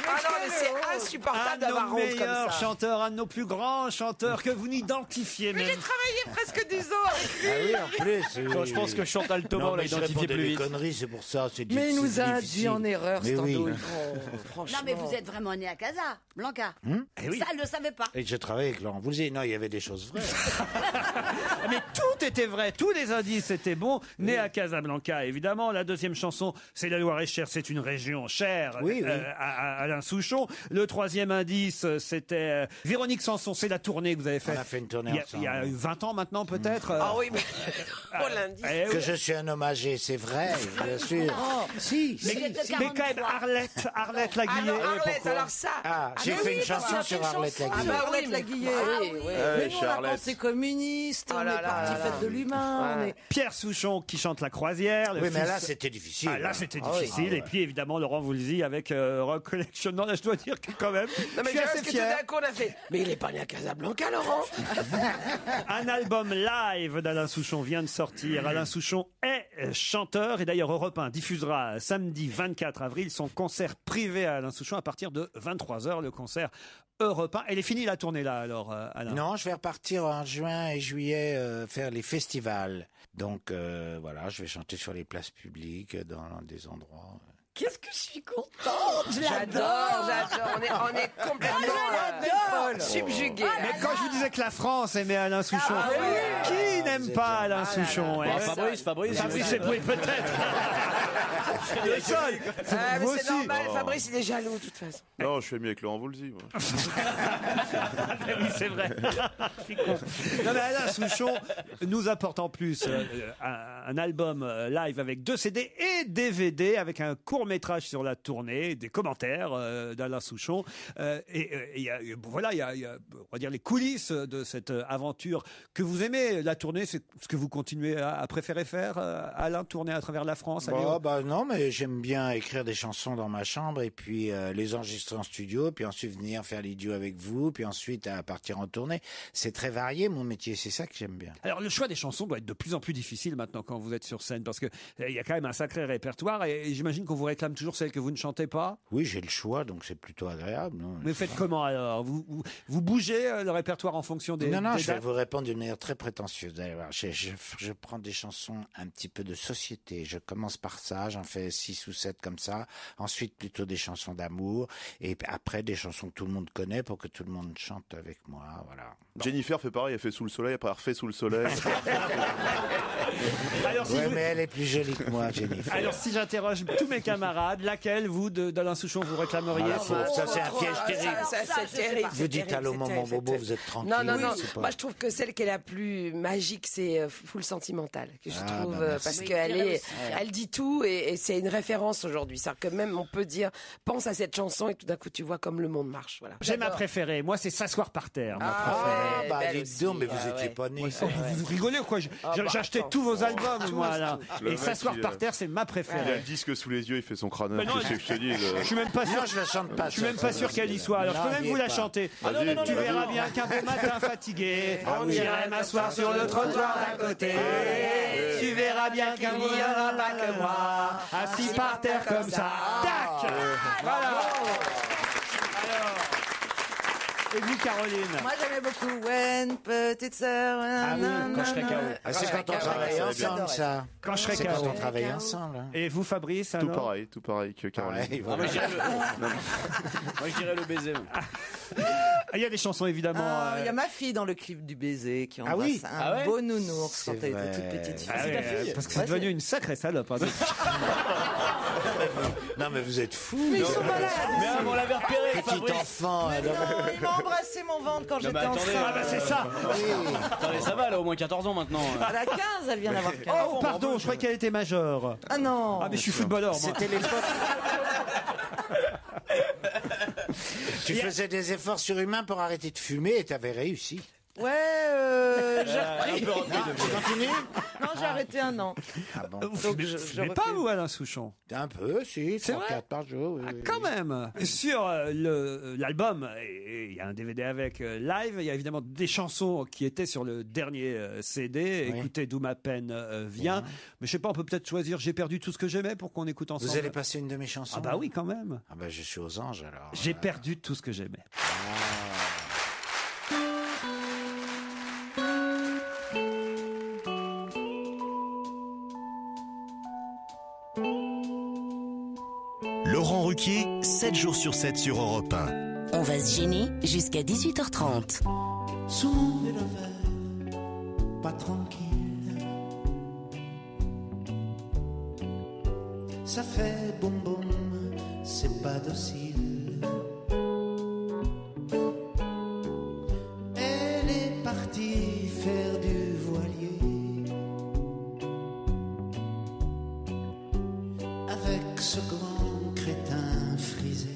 Ah non, mais c'est Un insupportable de d'avoir nos honte comme meilleurs ça. chanteurs, un de nos plus grands chanteurs que vous n'identifiez même. J'ai travaillé presque 10 ans avec lui. Ah oui, en plus. Quand je pense que Chantal Thomas, on l'a identifié plus vite. Des conneries, c'est pour ça. C'est Mais il nous a difficile. induit en erreur, Mais cette oui. andouille. Non, mais vous êtes vraiment né à Casablanca. Eh oui. Ça, elle ne le savait pas. Et je travaillais avec Laurent Voulzy. Non, il y avait des choses vraies. Mais tout était vrai, tous les indices étaient bons. Né à Casablanca, évidemment. La deuxième chanson, c'est la Loire-et-Cher, c'est une région chère à Alain Souchon. Le troisième indice, c'était Véronique Sanson, c'est la tournée que vous avez faite. On a fait une tournée il y a ensemble. 20 ans maintenant, peut-être. Ah oui, mais pour l'indice. Que je suis un homme âgé, c'est vrai, bien sûr. Si, Mais, si. mais quand même, Arlette Laguillet. Alors Arlette, pourquoi alors ça. Ah, j'ai mais fait oui, une parce chanson qu'il y a sur une Arlette chanson. Laguillet. Ah bah oui, Arlette Laguillet. oui. Mais nous, on a Charlotte. pensé communiste, Oh on là est là parti là fête là. de l'humain. on est- Pierre Souchon qui chante La Croisière. le Oui, mais fils- là, c'était difficile. Ah, là, c'était Ah oui. difficile. Ah ouais. Et puis, évidemment, Laurent Voulzy avec Rock Collection. impressionnant. Là, je dois dire que quand même, Non, mais je suis assez que tout fier. d'un coup, on a fait. Mais il est pas né à Casablanca, Laurent. Un album live d'Alain Souchon vient de sortir. Alain Souchon est chanteur et d'ailleurs Europe 1 diffusera samedi 24 avril son concert privé à Alain Souchon à partir de 23h, le concert Europe 1. Elle est finie la tournée là alors, Alain? Non, je vais repartir en juin et juillet faire les festivals. Donc voilà, je vais chanter sur les places publiques, dans des endroits. Qu'est-ce que je suis contente. J'adore. On est complètement subjugués. Mais quand je vous disais que la France aimait Alain Souchon, qui n'aime pas Alain Souchon? Bah, Fabrice, c'est oui, peut-être. Le seul. Mais Vous c'est aussi. normal, Fabrice, il est jaloux, de toute façon. Non, je suis ami avec Laurent Voulzy, moi. Oui, c'est vrai. Je suis con. Non, mais Alain Souchon nous apporte en plus un album live avec 2 CD et DVD avec un court-métrage sur la tournée, des commentaires d'Alain Souchon. Et il y a, voilà, il y a, on va dire, les coulisses de cette aventure que vous aimez. La tournée, c'est ce que vous continuez à préférer faire, Alain, tourner à travers la France. Non, mais j'aime bien écrire des chansons dans ma chambre et puis les enregistrer en studio, puis ensuite venir faire les duos avec vous, puis ensuite à partir en tournée. C'est très varié mon métier, c'est ça que j'aime bien. Alors le choix des chansons doit être de plus en plus difficile maintenant quand vous êtes sur scène parce que il y a quand même un sacré répertoire et j'imagine qu'on vous réclame toujours celles que vous ne chantez pas. Oui, j'ai le choix, donc c'est plutôt agréable. Non, mais faites comment alors vous bougez le répertoire en fonction des... Non, des je vais dates vous répondre d'une manière très prétentieuse. D'ailleurs, je prends des chansons un petit peu de société. Je commence par ça, j'en fais 6 ou 7 comme ça. Ensuite, plutôt des chansons d'amour. Et après, des chansons que tout le monde connaît pour que tout le monde chante avec moi. Voilà. Jennifer fait pareil, elle fait Sous le soleil, après elle refait Sous le soleil. Alors, si mais elle est plus jolie que moi, Jennifer. Alors si j'interroge tous mes camarades, laquelle vous d'Alain Souchon vous réclameriez? Ça c'est un piège terrible. C'est terrible. Vous dites allô maman bobo, vous êtes tranquille. Non. Pas... Moi je trouve que celle qui est la plus magique, c'est Full Sentimental. Que je trouve parce oui, elle dit tout et c'est une référence aujourd'hui. C'est-à-dire que même on peut dire pense à cette chanson et tout d'un coup tu vois comme le monde marche. Voilà. J'ai ma préférée. Moi c'est S'asseoir par terre. Ma préférée. Dites donc, mais vous étiez pas né. Vous rigolez ou quoi? J'achetais tous vos albums moi là. Et S'asseoir par terre c'est ma préférée. Il a le disque sous les yeux, il fait son crâne. Mais non, je te dis. Je suis même pas sûr. Non, je la chante pas. Je suis même pas sûr qu'elle y soit. Alors je peux même vous la chanter. Tu verras bien qu'un beau matin fatigué, j'irai m'asseoir sur le trottoir d'à côté. Tu verras bien qu'il n'y aura pas que moi, assis par terre comme ça. Tac. Voilà. Et vous, Caroline? Moi, j'aimais beaucoup When, petite sœur. Quand je serai KO. C'est quand on travaille ensemble, ça. Quand je serai C'est KO. quand on travaille ensemble. Et vous, Fabrice? Tout pareil que Caroline. Moi, je dirais le baiser. Il y a des chansons, évidemment. Il y a ma fille dans le clip du baiser qui embrasse un beau nounours quand elle était toute petite fille. C'est ta fille. Parce que c'est devenu une sacrée salope. Hein. Non, mais vous êtes fous. Mais ils sont malades. Mais on l'avait repéré, Petit enfant. Il m'a embrassé mon ventre quand j'étais enceinte. Ah bah c'est ça. Attendez, ça va, elle a au moins 14 ans maintenant. Elle a 15, elle vient d'avoir 15. Oh pardon, je croyais qu'elle était majeure. Ah non. Ah mais je suis footballeur moi. C'était l'époque. Tu faisais des efforts surhumains pour arrêter de fumer et t'avais réussi. Ouais, j'ai repris. Tu continues? Non, j'ai arrêté 1 an. Ah bon. Donc je pas vous, Alain Souchon? Un peu, si. 3-4 par jour. Oui, Quand même. Sur l'album, il y a un DVD avec live, il y a évidemment des chansons qui étaient sur le dernier CD. Oui. Écoutez d'où ma peine vient. Mais je sais pas, on peut peut-être choisir J'ai perdu tout ce que j'aimais pour qu'on écoute ensemble. Vous allez passer une de mes chansons? Ah bah oui, quand même. Ah bah je suis aux anges alors. J'ai perdu tout ce que j'aimais. Laurent Ruquier, 7 jours sur 7 sur Europe 1. On va se gêner jusqu'à 18h30. Sous mon verre, pas tranquille. Ça fait bonbon, c'est pas docile. Elle est partie faire du voilier avec ce grand crétin frisé.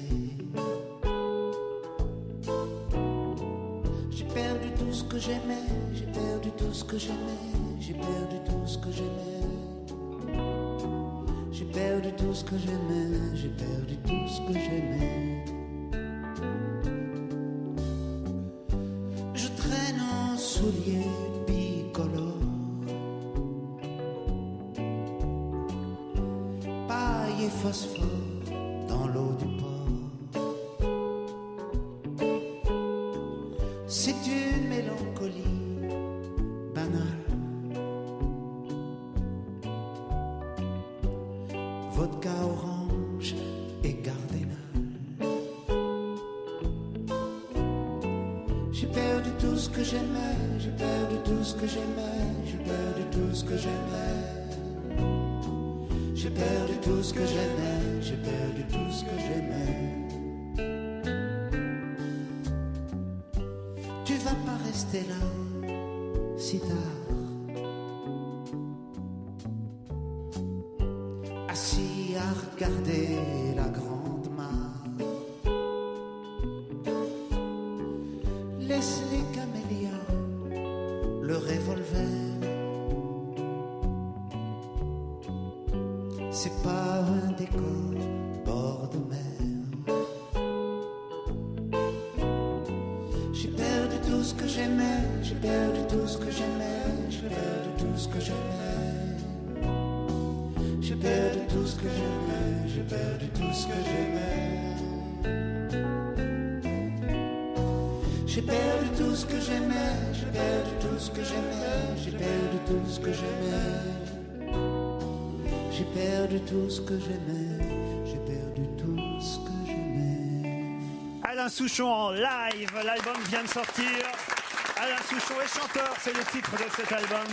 J'ai perdu tout ce que j'aimais, j'ai perdu tout ce que j'aimais, j'ai perdu tout ce que j'aimais. J'ai perdu tout ce que j'aimais, j'ai perdu tout ce que j'aimais. C'est une mélancolie banale. Vodka orange et gardénal. J'ai perdu tout ce que j'aimais, j'ai perdu tout ce que j'aimais, j'ai perdu tout ce que j'aimais. J'ai perdu tout ce que j'aimais, j'ai perdu tout ce que j'aimais. Tu vas pas rester là si tard, assis à regarder la grande mare. Laisse les camélias, le revolver. C'est pas un décor bord de mer. J'ai perdu tout ce que j'aimais, j'ai perdu tout ce que j'aimais, j'ai perdu tout ce que j'aimais. J'ai perdu tout ce que j'aimais, j'ai perdu tout ce que j'aimais. J'ai perdu tout ce que j'aimais, j'ai perdu tout ce que j'aimais, j'ai perdu tout ce que j'aimais. J'ai perdu tout ce que j'aimais, j'ai perdu tout ce que j'aimais. Alain Souchon en live, l'album vient de sortir. Alain Souchon est chanteur, c'est le titre de cet album.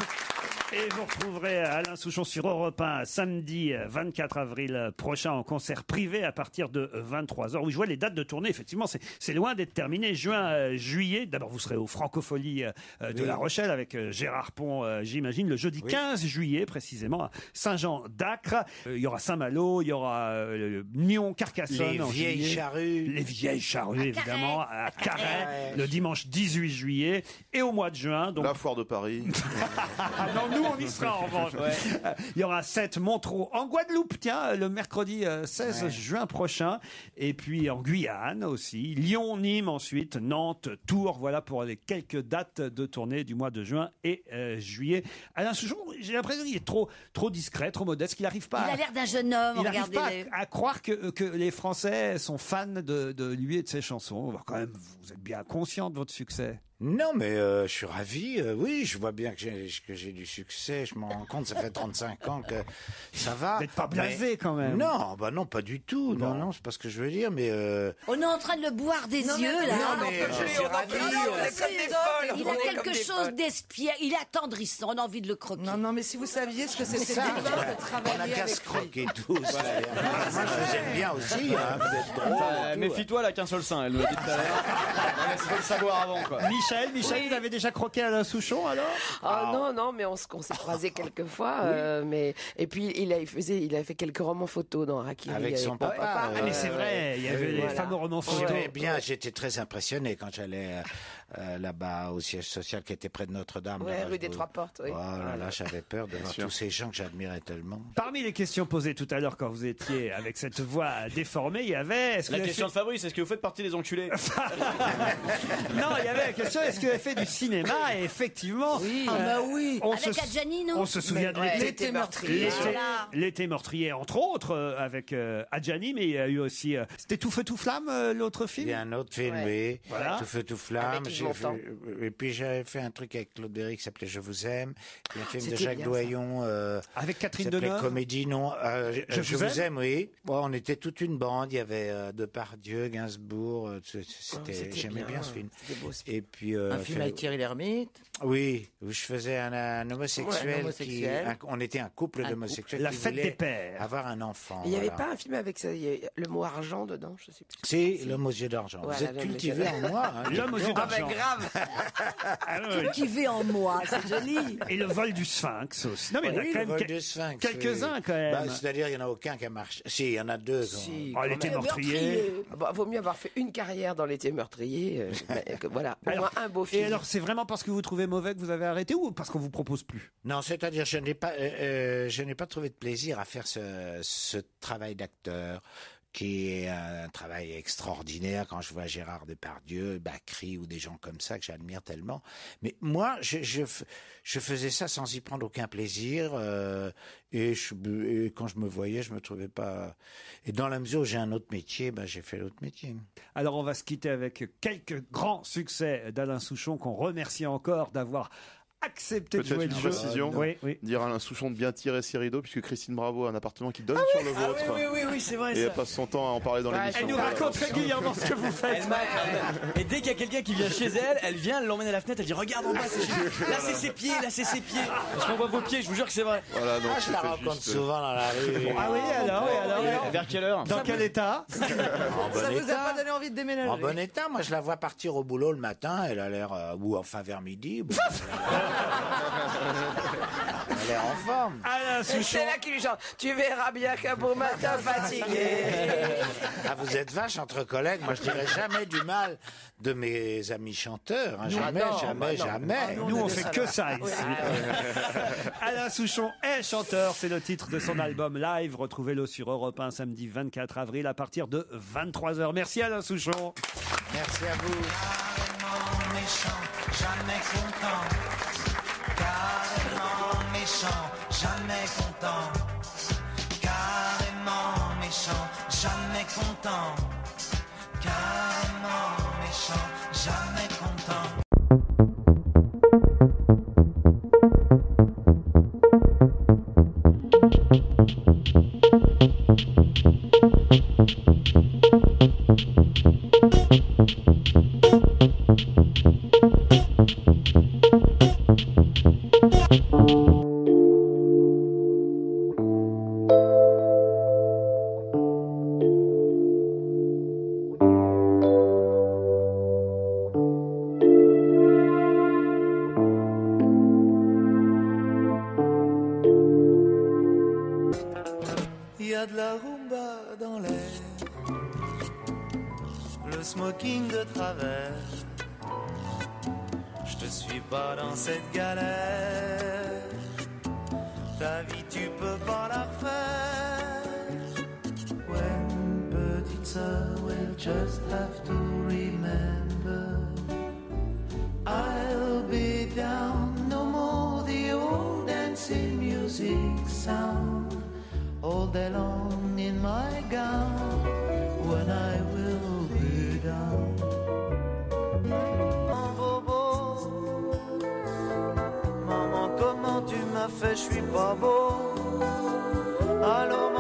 Et vous retrouverez Alain Souchon sur Europe 1 samedi 24 avril prochain en concert privé à partir de 23h. Oui, je vois les dates de tournée, effectivement, c'est loin d'être terminé. Juin, juillet, d'abord vous serez au Francofolie de La Rochelle avec Gérard Pont, j'imagine, le jeudi 15 juillet précisément à Saint-Jean-d'Acre. Il y aura Saint-Malo, il y aura Nyon, Carcassonne. Les vieilles charrues. Les vieilles charrues, évidemment, à Carhaix, le dimanche 18 juillet. Et au mois de juin... Donc... La foire de Paris. Ah non, nous on y sera en revanche. Il y aura 7 Montreux en Guadeloupe, tiens, le mercredi 16 juin prochain. Et puis en Guyane aussi. Lyon, Nîmes ensuite, Nantes, Tours. Voilà pour les quelques dates de tournée du mois de juin et juillet. Alain Souchon, j'ai l'impression qu'il est trop discret, trop modeste, qu'il n'arrive pas. Il a l'air d'un jeune homme. Il n'arrive pas à croire que les Français sont fans de lui et de ses chansons. Alors, quand même, vous êtes bien conscient de votre succès. Non, mais je suis ravi. Oui, je vois bien que j'ai du succès. Je m'en rends compte. Ça fait 35 ans que ça va. Vous n'êtes pas blasé quand même. Non, bah non, pas du tout. Non, c'est pas ce que je veux dire. Mais on est en train de le boire des yeux là. Non, mais je suis ravi. Il a quelque chose d'espiègle. Il est attendrissant. On a envie de le croquer. Non, mais si vous saviez ce que c'était ça, de travailler on a qu'à avec se croquer tous. Moi, je vous aime bien aussi. Vous êtes drôle. Méfie-toi, elle a qu'un seul sein. Elle me l'a dit tout à l'heure. Il faut le savoir avant, quoi. Michel, vous avez déjà croqué Alain Souchon alors? Non, mais on s'est croisés quelques fois. Mais et puis il a fait quelques romans photos dans Harakiri avec son papa. Mais c'est vrai, il y avait les fameux romans photos. J'étais très impressionné quand j'allais là-bas au siège social qui était près de Notre-Dame. Rue des Trois Portes. Oui. Oh là là, j'avais peur de voir tous ces gens que j'admirais tellement. Parmi les questions posées tout à l'heure quand vous étiez avec cette voix déformée, il y avait... La question de Fabrice, est-ce que vous faites partie des enculés? Non, il y avait la question, est-ce que vous avez fait du cinéma? Et effectivement, oui. Avec Adjani, non? On se souvient de L'été meurtrier. L'été meurtrier, entre autres, avec Adjani, mais il y a eu aussi... C'était Tout feu, tout flamme, l'autre film? Il y a un autre film, oui. Voilà. Tout feu, tout flamme. Et puis j'avais fait un truc avec Claude Berry qui s'appelait Je vous aime. Il y a un film de Jacques Doyon. Avec Catherine Deneuve. Deneuve. Comédie, non. Je vous aime, oui. Bon, on était toute une bande. Il y avait Depardieu, Gainsbourg. J'aimais bien ce film. Et puis un film avec Thierry Lhermitte. Oui, où je faisais un homosexuel. On était un couple d'homosexuels. La fête des pères. Avoir un enfant. Il n'y avait pas un film avec le mot argent dedans, je sais plus. C'est L'homme aux yeux d'argent. Vous êtes cultivé en moi. L'homme aux yeux d'argent. Grave. Cultivé en moi, c'est joli. Et le vol du Sphinx aussi. Non, mais il y en a quand même quelques-uns quand même. C'est-à-dire, il n'y en a aucun qui a marché. Si, il y en a deux. L'été meurtrier. Vaut mieux avoir fait une carrière dans l'été meurtrier. Voilà, au moins un beau film. Et alors, c'est vraiment parce que vous trouvez mauvais que vous avez arrêté ou parce qu'on vous propose plus? Non, c'est-à-dire, je n'ai pas trouvé de plaisir à faire ce travail d'acteur qui est un travail extraordinaire. Quand je vois Gérard Depardieu, Bacri ou des gens comme ça que j'admire tellement. Mais moi, je faisais ça sans y prendre aucun plaisir. Et quand je me voyais, je me trouvais pas... Et dans la mesure où j'ai un autre métier, j'ai fait l'autre métier. Alors on va se quitter avec quelques grands succès d'Alain Souchon qu'on remercie encore d'avoir accepté de Peut-être jouer une le jeu. précision, dire à Alain Souchon de bien tirer ses rideaux, puisque Christine Bravo a un appartement qui donne sur le vôtre. Oui, c'est vrai. Et elle passe son temps à en parler dans l'émission. Elle nous raconte régulièrement ce que vous faites. Et dès qu'il y a quelqu'un qui vient chez elle, elle vient, elle l'emmène à la fenêtre, elle dit regarde en bas, là c'est ses pieds, là c'est ses pieds. Parce qu'on voit vos pieds, je vous jure que c'est vrai. Voilà, donc je la rencontre souvent dans la rue. Ah oui, alors. Vers quelle heure? Dans quel état? Ça vous a pas donné envie de déménager? En bon état, moi je la vois partir au boulot le matin, elle a l'air, ou enfin vers midi. Elle a l'air en forme. Alain Souchon. C'est là qui lui chante. Tu verras bien qu'un beau matin fatigué. Ah, vous êtes vache entre collègues. Moi, je dirais jamais du mal de mes amis chanteurs. Hein. Jamais. Nous, on fait que ça ici. Alain Souchon est chanteur. C'est le titre de son album live. Retrouvez-le sur Europe 1 samedi 24 avril à partir de 23h. Merci Alain Souchon. Merci à vous. Carrément méchant, jamais content. Carrément méchant, jamais content. Carrément méchant, jamais content. Carrément méchant, jamais content. Il y a de la rumba dans l'air, le smoking de travers. Je te suis pas dans cette galère, ta vie tu peux pas la refaire. When petite sœur will just have to remember, I'll be down, no more the old dancing music sound. All day long in my gown, when I will be down. Oh bobo, maman comment tu m'as fait, je suis pas beau. Alors